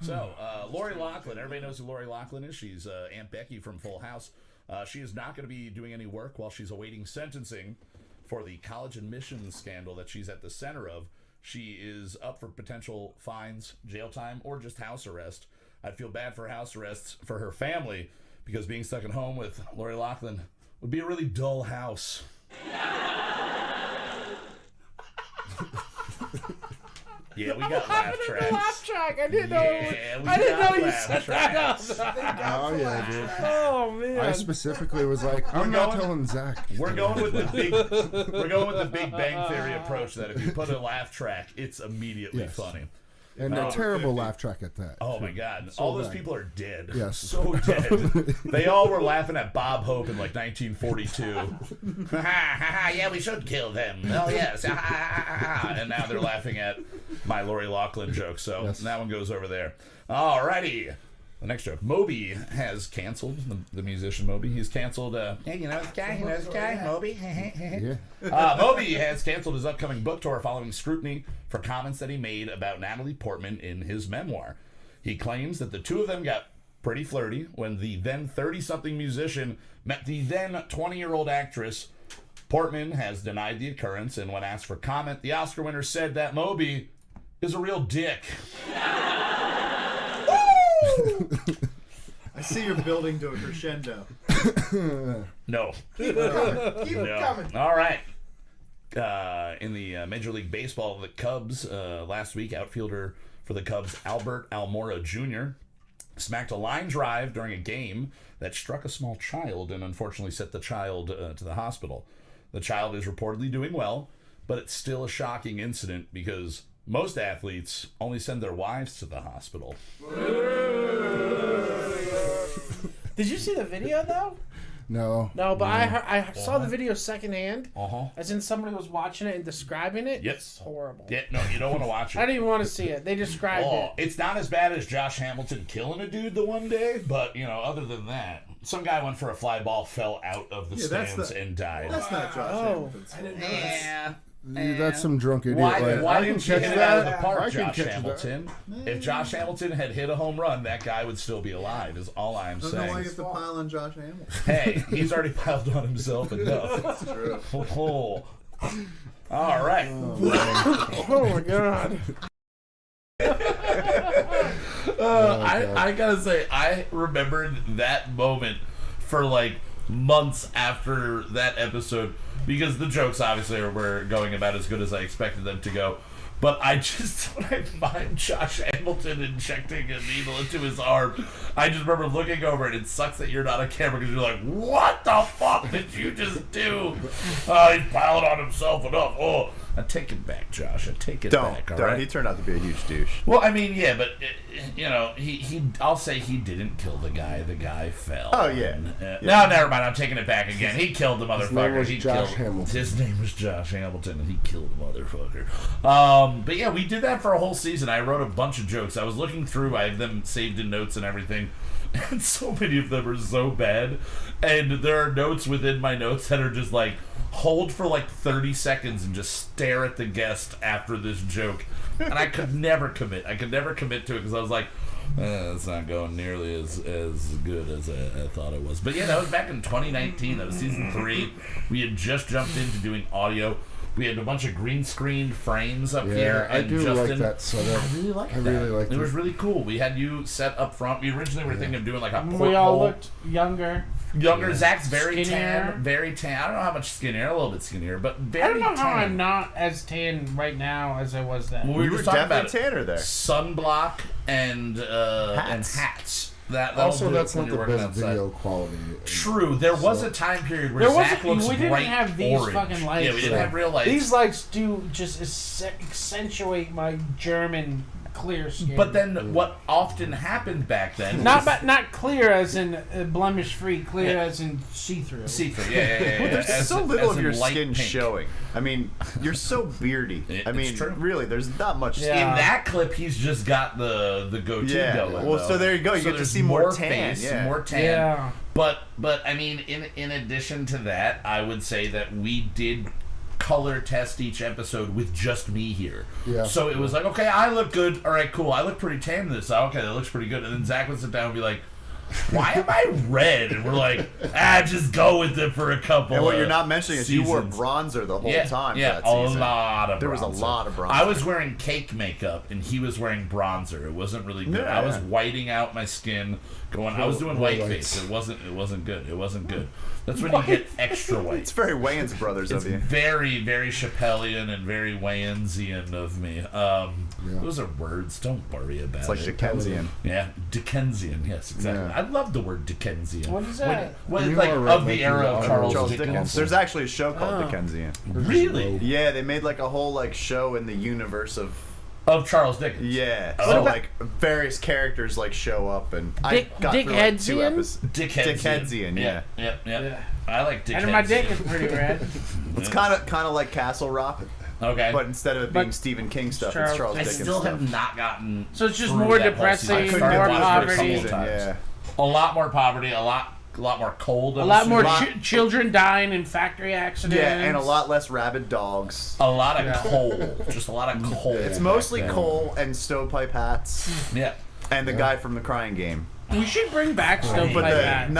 So, Lori Loughlin. Everybody knows who Lori Loughlin is. She's Aunt Becky from Full House. She is not going to be doing any work while she's awaiting sentencing for the college admissions scandal that she's at the center of. She is up for potential fines, jail time, or just house arrest. I'd feel bad for house arrests for her family, because being stuck at home with Lori Loughlin would be a really dull house. Yeah, we got laugh tracks. Laugh track. I didn't know. Yeah, I didn't know you set that up. Oh yeah, dude. Oh man. I specifically was like, I'm not telling Zach. We're going with the Big Bang Theory approach that if you put a laugh track, it's immediately funny. And a terrible laugh track at that. Oh my God! So all those bad. people are dead. Yes. So dead. They all were laughing at Bob Hope in like 1942. Yeah, we should kill them. Oh yes. And now they're laughing at my Lori Loughlin joke. So that one goes over there. Alrighty. The next joke. Moby has canceled, the musician Moby. He's canceled, hey, you know this guy, Moby? Moby has canceled his upcoming book tour following scrutiny for comments that he made about Natalie Portman in his memoir. He claims that the two of them got pretty flirty when the then 30-something musician met the then 20-year-old actress. Portman has denied the occurrence, and when asked for comment, the Oscar winner said that Moby is a real dick. I see you're building to a crescendo. No. Keep it coming. Keep it coming. All right. In the Major League Baseball, the Cubs, last week, outfielder for the Cubs, Albert Almora Jr., smacked a line drive during a game that struck a small child and unfortunately sent the child to the hospital. The child is reportedly doing well, but it's still a shocking incident because most athletes only send their wives to the hospital. Did you see the video though? No. No, but I saw the video secondhand. Uh-huh. As in somebody was watching it and describing it. Yep. It's horrible. Yeah, no, you don't want to watch it. I didn't even want to see it. They described it. It's not as bad as Josh Hamilton killing a dude the one day, but, you know, other than that, some guy went for a fly ball, fell out of the stands, and died. That's not Josh Hamilton. I didn't know Yeah. That's some drunk idiot. Why didn't you hit it out of the park, I can Josh catch Hamilton? If Josh Hamilton had hit a home run, that guy would still be alive, is all I'm Doesn't know why saying. you have to pile on Josh Hamilton. Hey, he's already piled on himself enough. That's true. Oh. All right. Oh my God. I gotta say, I remembered that moment for like months after that episode because the jokes obviously were going about as good as I expected them to go. But I just, when I mind Josh Hamilton injecting a needle into his arm, I just remember looking over it. It sucks that you're not on camera because you're like, what the fuck did you just do? He's piled on himself enough. Oh, I take it back, Josh. I take it back. All right? He turned out to be a huge douche. Well, I mean, yeah, but you know, I'll say he didn't kill the guy. The guy fell. Oh yeah. No, never mind. I'm taking it back again. He killed the motherfucker. His name was Josh Hamilton, and he killed the motherfucker. But yeah, we did that for a whole season. I wrote a bunch of jokes. I was looking through. I have them saved in notes and everything. And so many of them are so bad. And there are notes within my notes that are just like, hold for like 30 seconds and just stare at the guest after this joke. And I could never commit. I could never commit to it because I was like, it's not going nearly as good as I thought it was. But yeah, that was back in 2019. That was season 3. We had just jumped into doing audio. We had a bunch of green screen frames up here. I and do Justin, like that setup. I really liked that. really liked it. It was really cool. We had you set up front. We originally were thinking of doing like a porthole. We all looked younger. Zach's very Skinnier. tan. Very tan. I don't know how much skinnier. A little bit skinnier, but very I don't know tan. how I'm not as tan right now as I was then. Well, we were You just talking about definitely tanner there. sunblock and hats. That Also, that's when not you're the working best outside. video quality. True. There was a time period where Zach looks we didn't bright have these orange. fucking lights. Yeah, we didn't have real lights. These lights do just accentuate my German clear skin. But then what often happened back then not clear as in blemish free, clear as in see through. see-through. Yeah. Well, there's As so in- little as of in your light skin pink. showing. I mean, you're so beardy. I mean, it's true. really, there's not much. Yeah. In that clip, he's just got the goatee Yeah. going. Well, though. so there you go. You get to there's see more tan. face, Yeah. more tan. Yeah. But I mean, in addition to that, I would say that we did color test each episode with just me here. Yeah. So it was like, okay, I look good. All right, cool. I look pretty tan in this. Okay, that looks pretty good. And then Zach would sit down and be like, why am I red? And we're like, just go with it for a couple. And what you're not mentioning is you wore seasons. bronzer the whole time. Yeah, for that season. a lot of There was a bronzer. lot of bronzer. I was wearing cake makeup and he was wearing bronzer. It wasn't really good. Yeah. I was whiting out my skin. I was doing white face. It wasn't good. It wasn't good. That's when you get extra white. It's very Wayans Brothers It's of you. very, very Chappellian and very Wayansian of me. Those are words. Don't worry about It's like it. Dickensian. Yeah, Dickensian. Yes, exactly. Yeah. I love the word Dickensian. What is that? When, You like are right, of the making era the of Charles Charles Dickens. Dickens. There's actually a show called Oh. Dickensian. Really? Yeah, they made like a whole like show in the universe of Of Charles Dickens. Yeah. Oh. So like various characters like show up, and I got through like 2 episodes. Dickensian, yeah. Yep. I like Dickensian. And my dick is pretty red. It's kind of like Castle Rock. Okay. But instead of it being Stephen King stuff, it's Charles Dickens I still stuff. have not gotten. So it's just through more that whole depressing, season. more I couldn't get through poverty. it a couple of times. A lot more poverty, a lot more cold. A lot more children dying in factory accidents. Yeah, and a lot less rabid dogs. A lot of coal. Just a lot of coal. It's mostly coal and stovepipe hats. Yeah. And the guy from the Crying Game. We should bring back stovepipe hats.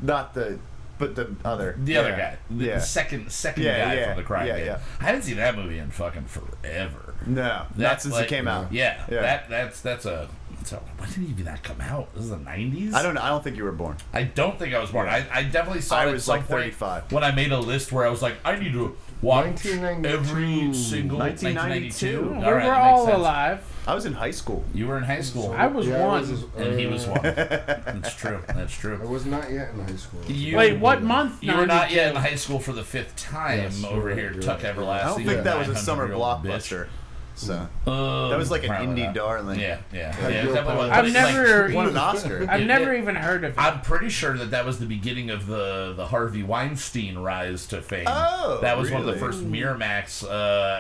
But the other. The other guy. The second guy from the Crying Game. Yeah. I haven't seen that movie in fucking forever. No. Not since it came out. Yeah. That's a. So when did even that come out? This is the 90s? I don't know. I don't think you were born. I don't think I was born. I definitely saw it at some point 35. when I made a list where I was like, I need to watch every single 1992. We were all alive. I was in high school. You were in high school. I was one. And he was one. That's true. That's true. I was not yet in high school. Wait, what month? You were not yet in high school for the 5th time over here, Tuck Everlasting. I don't think that was a summer blockbuster. So that was like an indie darling. Yeah. I've never won an Oscar. I've never even heard of it. I'm pretty sure that was the beginning of the Harvey Weinstein rise to fame. Oh, that was one of the first Miramax,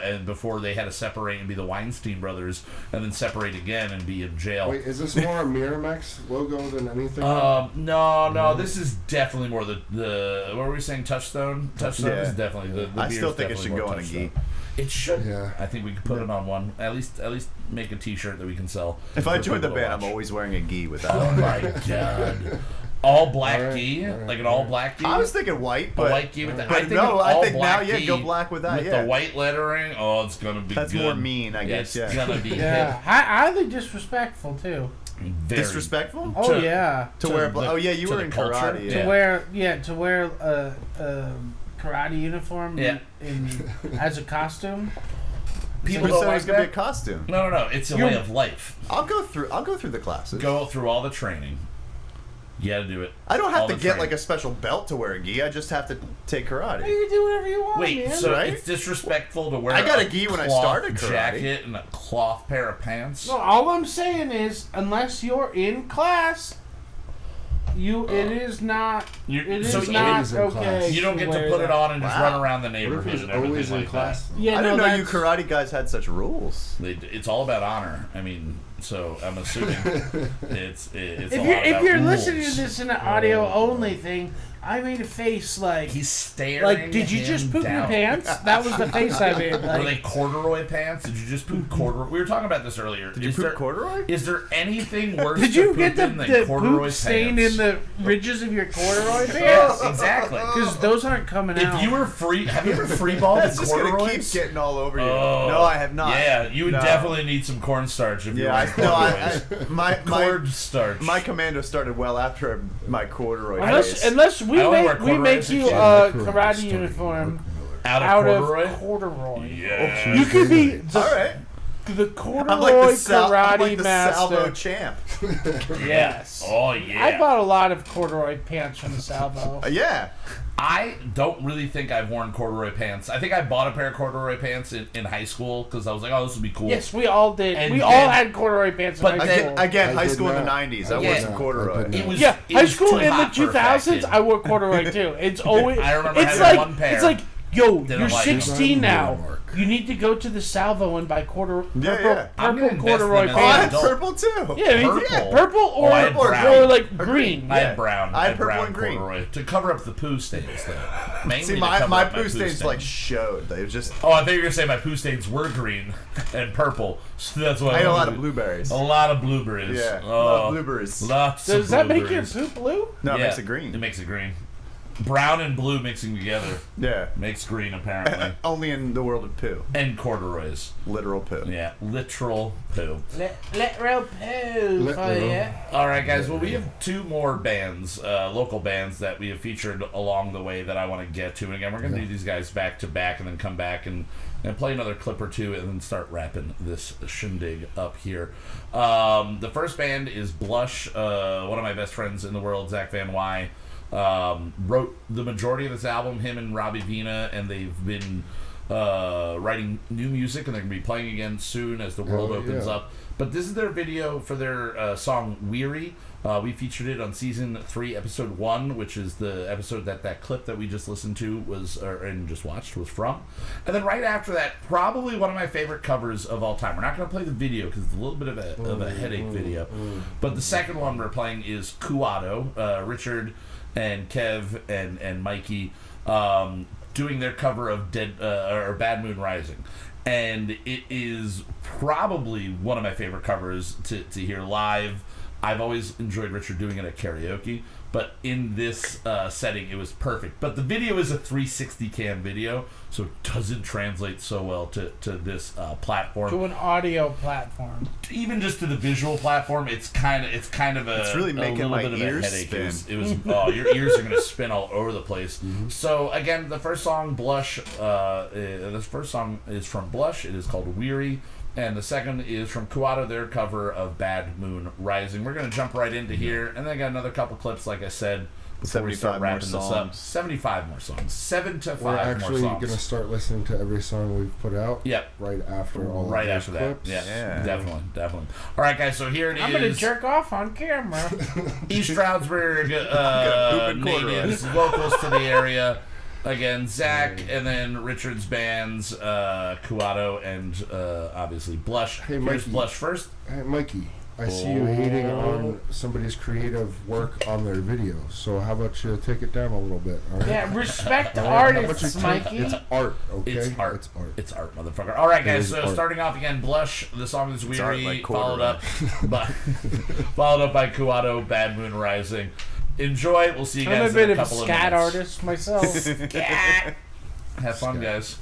and before they had to separate and be the Weinstein brothers, and then separate again and be in jail. Wait, is this more a Miramax logo than anything? No. This is definitely more the what were we saying? Touchstone. Touchstone is definitely the. I still think it should go on a gi. It should. Yeah. I think we could put it on one. At least make a T-shirt that we can sell. If I join the band, I'm always wearing a gi with that. Oh my god. All black gi, like an all black gi. I was thinking white, but a white gi with that. But I think now, go black with that. With the white lettering. Oh, it's gonna be. That's good. more mean, I guess. It's gonna be. Highly disrespectful too. Very. Disrespectful? Oh yeah. To wear you were in culture. karate. To wear a karate uniform as a costume. People don't don't like like gonna be a costume. No. It's a way of life. I'll go through the classes. Go through all the training. You got to do it. I don't have to get like a special belt to wear a gi. I just have to take karate. You can do whatever you want. Wait, man. so it's disrespectful to wear? I got a gi when I started karate. Jacket and a cloth pair of pants. No, all I'm saying is, unless you're in class, it is not okay. You don't get to put it on and just run around the neighborhood and everything like that. Yeah, I didn't know you karate guys had such rules. It's all about honor. I mean, so I'm assuming it's if you're listening to this in an audio only thing, I made a face like he's staring. Like, did you just poop your pants? That was the face I made. Like, were they corduroy pants? Did you just poop corduroy? We were talking about this earlier. Did you poop corduroy? Is there anything worse? Did you get the poop stain in the ridges of your corduroy pants? Yes, exactly. Because those aren't coming out. If you were have you ever freeballed in just corduroys? Gonna keep getting all over you. Oh, no, I have not. Yeah, you would definitely need some cornstarch if you were corduroys. Cornstarch. My commando started well after my corduroy. Unless we make you a karate uniform out of corduroy. Yeah. You could be the corduroy karate master. Salvo champ. Yes. Oh yeah. I bought a lot of corduroy pants from the Salvo. Yeah. I don't really think I've worn corduroy pants. I think I bought a pair of corduroy pants in high school because I was like, oh, this would be cool. Yes, we all did. And we all had corduroy pants in high school. Again, high school in the 90s. I wore some corduroy. High school in the 2000s, I wore corduroy too. It's always. I remember having one pair. It's like, yo, you're 16 now. You need to go to the Salvo and buy purple corduroy pants. I had purple too. Yeah, purple or like green. I had brown. I had purple and green corduroy to cover up the poo stains though. Mainly see, my poo stains like showed. They just. Oh, I thought you were gonna say my poo stains were green and purple. So that's why I had a lot of blueberries. A lot of blueberries. Yeah, a lot of blueberries. Lots. Does that make your poop blue? No, it makes it green. It makes it green. Brown and blue mixing together. Yeah. Makes green, apparently. Only in the world of poo. And corduroys. Literal poo. Yeah, literal poo. Literal poo. Alright, guys. Well, we have two more bands, local bands, that we have featured along the way that I want to get to. And again, we're going to do these guys back to back and then come back and play another clip or two and then start wrapping this shindig up here. The first band is Blush. One of my best friends in the world, Zach Van Wy, wrote the majority of this album, him and Robbie Vina, and they've been writing new music, and they're going to be playing again soon as the world opens up. But this is their video for their song Weary. We featured it on season 3, episode 1, which is the episode that clip that we just listened to and just watched was from. And then right after that, probably one of my favorite covers of all time. We're not going to play the video because it's a little bit of a headache video. But the second one we're playing is Kuato, Richard and Kev and Mikey doing their cover of Bad Moon Rising. And it is probably one of my favorite covers to hear live. I've always enjoyed Richard doing it at karaoke, but in this setting, it was perfect. But the video is a 360 cam video, so it doesn't translate so well to this platform. To an audio platform. Even just to the visual platform, it's kind of a. It's really making my ears spin. It was your ears are going to spin all over the place. So again, the first song, Blush. The first song is from Blush. It is called Weary. And the second is from Kuato, their cover of Bad Moon Rising. We're going to jump right into here. And then I got another couple clips, like I said, before we start wrapping this up. 75 more songs. 7 to 5 more songs. We're actually going to start listening to every song we've put out. Yep. Right after all right of after clips. that. Yeah, definitely. All right, guys, so here it is. I'm going to jerk off on camera. East Stroudsburg natives, locals to the area. Again, Zach, and then Richard's bands, Kuato, and obviously Blush. Hey, Here's Mikey. Blush first. Hey, Mikey, I see you hating on somebody's creative work on their video. So how about you take it down a little bit? All right? Yeah, respect All right, how about artists, you Mikey. It's art, okay? It's art. It's art. It's art, motherfucker. All right, guys. is So art. starting off again, Blush. The song is Weary, like followed up by Kuato, Bad Moon Rising. Enjoy. We'll see you guys I'm a bit in a of a couple of scat minutes. artist myself. Scat. Have fun, guys.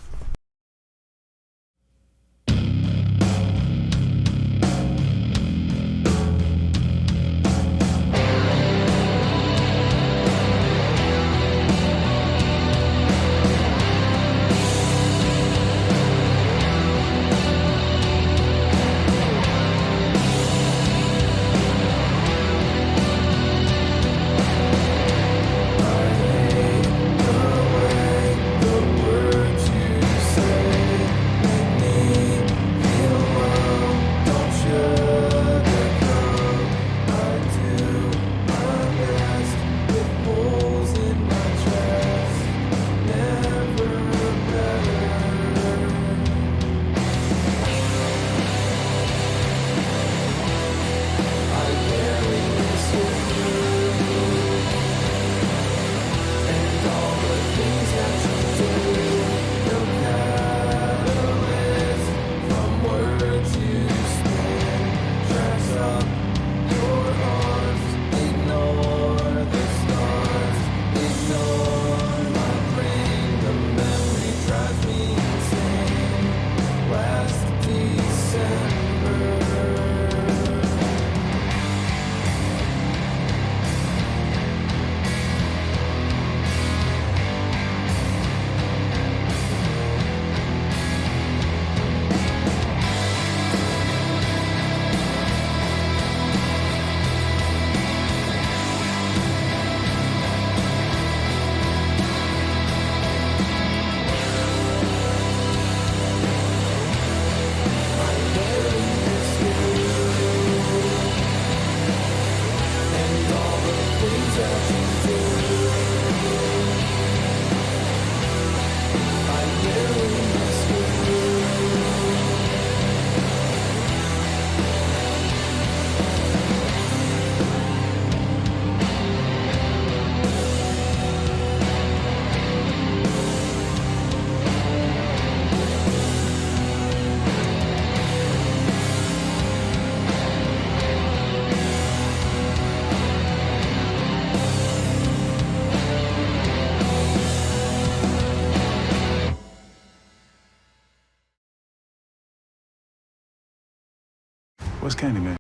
Where's Candyman?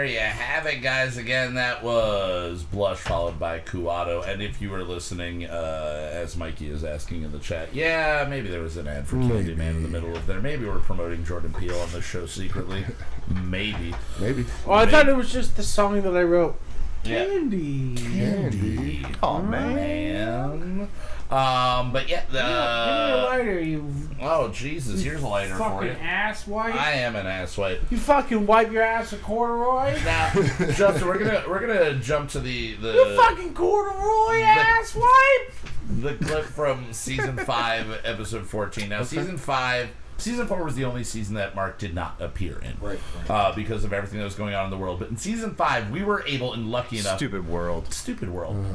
there you have it, guys. Again, that was Blush followed by Kuato. And if you were listening, as Mikey is asking in the chat, yeah, maybe there was an ad for Candyman in the middle of there. Maybe we're promoting Jordan Peele on this show secretly. Maybe. Oh, I thought it was just the song that I wrote. Yeah. Candy. Oh, man. But yeah, Give me a lighter, you. Oh Jesus! Here's a lighter for fucking you. ass wipe. I am an ass wipe. You fucking wipe your ass with corduroy. Now, Justin, we're gonna jump to the You fucking corduroy ass wipe. the clip from season 5, episode 14. Now, season 4 was the only season that Mark did not appear in, right. Because of everything that was going on in the world. But in season 5, we were able and lucky enough. Stupid world.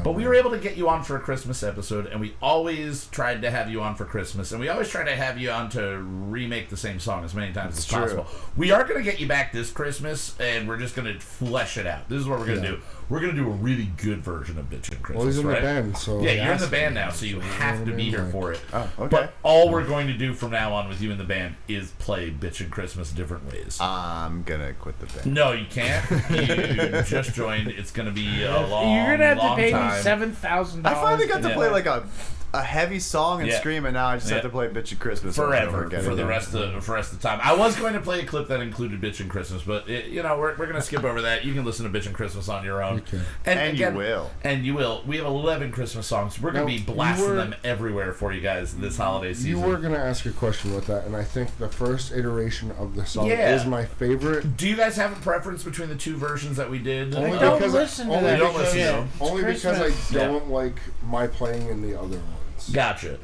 But we were able to get you on for a Christmas episode, and we always tried to have you on for Christmas, and we always try to have you on to remake the same song as many times as possible. We are going to get you back this Christmas, and we're just going to flesh it out. This is what we're going to do. We're going to do a really good version of Bitchin' Christmas. Well, he's in right? the band, so... Yeah, you're in the band now, so you have to be here for it. Oh, okay. But all we're going to do from now on with you in the band is play Bitchin' Christmas different ways. I'm going to quit the band. No, you can't. You just joined. It's going to be a long, You're going to have to pay me time. $7,000. I finally got to play like a heavy song and scream, and now I just have to play Bitchin' Christmas forever again. For the rest of the time. I was going to play a clip that included Bitchin' Christmas, but we're going to skip over that. You can listen to Bitchin' Christmas on your own, and again, you will. We have 11 Christmas songs. We're going to be blasting them everywhere for you guys this holiday season. You were going to ask a question with that, and I think the first iteration of the song is my favorite. Do you guys have a preference between the two versions that we did? Only don't because listen to only that. because, only because I Christmas. don't like my playing in the other ones. Gotcha.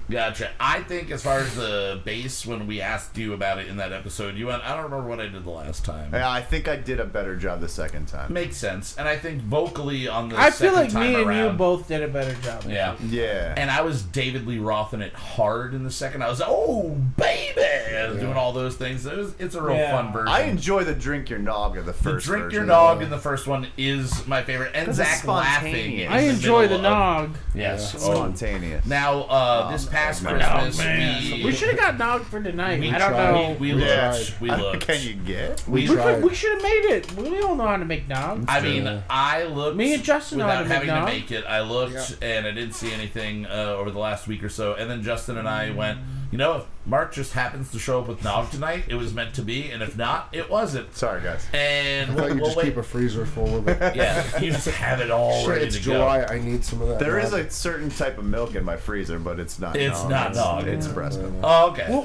I think as far as the bass, when we asked you about it in that episode, you went, I don't remember what I did the last time. Yeah, I think I did a better job the second time. Makes sense. And I think vocally on the I second feel like time me around, and you both did a better job. Yeah. Yeah. And I was David Lee Rothin' it hard in the second. I was, oh, baby! I was doing all those things. It's a real fun version. I enjoy the Drink Your Nog of the first Drink version. Your Nog in the first one is my favorite. And Zach laughing. I enjoy the nog. Yes. Spontaneous. Now, this past Christmas, we should have got nog for tonight. We I don't tried. know. We looked. Can you get? We should have made it. We don't know how to make nog. I mean, I looked. Me and Justin know how without to make having nog. to make it. I looked and I didn't see anything over the last week or so. And then Justin and I went, if Mark just happens to show up with nog tonight, it was meant to be. And if not, it wasn't. Sorry, guys. And I thought you just keep a freezer full of it. Yeah, you just have it all ready it's to July. go. I need some of that. There nog. is a certain type of milk in my freezer, but it's not. It's not nog. It's breast milk. Oh, okay.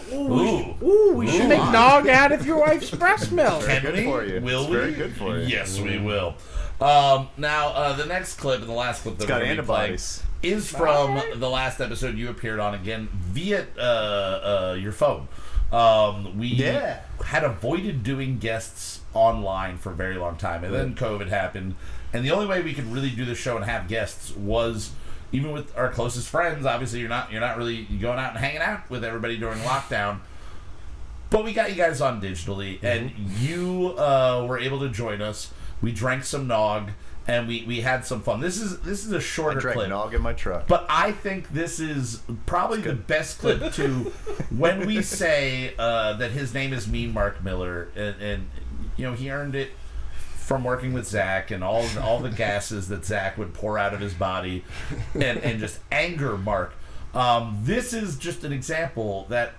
We should make nog out of your wife's breast milk. Very good for you. Will it's we? Very good for you. Yes, we will. Now, the next clip and the last clip that we're going to be playing is from the last episode you appeared on again via your phone. We had avoided doing guests online for a very long time, and then COVID happened, and the only way we could really do the show and have guests was even with our closest friends. Obviously, you're not really going out and hanging out with everybody during lockdown. But we got you guys on digitally, and you were able to join us. We drank some nog, and we had some fun. This is a shorter clip. I drank nog in my truck. But I think this is probably the best clip to when we say that his name is Mean Mark Miller, and he earned it from working with Zach and all the gases that Zach would pour out of his body, and just anger Mark. This is just an example that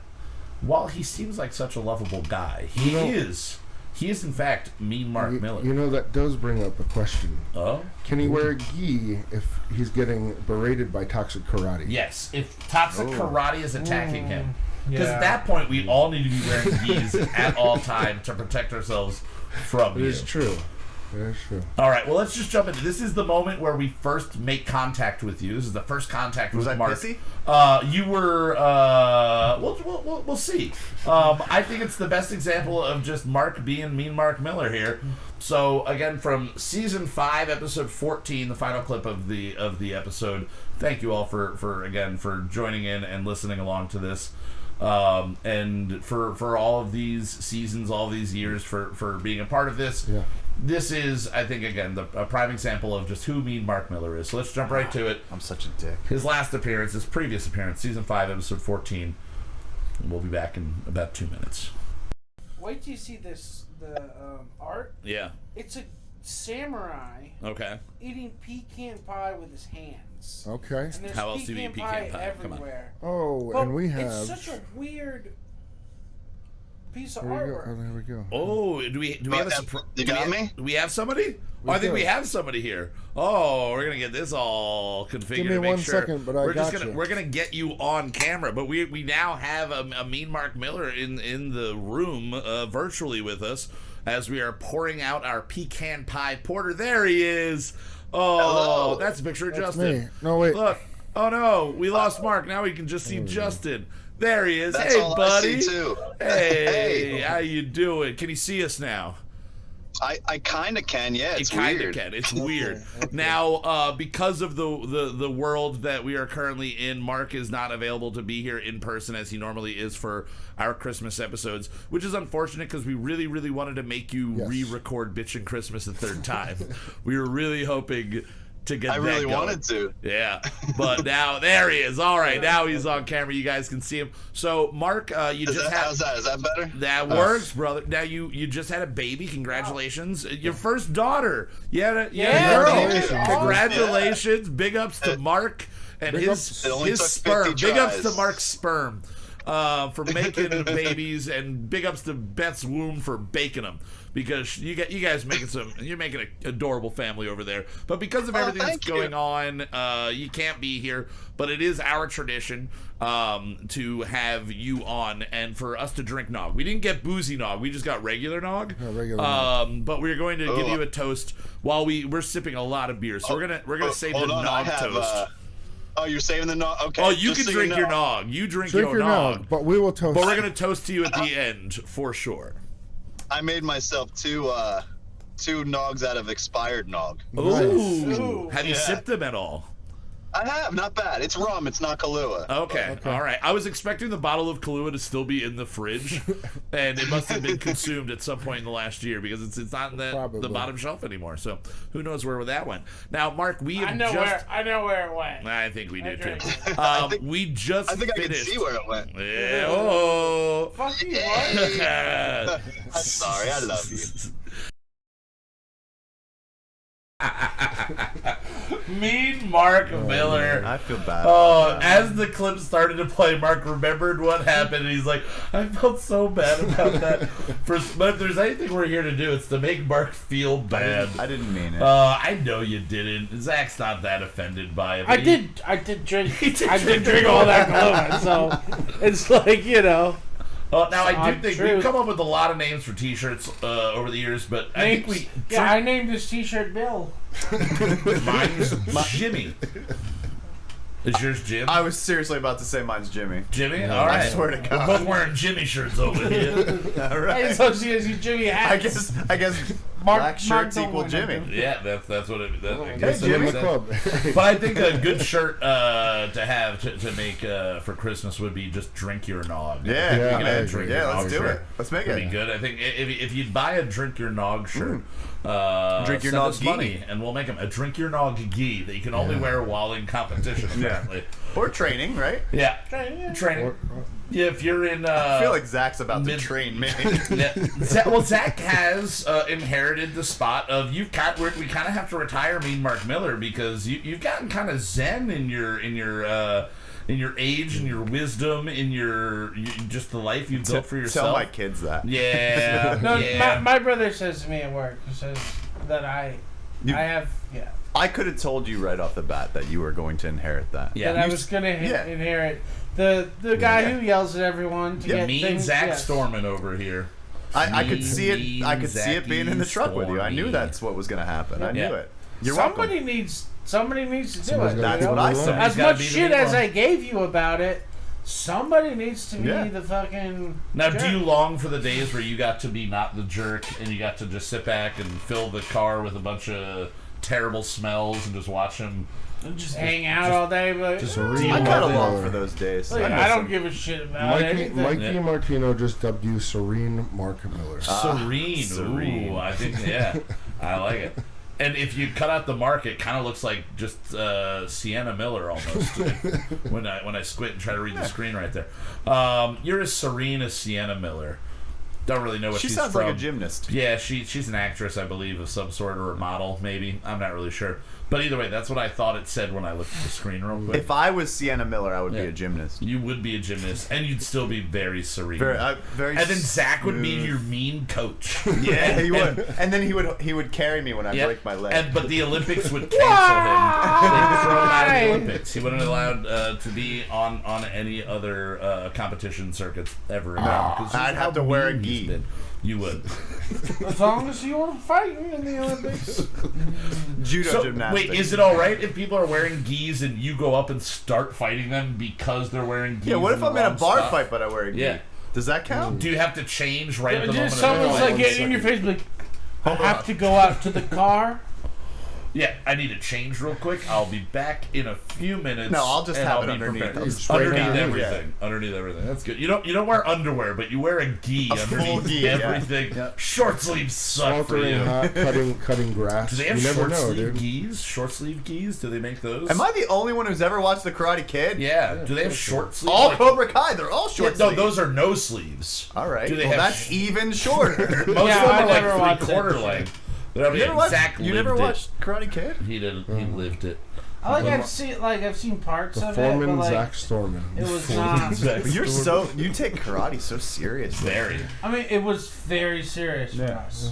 while he seems like such a lovable guy, he is in fact Mean Mark Miller. That does bring up a question. Oh? Can he wear a gi if he's getting berated by toxic karate? Yes, if toxic karate is attacking him. Because at that point, we all need to be wearing gis at all time to protect ourselves from you. It is true. That's true. All right, well, let's just jump into this. Is the moment where we first make contact with you. This is the first contact with Mark. Was I pissy? You were. We'll see. I think it's the best example of just Mark being Mean Mark Miller here. So again, from season 5, episode 14, the final clip of the episode. Thank you all for joining in and listening along to this. And for all of these seasons, all these years, for being a part of this. Yeah. This is, I think, again, a prime example of just who Mean Mark Miller is. So let's jump right to it. I'm such a dick. His previous appearance, season 5, episode 14. And we'll be back in about 2 minutes. Wait till you see the art. Yeah. It's a samurai eating pecan pie with his hands. Okay. And there's How else do you eat pecan pie? everywhere. Oh, But and we have. It's such a weird piece of There we go. artwork. Oh, there we go. Oh, do we have a surprise? You got me? Do we have somebody? I think we have somebody here. Oh, we're gonna get this all configured. Give me to make 1 sure. second, but I got you. We're gonna get you on camera, but we now have a Mean Mark Miller in the room virtually with us as we are pouring out our pecan pie porter. There he is. Oh, hello. that's a picture of That's Justin. me. No, wait. Look. Oh no, we lost Mark. Now we can just see Justin. There he is. That's hey, all buddy. I see too. Hey, how you doing? Can you see us now? I kind of can, yeah. It's You kind of weird. can. It's weird. Now, because of the world that we are currently in, Mark is not available to be here in person as he normally is for our Christmas episodes, which is unfortunate because we really, really wanted to make you re-record Bitchin' Christmas a third time. We were really hoping to get I that really going. wanted to. Yeah, but now there he is. All right, now he's on camera. You guys can see him. So, Mark, you How's that? Is that better? That works, brother. Now you just had a baby. Congratulations, your first daughter. You had a Congratulations. Congratulations. Big ups to Mark and Big his It only took 50 sperm. Big ups to tries. Mark's sperm for making babies, and big ups to Beth's womb for baking them. Because you guys you're making an adorable family over there. But because of everything that's going on, you can't be here. But it is our tradition to have you on and for us to drink nog. We didn't get boozy nog. We just got regular nog. Regular nog. But we're going to give you a toast while we're sipping a lot of beer. So we're gonna save the nog toast. Oh, you're saving the nog? Okay. Oh, you just can so drink know. your nog. You drink Drink your your nog. nog, but we will toast. But we're gonna toast to you at the end for sure. I made myself two nogs out of expired nog. Ooh. Have you Yeah. sipped them at all? I have, not bad. It's rum, it's not Kahlua. Okay. All right. I was expecting the bottle of Kahlua to still be in the fridge, and it must have been consumed at some point in the last year because it's not in the bottom shelf anymore. So who knows where that went? Now, Mark, we have I know where it went. I think we do too. We I just think I can finished. see where it went. Yeah. Oh. Fuck you, I'm sorry, I love you. Mean Mark Miller. I feel bad. Oh, as the clip started to play, Mark remembered what happened, and he's like, "I felt so bad about that." But if there's anything we're here to do, it's to make Mark feel bad. I didn't mean it. I know you didn't. Zach's not that offended by it. I did drink. I did drink all that Kahlua, so it's like, you know. Now I do think True. we've come up with a lot of names for T-shirts over the years, but I think we. Yeah, I named this T-shirt Bill. Mine's Jimmy. Is yours Jim? I was seriously about to say mine's Jimmy. Jimmy? All right. I swear to God. We're both wearing Jimmy shirts over here. All right. I so she has you Jimmy hats. I guess black shirts equal Jimmy. Yeah, that's what it. I Hey, guess Jimmy it Club. But I think a good shirt to have to make for Christmas would be just drink your nog. Yeah, You can I have agree. drink your Yeah, nog let's do shirt. it. Let's make That'd it. be good. I think if you buy a drink your nog shirt, Drink your send nog us gi. money, and we'll make them a drink your nog gi that you can only wear while in competition. Apparently, Or training, right? yeah, training. Yeah, if you're in, I feel like Zach's about to train me. yeah. Zach has inherited the spot of we kind of have to retire Mean Mark Miller because you've gotten kind of zen in your age and your wisdom in your just the life you've built for yourself. Tell my kids that. Yeah. No, yeah. my brother says to me at work, he says that I have, yeah. I could have told you right off the bat that you were going to inherit that. Yeah. That I was going to inherit the guy who yells at everyone to get Mean things. Zach yes. Stormin over here. I could see it. I could see it being in the Zacky truck with you. I knew Stormy. that's what was going to happen. I Yeah. knew it. You're Somebody welcome. needs to do Somebody's it. gotta That's do what it. I said. As gotta much be the shit mean as one. I gave you about it, somebody needs to be the fucking Now, jerk. do you long for the days where you got to be not the jerk and you got to just sit back and fill the car with a bunch of terrible smells and just watch them just hang out all day? But just Real I kind of Mark long Miller. for those days. Look, miss I don't them. give a shit about anything. Mikey Martino just dubbed you Serene Mark Miller. serene. serene. Ooh, I think I like it. And if you cut out the mark, it kind of looks like just Sienna Miller almost when I squint and try to read the screen right there. You're as serene as Sienna Miller. Don't really know what She she's sounds from. like a gymnast. Yeah, she's an actress, I believe, of some sort, or a model, maybe. I'm not really sure. But either way, that's what I thought it said when I looked at the screen real quick. If I was Sienna Miller, I would be a gymnast. You would be a gymnast, and you'd still be very serene. Very and then Zach would be your mean coach. Yeah, he would. And then he would carry me when I break my leg. But the Olympics would cancel him. They would throw him out of the Olympics. He wasn't allowed to be on any other competition circuits ever again. I'd have to wear a gi. You would. As long as you were fighting in the Olympics. Judo gymnastics. Wait, is it all right if people are wearing gis and you go up and start fighting them because they're wearing gis? Yeah, what if I'm in a bar stuff? fight but I wear a gi? Yeah. Does that count? Do you have to change right at the moment? Someone's like getting in your face, like, I have to go out to the car. Yeah, I need to change real quick. I'll be back in a few minutes. No, I'll just have it be underneath. Underneath everything. Underneath everything. That's good. You don't wear underwear, but you wear a gi underneath everything. Yeah. Short sleeves suck for you. Hot, cutting grass. Do they have you never short know, sleeve dude. gis? Short sleeve gis? Do they make those? Am I the only one who's ever watched The Karate Kid? Yeah. Do they have short sleeves? All Cobra Kai, they're all short No, sleeves. those are no sleeves. All right. Do they well, have that's even shorter. Most of them are like 3/4 length. You never watched Karate Kid? He didn't. He lived it. I've seen parts of it. Foreman But Zach Storman. It was not. You take karate so seriously. Very. I mean, it was very serious for us.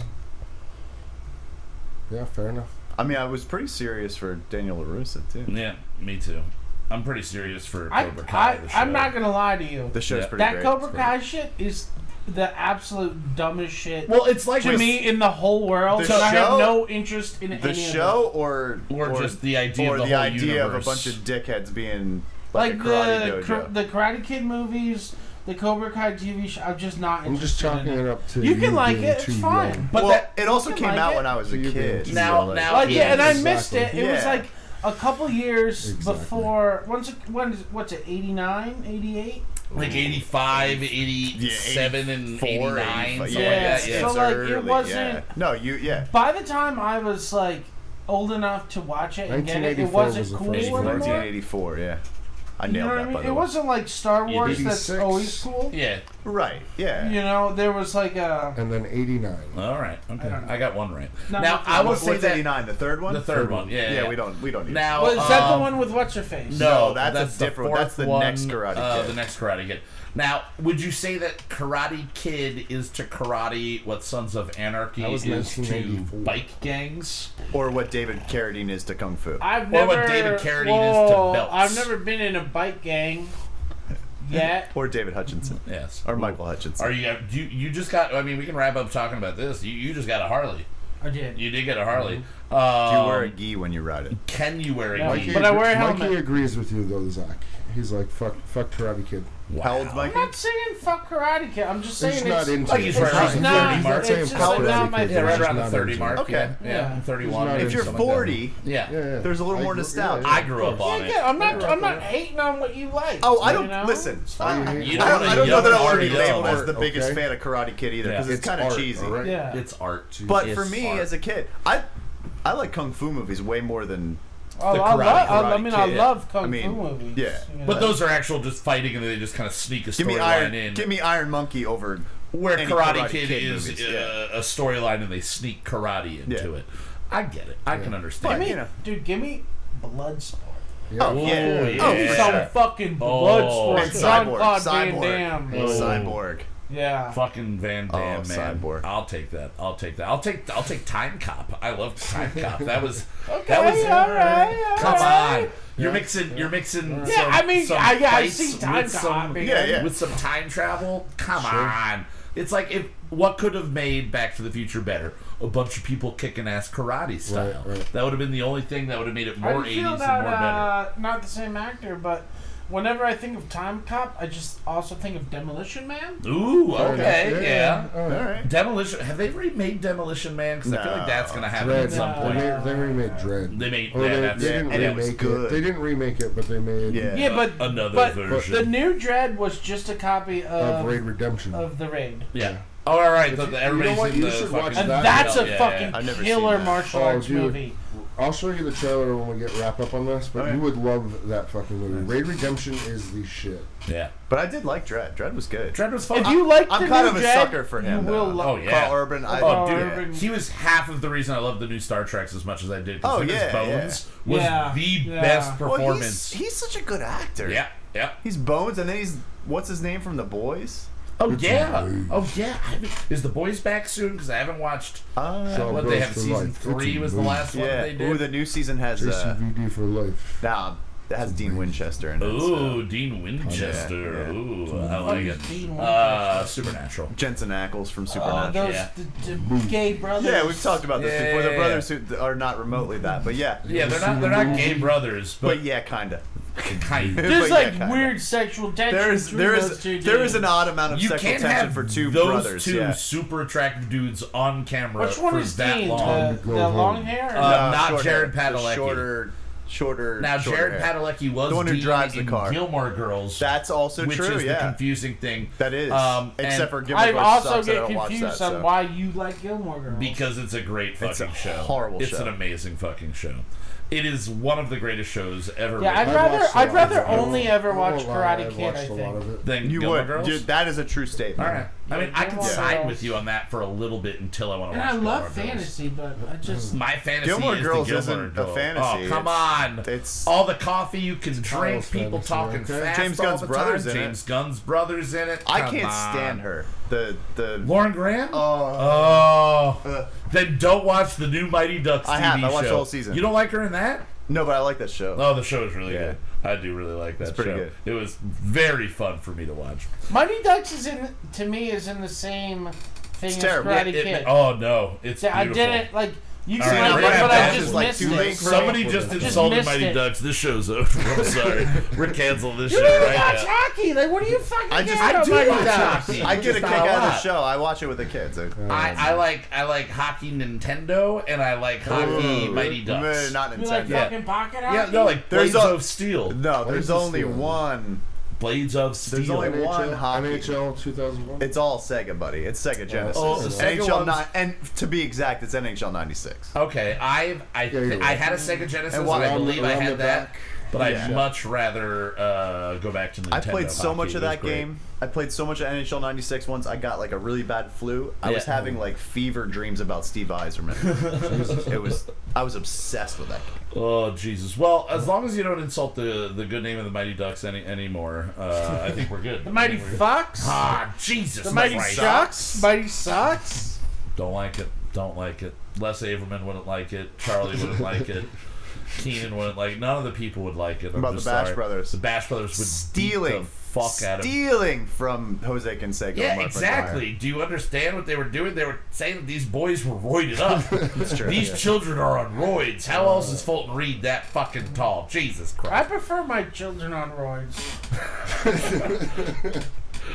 Yeah, fair enough. I mean, I was pretty serious for Daniel LaRussa too. Yeah, me too. I'm pretty serious for Cobra Kai. I'm not gonna lie to you. The show's pretty That great. Cobra Kai shit is the absolute dumbest shit. Well, it's like to me in the whole world. So I have no interest in the any show, of it. or just the idea, or of the, the whole idea universe. of a bunch of dickheads being like a karate dojo. the Karate Kid movies, the Cobra Kai TV show. I'm just not interested. I'm just chalking in it up to you can like being it. It's too fine. young. But Well, it also you came can out like when it. I was a kid. Now, and I missed it. Exactly. It was like a couple years Exactly. before. What's it? 89, 88. Like 85, 87, and 89. Something Yeah, like that. Yeah. so like it wasn't. No, By the time I was like old enough to watch it and get it, it 1984 wasn't was the cool first anymore. one. 1984, yeah. I You nailed know what I that, mean? by the It way. wasn't like Star Wars that's 86. always cool. Yeah. Right, yeah. You know, there was like a. And then 89. All right. Okay. I got one right. No, now I will What's say that 89? The third one? the third one. Yeah. Yeah, we don't need Now Well, is that the one with what's her face? No, that's a different. fourth That's the one, next Karate Kid. The next Karate Kid. Now, would you say that Karate Kid is to karate what Sons of Anarchy That was is to 1984. bike gangs? Or what David Carradine is to Kung Fu. I've Or never. what David Carradine is to belts. I've never been in a bike gang yet. Or David Hutchinson. Yes. Or Michael Hutchinson. Are you just got? I mean, we can wrap up talking about this. You just got a Harley. I did. You did get a Harley. Do you wear a gi when you ride it? Can you wear a No, gi? but I wear a helmet. Mikey agrees with you though, Zach. He's like, fuck Karate Kid. Wow. How old's I'm Mikey? not saying fuck Karate Kid. I'm just saying He's it's not into like it. he's it's right around just the not. 30 mark. It's just How not my Karate Kid. Yeah, right favorite. around the Not 30 into mark. it. Okay. Yeah, 31. He's not If you're something like 40, Yeah. there's a little more nostalgia. I grew up on it. Yeah, I'm not hating on what you like. Oh, I you don't know? listen. It's fine. You I don't know that I want to be young labeled art, as the biggest okay? fan of Karate Kid either because Yeah. it's kind of art, cheesy. all right? Yeah. It's art. But It's for me art. as a kid, I like kung fu movies way more than Oh, the I Karate Kid. love kung I mean, fu movies. yeah. you know? But those are actual just fighting, and they just kind of sneak a Give me storyline in. Give me Iron Monkey over Where any Karate Kid is movies, a storyline, and they sneak karate into it. I get it. I can understand. Give me, you know. dude, give me Bloodsport. Oh, Oh, yeah. yeah. Oh, Give me for some sure. fucking Oh. Bloodsport. And Jean-Claude Van Cyborg. Damme. Cyborg. Yeah. Fucking Van Damme, man. Cyborg. I'll take that. I'll take Time Cop. I loved Time Cop. That was Okay, that was all right. Come all on. You're mixing Yeah, some, I mean, some I fights see Time with Cop. some, man. Yeah. with some time travel. Come on. It's like what could have made Back to the Future better? A bunch of people kicking ass karate style. Right. That would have been the only thing that would have made it How more do 80s you feel and more better. about not the same actor, but whenever I think of Time Cop, I just also think of Demolition Man. Ooh, okay, yeah. All right. Demolition. Have they remade Demolition Man? Because I feel like that's gonna happen Dread. at some point. They remade Dread. They made Or yeah, they that's didn't and it was remake good. it. They didn't remake it, but they made Yeah. but another version. The new Dread was just a copy of Raid Redemption. of the Raid. Yeah. Oh, all right. You know everybody's what? in You the should fucking. watch And that. that's a Yeah. fucking I've never killer seen that. martial Oh, arts dude. movie. I'll show you the trailer when we get wrapped up on this, but you would love that fucking movie. Raid Redemption is the shit. Yeah. But I did like Dredd. Dredd was good. Dredd was fun. If you like I'm the kind new of a Dredd, sucker for him. You will love. Oh yeah. Carl Urban. Dude, he was half of the reason I love the new Star Treks as much as I did. Oh, his yeah, Bones was the best performance. Well, he's such a good actor. Yeah. He's Bones, and then he's what's his name from The Boys? Oh yeah. Is The Boys back soon? Because I haven't watched. What they have season 3 was the last one they did. Ooh, the new season has JCVD for life. Nah, it has Dean Winchester in it. Ooh, Dean Winchester. Yeah. Ooh, I like it. Supernatural. Jensen Ackles from Supernatural. The gay brothers. Yeah, we've talked about this before. The brothers who are not remotely that, but yeah. Yeah, they're not gay brothers, but yeah, kinda. There's weird sexual tension. There is an odd amount of sexual tension for two brothers. Those two super attractive dudes on camera. Which one for is that Dean? long. The long hair? Not Jared Padalecki. Shorter. Now Jared Padalecki was the one who Dean drives the in car. Gilmore Girls. That's also which true. Is the confusing thing. That is. Except for Gilmore I Girls. also sucks, get I don't watch confused that, on why you like Gilmore Girls. Because it's a great fucking show. Horrible It's show. an amazing fucking show. It is one of the greatest shows ever. Yeah, made. I'd rather only ever watch Karate Kid. I think. Than You Gilmore would. Girls? Dude, that is a true statement. All right. I mean, I can side with you on that for a little bit until I want to And watch I love Gilmore fantasy, but I just My fantasy Gilmore is Girls the Gilmore isn't Girls. a fantasy. Oh, come on! It's all the coffee you can drink, people fantasy, talking okay. fast. James all Gunn's the brothers time. in it. James Gunn's brothers in it. I Come can't on. stand her. The Lauren Graham. Then don't watch the new Mighty Ducks TV I have. I watched show. the whole season. You don't like her in that? No, but I like that show. Oh, the show is really good. I do really like that pretty show. good. It was very fun for me to watch. Mighty Ducks is in the same thing as terrible. Karate Kid. Oh no, it's I beautiful. didn't like. You All can right, like we're it, gonna but I have just to, missed it. Somebody just insulted missed Mighty it. Ducks. This show's over. I'm sorry. We're canceling this You shit don't right watch now. hockey. Like, what are you fucking I doing? do Mighty Ducks? I get a kick out of the show. I watch it with the kids. I like hockey Nintendo and I like hockey Mighty Ducks. Not You like Nintendo. fucking pocket hockey? Yeah, no, like There's Blades a- of Steel. No, there's only one. Blades of Steel. There's only one hockey. NHL 2001. It's all Sega, buddy. It's Sega Genesis. Oh, the Sega NHL ones- 9, and to be exact, it's NHL 96. Okay, I had a Sega Genesis. And And why- I believe I around had the that. back. But I'd Yeah. much rather go back to Nintendo. I played so hockey. much of It was that great. game. I played so much of NHL 96 once I got like a really bad flu. I was Yeah. having like fever dreams about Steve Yzerman. I was obsessed with that game. Oh Jesus! Well, as long as you don't insult the good name of the Mighty Ducks anymore, I think we're good. The Mighty Fox? Ah, Jesus! The Mighty Christ. Sucks? Mighty Sucks? Don't like it. Don't like it. Les Averman wouldn't like it. Charlie wouldn't like it. Keenan wouldn't like it. None of the people would like it. I'm About just the Bash sorry. Brothers. The Bash Brothers would Stealing. beat the fuck out of him. Stealing from Jose Canseco. Yeah, and Mark exactly. Do you understand what they were doing? They were saying that these boys were roided up. That's true. These children are on roids. How else is Fulton Reed that fucking tall? Jesus I Christ. prefer my children on roids.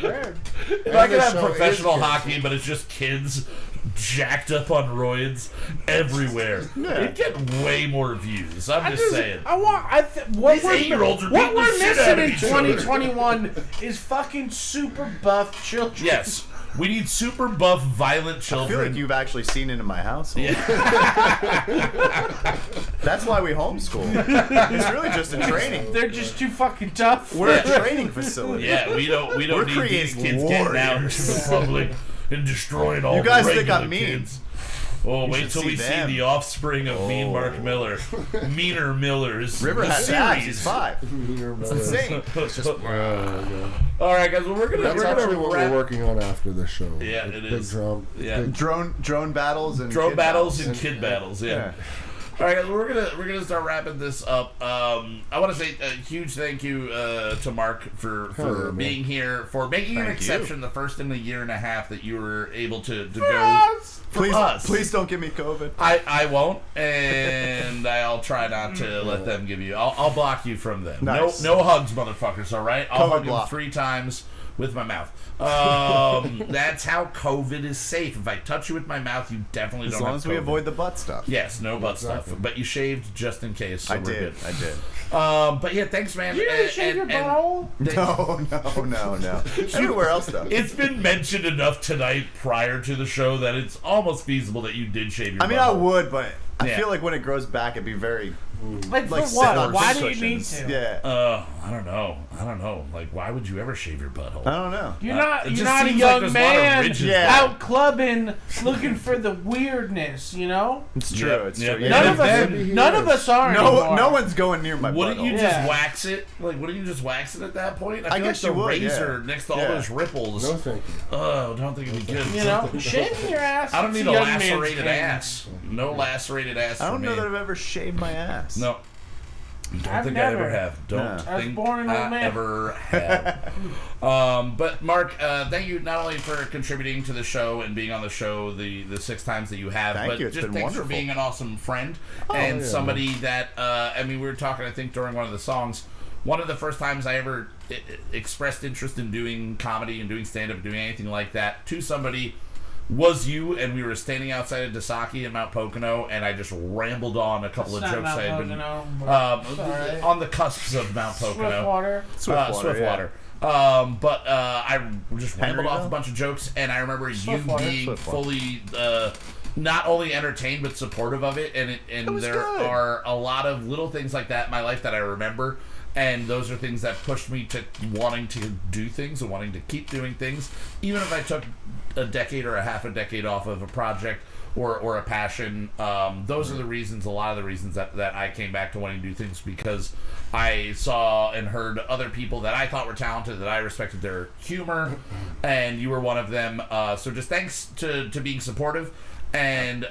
If I could have professional hockey, but it's just kids jacked up on roids everywhere, it'd get way more views. I'm just saying. What These 8-year-olds are what beating we're the shit out missing of in each other. 2021 is fucking super buff children. Yes, we need super buff, violent I children. feel like you've actually seen it in my household. That's why we homeschool. It's really just a training. They're just too fucking tough. We're a training facility. Yeah, we don't We're need these creating kids getting out into warriors. the public and destroying all You guys the think regular I'm mean. kids. Oh, You wait should till see we them. see the offspring of Mean Mark Miller. Meaner Millers. River the has abs. series. He's 5. It's insane. All right, guys. Well, we're gonna That's actually what wrap. we're working on after this show. Yeah, Like it big is. Drum, Yeah. big- Drone battles and Drone kid battles and kid battles. Yeah. All right, guys, we're gonna start wrapping this up. I want to say a huge thank you to Mark for Hell yeah, man. being here, for making an Thank you. exception the first in a year and a half that you were able to go. Please don't give me COVID. I won't, and I'll try not to let them give you. I'll block you from them. Nice. No hugs, motherfuckers. All right, I'll COVID hug block. them 3 times with my mouth. That's how COVID is safe. If I touch you with my mouth, you definitely As don't long have as we COVID. avoid the butt stuff. Yes, no butt stuff. But you shaved just in case. So I we're did. good. I did. But yeah, thanks, man. You didn't shave your butthole? No. Everywhere else though. It's been mentioned enough tonight prior to the show that it's almost feasible that you did shave your I mean, I butthole. would, but I feel like when it grows back, it'd be very like for sit what? on Why big do you need cushions. to? Yeah. I don't know. Like, why would you ever shave your butthole? I don't know. You're not. It You're just not a seems like young there's a lot of man ridges out clubbing, looking for the weirdness. You know. It's true. Yeah. It's Yeah. true. None of us are. anymore. No one's going near my Wouldn't butthole. you just wax it? Like, wouldn't you just wax it at that point? I feel guess like the you would, razor yeah. next to all those ripples. No, thank you. Oh, don't think it'd be good. You know, shaving your ass. I don't it's need a young man's lacerated game. ass. No lacerated ass I for don't me. know that I've ever shaved my ass. No. Don't I've think never. I ever have. Don't I was think born an I old man. ever have. But Mark, thank you not only for contributing to the show and being on the show the 6 times that you have, Thank but you. It's just been thanks wonderful. for being an awesome friend and yeah, somebody that we were talking, I think, during one of the songs. One of the first times I ever expressed interest in doing comedy and doing stand-up, doing anything like that, to somebody was you, and we were standing outside of Dasaki in Mount Pocono, and I just rambled on a couple It's of not jokes I had Mount been Pocono, but it's all right. on the cusps of Mount Pocono. Swiftwater. But I just rambled off a Henryville? bunch of jokes, and I remember you Swiftwater. being fully not only entertained but supportive of it, and was there good. are a lot of little things like that in my life that I remember. And those are things that pushed me to wanting to do things and wanting to keep doing things, even if I took a decade or a half a decade off of a project or a passion. Those are the reasons, a lot of the reasons that I came back to wanting to do things, because I saw and heard other people that I thought were talented, that I respected their humor, and you were one of them. So just thanks to being supportive. And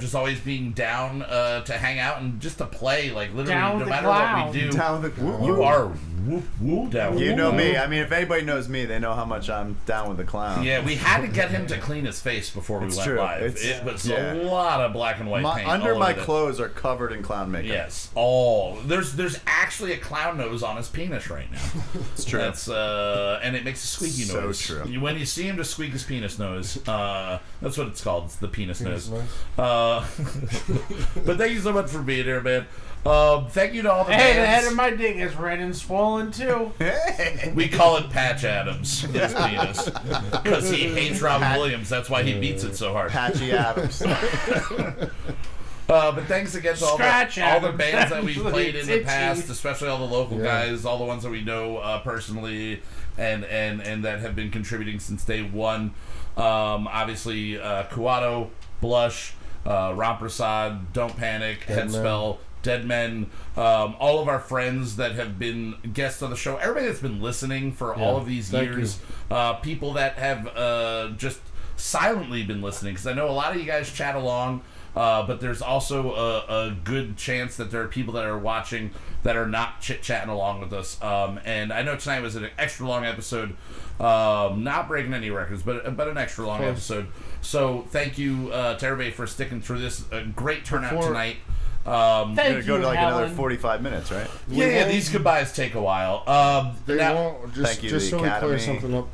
just always being down to hang out and just to play, like literally, Down no with the matter clown. what we do, Down with the clown. you are whoop whoop down. You whoop, know whoop. me. I mean, if anybody knows me, they know how much I'm down with the clown. Yeah, we had to get him to clean his face before we It's went true. live. It's- It was yeah. a lot of black and white paint. Under all my over it. clothes are covered in clown makeup. Yes, all there's actually a clown nose on his penis right now. It's true. That's and it makes a squeaky So noise. true. When you see him just squeak his penis nose, that's what it's called. It's the penis nose. But thank you so much for being here, man. Thank you to all the Hey, the head bands. of my dick is red and swollen too. We call it Patch Adams, his penis, because he hates Robin Williams. That's why he beats it so hard. Patchy Adams. But thanks again to all the Adams. bands that we've played in the It's past, itchy. especially all the local guys, all the ones that we know personally, and that have been contributing since day one. Obviously, Kuato, Blush, Ramprasad, Don't Panic, Headspell, Dead Men, all of our friends that have been guests on the show, everybody that's been listening for all of these years, people that have just silently been listening, because I know a lot of you guys chat along, but there's also a good chance that there are people that are watching that are not chit-chatting along with us. And I know tonight was an extra long episode, not breaking any records, but an extra long episode. So thank you to everybody for sticking through this. A great turnout tonight. Thank You're you, gonna go to like Helen. another 45 minutes, right? Yeah, these goodbyes take a while. They now- won't. Just, Thank you, just the so we clear Academy. something up,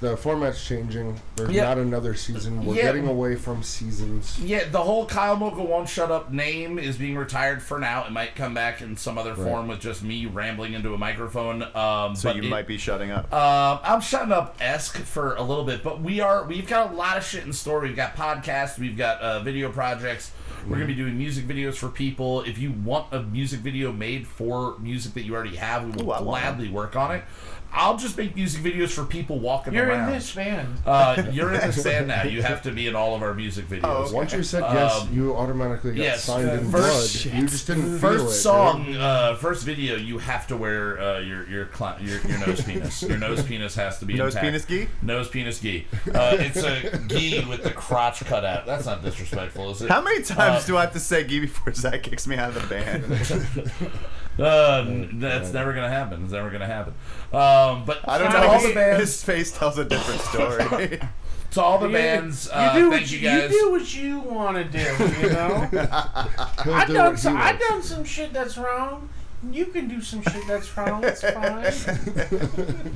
the format's changing. There's Yeah. not another season. We're Yeah. getting away from seasons. Yeah, the whole Kyle Mocha Won't Shut Up name is being retired for now. It might come back in some other form with just me rambling into a microphone. So but you might be shutting up. I'm shutting up-esque for a little bit, but we've got a lot of shit in store. We've got podcasts, we've got video projects. We're going to be doing music videos for people. If you want a music video made for music that you already have, we will gladly work on it. I'll just make music videos for people walking You're around. in this band. You're in this band now. You have to be in all of our music videos. Once you said yes, you automatically got signed in first, blood. You just didn't feel First it, song, dude. first video, you have to wear your nose penis. Your nose penis has to be Nose intact. penis gi? Nose penis gi. It's a gi with the crotch cut out. That's not disrespectful, is it? How many times do I have to say gi before Zach kicks me out of the band? That's never gonna happen. It's never gonna happen. But I don't to know. all the bands, His face tells a different story. to all the bands, thank you guys. You do what you want to do. You know. I've done some shit that's wrong. You can do some shit that's wrong. It's fine.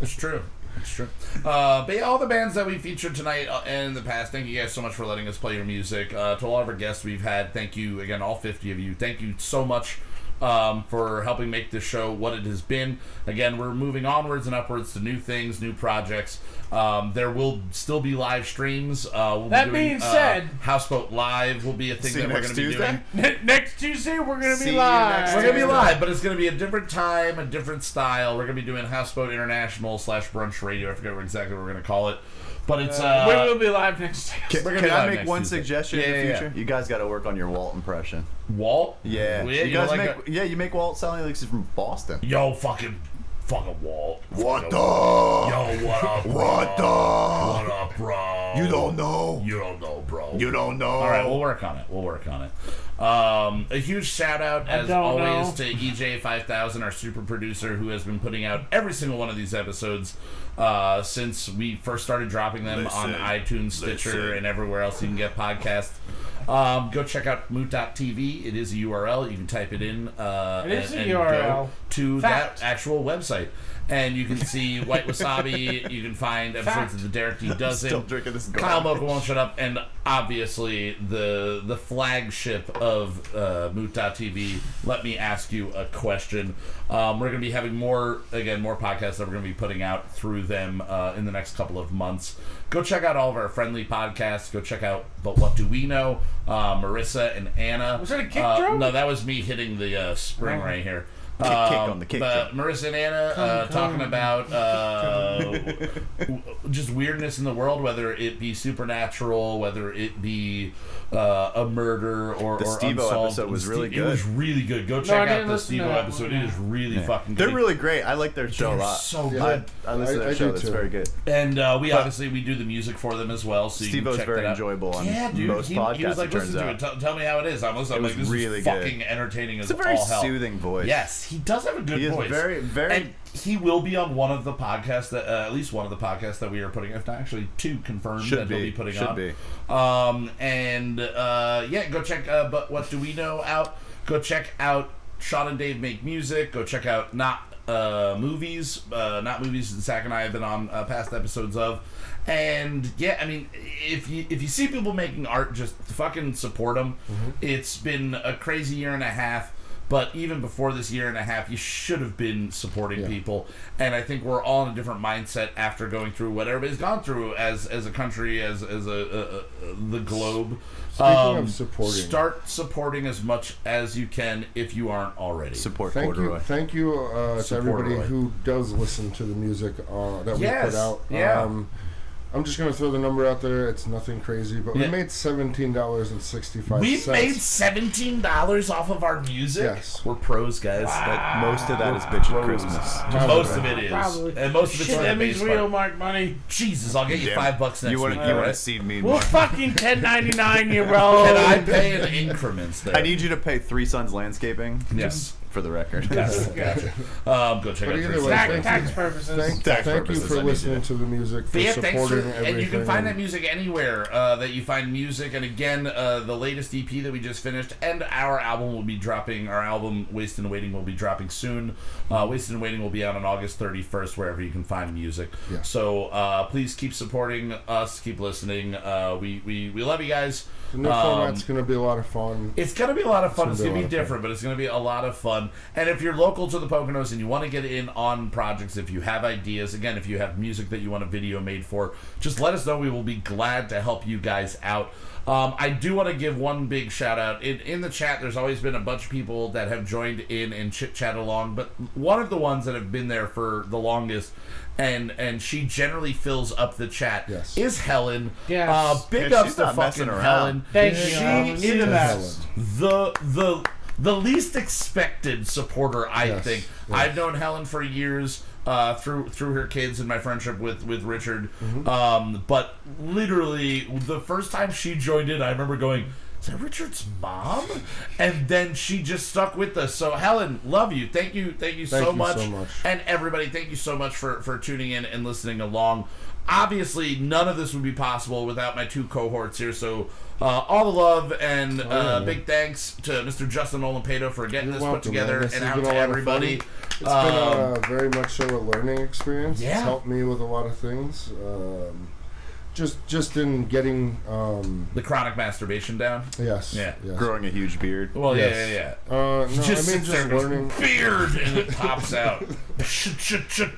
It's true. It's true. But yeah, all the bands that we featured tonight and in the past, thank you guys so much for letting us play your music. To all of our guests we've had, thank you again, all 50 of you. Thank you so much for helping make this show what it has been. Again, we're moving onwards and upwards to new things, new projects. There will still be live streams. We'll That be doing, being said, Houseboat Live will be a thing that we're going to be doing. Next Tuesday, we're going to be See you live. next We're going to be live, but it's going to be a different time, a different style. We're going to be doing Houseboat International / Brunch Radio. I forget exactly what we're going to call it. But it's we will be live next Tuesday. Can I make one suggestion in the future? You guys got to work on your Walt impression. Walt? Yeah. You guys you make Walt sound like he's from Boston. Yo, fucking Walt. What the? Yo, what up, bro? What the? What up, bro? You don't know. You don't know, bro. You don't know. All right, we'll work on it. A huge shout out, as always, to EJ5000, our super producer, who has been putting out every single one of these episodes since we first started dropping them on iTunes, Stitcher, and everywhere else you can get podcasts. Go check out moot.tv. It is a URL. You can type it in and go to that actual website. And you can see White Wasabi. You can find episodes of the Derek D. Does It. Still drinking this Kyle garbage. Mocha Won't Shut Up. And obviously the flagship of Moot.tv, Let Me Ask You a Question. We're going to be having more podcasts that we're going to be putting out through them in the next couple of months. Go check out all of our friendly podcasts. Go check out But What Do We Know? Marissa and Anna. Was that a kick drum? No, that was me hitting the spring right here. Kick on the kick drum. Marissa and Anna talking about just weirdness in the world, whether it be supernatural, whether it be a murder or Steve-O unsolved. episode was really good. It was really good. Go check out the Steve-O episode. It is really fucking good. They're really great. I like their show a lot. So good. I listen to their show. That's very good. And we do the music for them as well. So you can check very that out. enjoyable on He most podcasts. was like, listen to it. Tell me how it is. I'm listening. I'm like, this really is good. fucking entertaining as all hell. It's a very soothing voice. Yes, he does have a good voice. Very, very. And he will be on one of the podcasts that, at least one of the podcasts that we are putting, if not actually two confirmed that he'll be putting on. Go check But What Do We Know out. Go check out Sean and Dave Make Music. Go check out Not Movies that Zach and I have been on past episodes of. And yeah, I mean, if you see people making art, just fucking support them. It's been a crazy year and a half. But even before this year and a half, you should have been supporting people. And I think we're all in a different mindset after going through what everybody's gone through as a country, as the globe. Speaking of supporting, start supporting as much as you can if you aren't already. Support Thank Corduroy. you to everybody who does listen to the music that we put out. Yeah. I'm just going to throw the number out there. It's nothing crazy, but we made $17.65. We've made $17 off of our music? Yes. We're pros, guys. But most of that is bitchin' Christmas. Most of it is. Probably. And most of it's that means we owe Mark money. Jesus, I'll get you $5 next week. You want to seed me, We'll Mark? fucking $10.99 you, bro. Can I pay in increments there? I need you to pay Three Sons Landscaping. Yes. Just for the record. Gotcha. Go check out either way, tax purposes. Thank you for listening to the music, for supporting everything. And you can find that music anywhere that you find music. And again, the latest EP that we just finished and our album will be dropping. Our album, Wasted and Waiting, will be dropping soon. Wasted and Waiting will be out on August 31st, wherever you can find music. Yeah. So please keep supporting us. Keep listening. We love you guys. The new format's going to be a lot of fun. It's going to be a lot of fun. It's going to be different, but it's going to be a lot of fun. And if you're local to the Poconos and you want to get in on projects, if you have ideas, again, if you have music that you want a video made for, just let us know. We will be glad to help you guys out. I do want to give one big shout out. In the chat, there's always been a bunch of people that have joined in and chit-chat along, but one of the ones that have been there for the longest, and she generally fills up the chat, is Helen. Yes. Big ups to fucking Helen. Thank you. She is the least expected supporter, I think. I've known Helen for years through her kids and my friendship with Richard. But literally, the first time she joined in, I remember going, is that Richard's mom? And then she just stuck with us. So Helen, love you. Thank you so much. And everybody, thank you so much for tuning in and listening along. Obviously, none of this would be possible without my two cohorts here. So all the love and big thanks to Mr. Justin Olampato for getting this put together, and out to everybody. It's been very much so a learning experience. Yeah. It's helped me with a lot of things. just in getting the chronic masturbation down. Yes. Yeah. Yes. Growing a huge beard. Well, Yes. yeah. No, Just I mean sits there just with learning. beard and it pops out,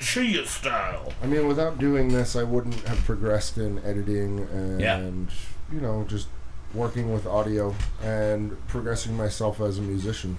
chia style. I mean, without doing this, I wouldn't have progressed in editing and you know, just working with audio and progressing myself as a musician.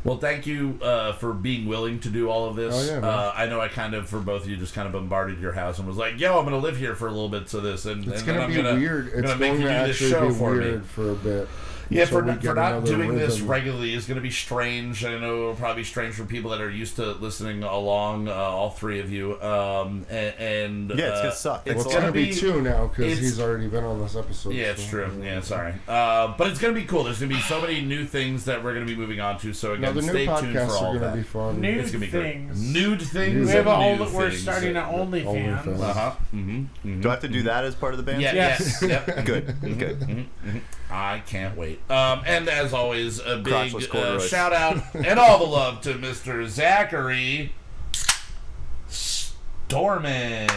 Well, thank you for being willing to do all of this. Oh, yeah, man. I know I kind of, for both of you, just kind of bombarded your house and was like, yo, I'm going to live here for a little bit, so this. And It's and going then to be I'm weird. It's gonna make going you to do this actually show be for weird me. for a bit. Yeah, So we for get not another doing this rhythm. regularly is going to be strange. I know it'll probably be strange for people that are used to listening along, all three of you. And yeah, it's going to suck. It's going to be two now because he's already been on this episode. Yeah, it's true. Yeah, sorry. But it's going to be cool. There's going to be so many new things that we're going to be moving on to. So again, the new stay tuned podcasts for all are of going that. to be fun. Nude It's gonna be things. great. Nude things. We have and a new we're things. starting an OnlyFans. OnlyFans. Do I have to do that as part of the band? Yeah, yes. Yep. Good. I can't wait. And as always, a big Crotchless corduroys. shout out and all the love to Mr. Zachary Storman.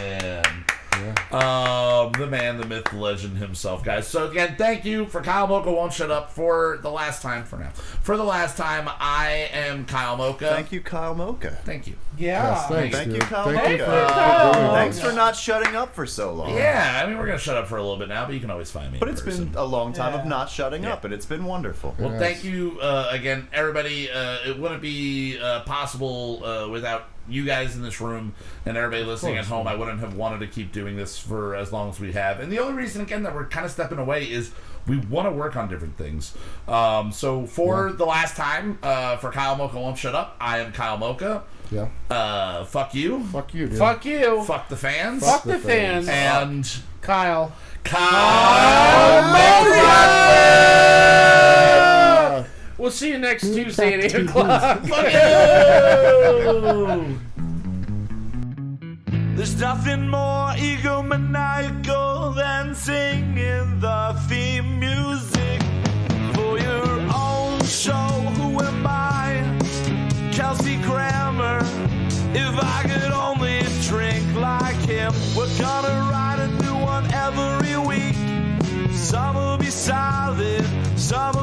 The man, the myth, the legend himself, guys. So again, thank you for Kyle Mocha Won't Shut Up for the last time for now. For the last time, I am Kyle Mocha. Thank you, Kyle Mocha. Thank you. Yeah. Yes, thanks, Thank you, dude. Kyle Thank Mocha. you for doing Thanks this. for not shutting up for so long. Yeah, I mean, we're going to shut up for a little bit now, but you can always find me But in it's person. been a long time of Yeah. not shutting up, and it's been wonderful. Well, Yes. thank you again, everybody. It wouldn't be possible without you guys in this room and everybody listening at home. I wouldn't have wanted to keep doing this for as long as we have. And the only reason, again, that we're kind of stepping away is we want to work on different things. So for the last time, for Kyle Mocha Won't Shut Up, I am Kyle Mocha. Yeah. Fuck you. Fuck you, dude. Fuck you. Fuck the fans. Fuck the fans. And Kyle. Kyle Mocha! We'll see you next Tuesday at 8 o'clock. Fuck you! There's nothing more egomaniacal than singing the theme music for your own show. Who am I? Kelsey Grammer. If I could only drink like him, we're gonna write a new one every week. Some will be solid, some